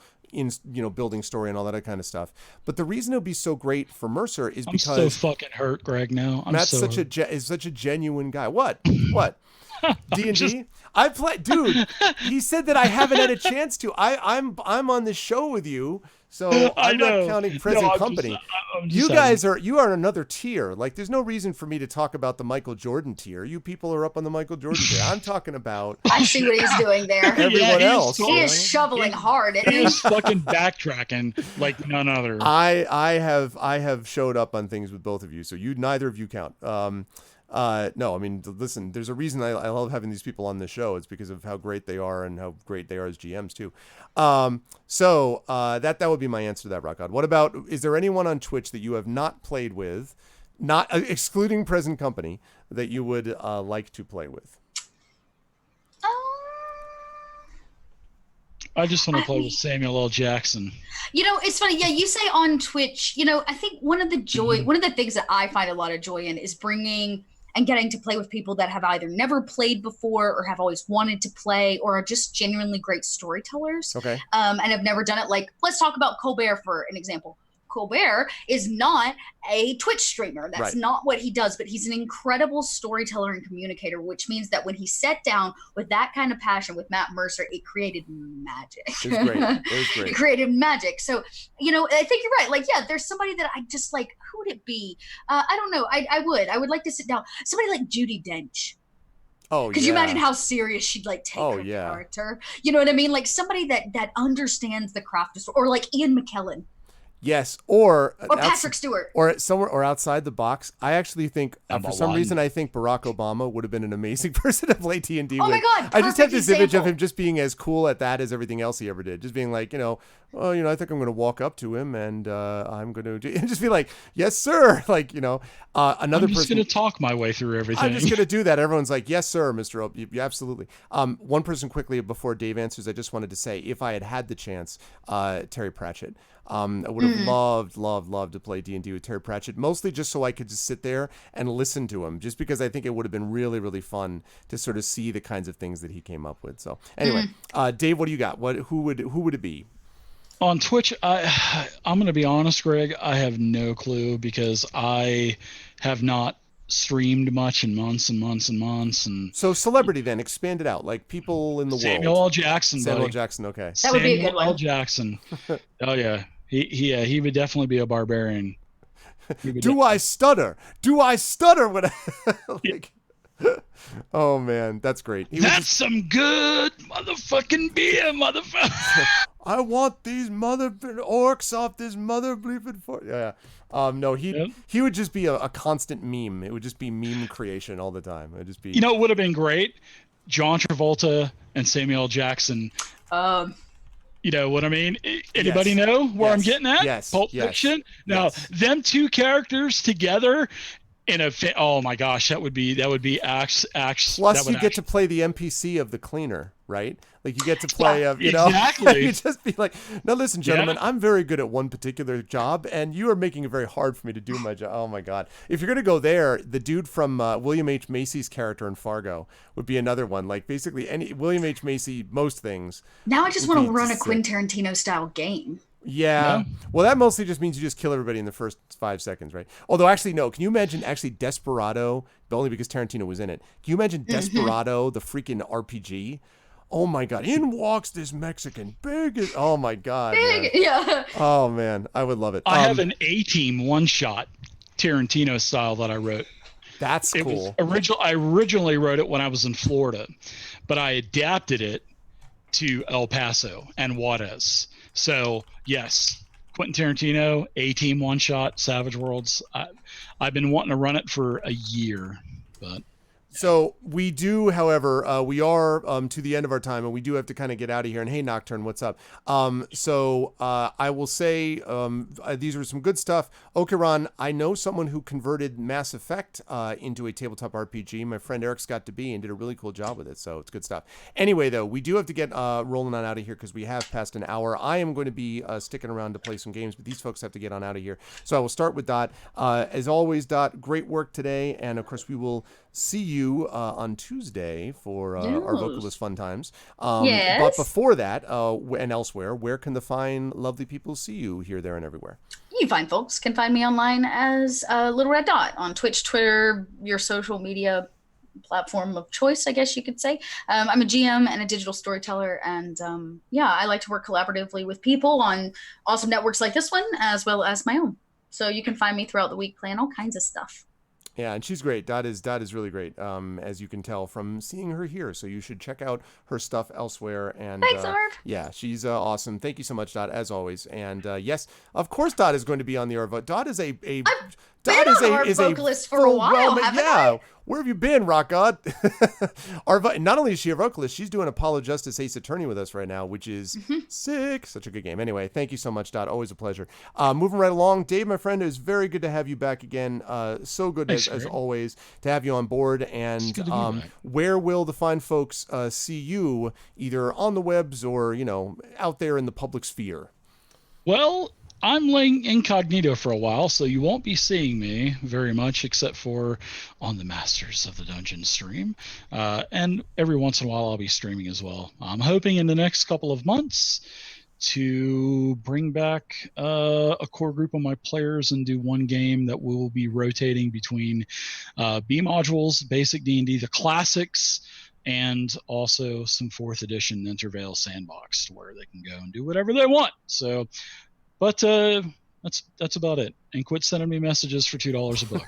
building story and all that kind of stuff. But the reason it would be so great for Mercer is because I'm so fucking hurt, Greg. Now Matt's such a genuine guy. What? D&D? I play, dude. He said that I haven't had a chance to. I'm on the show with you, so I'm not counting present company. You guys are another tier. Like, there's no reason for me to talk about the Michael Jordan tier. You people are up on the Michael Jordan tier. I'm talking about. I see what he's doing there. Everyone else. He is shoveling hard. He is fucking backtracking like none other. I have showed up on things with both of you, so neither of you count. No, I mean, listen, there's a reason I love having these people on the show. It's because of how great they are and how great they are as GMs too. So that would be my answer to that, Rock God. What about, is there anyone on Twitch that you have not played with, not excluding present company, that you would like to play with? I just want to play with Samuel L. Jackson. It's funny. Yeah, you say on Twitch, I think one of the things that I find a lot of joy in is bringing and getting to play with people that have either never played before or have always wanted to play or are just genuinely great storytellers. Okay. And have never done it. Like, let's talk about Colbert for an example. Colbert is not a Twitch streamer. That's not what he does, but he's an incredible storyteller and communicator, which means that when he sat down with that kind of passion with Matt Mercer, it created magic. It was great. It was great. It created magic. So, I think you're right. Like, yeah, there's somebody that I just like, who would it be? I don't know. I would like to sit down. Somebody like Judi Dench. Oh, Could you imagine how serious she'd like take her character? You know what I mean? Like somebody that understands the craft of, or like Ian McKellen. Yes, or Patrick Stewart, or somewhere or outside the box. I actually think for some reason I think Barack Obama would have been an amazing person to play D&D with. Oh my God! I just have this image of him just being as cool at that as everything else he ever did. Just being like, I think I'm going to walk up to him and I'm going to just be like, yes, sir. Like, another person. I'm just going to talk my way through everything. I'm just going to do that. Everyone's like, yes, sir, Mr. O. Yeah, absolutely. One person quickly before Dave answers, I just wanted to say, if I had the chance, Terry Pratchett. I would have loved to play D&D with Terry Pratchett, mostly just so I could just sit there and listen to him, just because I think it would have been really, really fun to sort of see the kinds of things that he came up with. So anyway, Dave, what do you got? Who would it be? On Twitch, I'm going to be honest, Greg, I have no clue because I have not streamed much in months and months and months. And so celebrity, then expand it out, like people in the Samuel world. L. Jackson, Samuel buddy. Jackson, okay. That would be a good one. Samuel L. Jackson. Oh yeah, he would definitely be a barbarian. Do I stutter? Do I stutter when like? Oh man, that's great. That's some good motherfucking beer, motherfucker. I want these mother orcs off this mother bleeping fort. Yeah. No, he would just be a constant meme. It would just be meme creation all the time. It'd just be. It would have been great. John Travolta and Samuel L. Jackson. You know what I mean? Anybody know where I'm getting at? Yes. Pulp Fiction. Now, them two characters together in a oh my gosh, that would be acts. Plus, you get to play the NPC of the cleaner, right? Like you get to play, exactly. You just be like, now listen, gentlemen, I'm very good at one particular job, and you are making it very hard for me to do my job. Oh my God! If you're gonna go there, the dude from William H. Macy's character in Fargo would be another one. Like basically any William H. Macy, most things. Now I just want to run a Quentin Tarantino style game. Yeah. Well, that mostly just means you just kill everybody in the first 5 seconds, right? Although, actually, no. Can you imagine Desperado, but only because Tarantino was in it? Can you imagine Desperado, the freaking RPG? Oh, my God. In walks this Mexican. Oh, my God. Big, yeah. Oh, man. I would love it. I have an A-Team one-shot Tarantino style that I wrote. That's cool. I originally wrote it when I was in Florida, but I adapted it to El Paso and Juarez. So, yes, Quentin Tarantino, A-Team One Shot, Savage Worlds. I've been wanting to run it for a year, but So we do, however, we are to the end of our time, and we do have to kind of get out of here. And hey, Nocturne, what's up? I will say these were some good stuff. Okeron, I know someone who converted Mass Effect into a tabletop RPG. My friend Eric Scott DeBee and did a really cool job with it, so it's good stuff. Anyway, though, we do have to get rolling on out of here because we have passed an hour. I am going to be sticking around to play some games, but these folks have to get on out of here. So I will start with Dot. As always, Dot, great work today, and of course we will see you on Tuesday for our Vocalist Fun Times. Yes. But before that, and elsewhere, where can the fine, lovely people see you here, there, and everywhere? You fine folks can find me online as Little Red Dot on Twitch, Twitter, your social media platform of choice, I guess you could say. I'm a GM and a digital storyteller, and I like to work collaboratively with people on awesome networks like this one, as well as my own. So you can find me throughout the week playing all kinds of stuff. Yeah, and she's great. Dot is really great, as you can tell from seeing her here. So you should check out her stuff elsewhere. And Thanks, Arv. yeah, she's awesome. Thank you so much, Dot, as always. And yes, of course, Dot is going to be on the Arv. Dot is a Dot is a vocalist for a while, haven't I? Where have you been, Rock God? Not only is she a vocalist, she's doing Apollo Justice Ace Attorney with us right now, which is sick. Such a good game. Anyway, thank you so much, Dot. Always a pleasure. Moving right along, Dave, my friend, it was very good to have you back again. So good as always to have you on board. And where will the fine folks see you, either on the webs or out there in the public sphere? Well, I'm laying incognito for a while, so you won't be seeing me very much except for on the Masters of the Dungeon stream. And every once in a while I'll be streaming as well. I'm hoping in the next couple of months to bring back a core group of my players and do one game that will be rotating between B modules, basic D&D, the classics, and also some 4th edition Intervale Sandbox where they can go and do whatever they want. So, but that's about it. And quit sending me messages for $2 a book.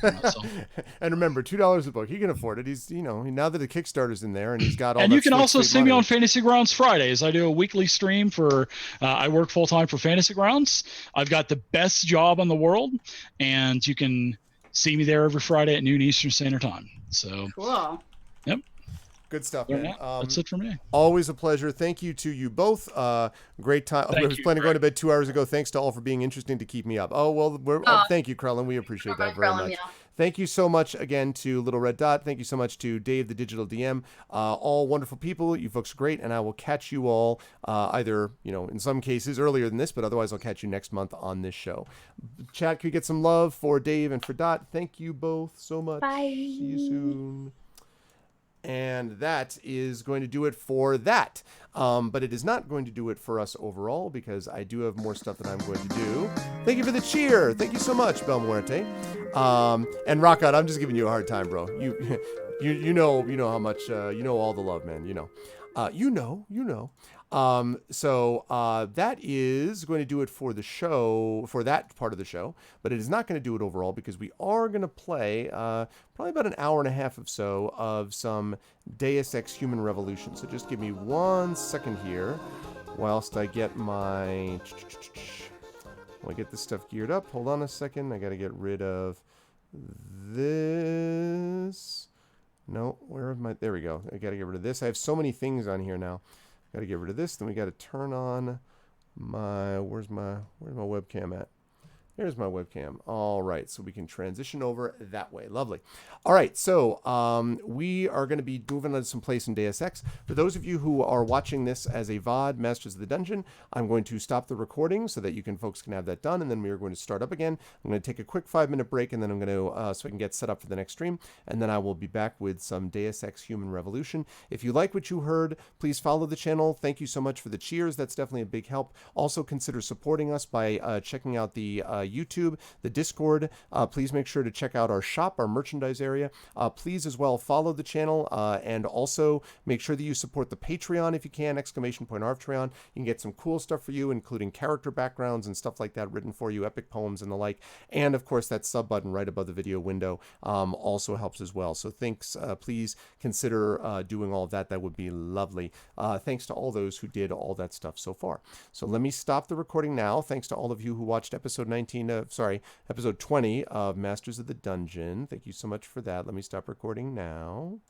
And remember, $2 a book. He can afford it. He's now that the Kickstarter's in there and he's got all. And that you can also see me money. on Fantasy Grounds Fridays. I do a weekly stream for. I work full time for Fantasy Grounds. I've got the best job in the world, and you can see me there every Friday at noon Eastern Standard Time. So cool. Yep. Good stuff, man. That's it for me. Always a pleasure. Thank you to you both. Great time. I was planning on going to bed 2 hours ago. Thanks to all for being interesting to keep me up. Oh, well, thank you, Krellin. We appreciate that very much. Yeah. Thank you so much again to Little Red Dot. Thank you so much to Dave, the Digital DM. All wonderful people. You folks are great. And I will catch you all either, in some cases earlier than this, but otherwise I'll catch you next month on this show. Chat, could you get some love for Dave and for Dot? Thank you both so much. Bye. See you soon. And that is going to do it for that. But it is not going to do it for us overall because I do have more stuff that I'm going to do. Thank you for the cheer. Thank you so much, Bel Muerte. And Rock Out, I'm just giving you a hard time, bro. You know how much, all the love, man. That is going to do it for the show, for that part of the show, but it is not going to do it overall because we are going to play probably about an hour and a half or so of some Deus Ex Human Revolution. So just give me 1 second here whilst I get this stuff geared up. Hold on a second. I got to get rid of this. No, there we go. I got to get rid of this. I have so many things on here now. Got to get rid of this. Then we got to turn on where's my webcam at? Here's my webcam. All right, so we can transition over that way. Lovely. All right, so we are going to be moving on to some place in Deus Ex. For those of you who are watching this as a VOD, Masters of the Dungeon, I'm going to stop the recording so that folks can have that done, and then we are going to start up again. I'm going to take a quick 5-minute break, and then I'm going to, so I can get set up for the next stream, and then I will be back with some Deus Ex Human Revolution. If you like what you heard, please follow the channel. Thank you so much for the cheers. That's definitely a big help. Also, consider supporting us by checking out the YouTube, the Discord. Please make sure to check out our shop, our merchandise area. Please as well follow the channel, and also make sure that you support the Patreon if you can, !Arftreon. You can get some cool stuff for you, including character backgrounds and stuff like that written for you, epic poems and the like. And of course, that sub button right above the video window also helps as well. So thanks. Please consider doing all of that. That would be lovely. Thanks to all those who did all that stuff so far. So let me stop the recording now. Thanks to all of you who watched episode 20 of Masters of the Dungeon. Thank you so much for that. Let me stop recording now.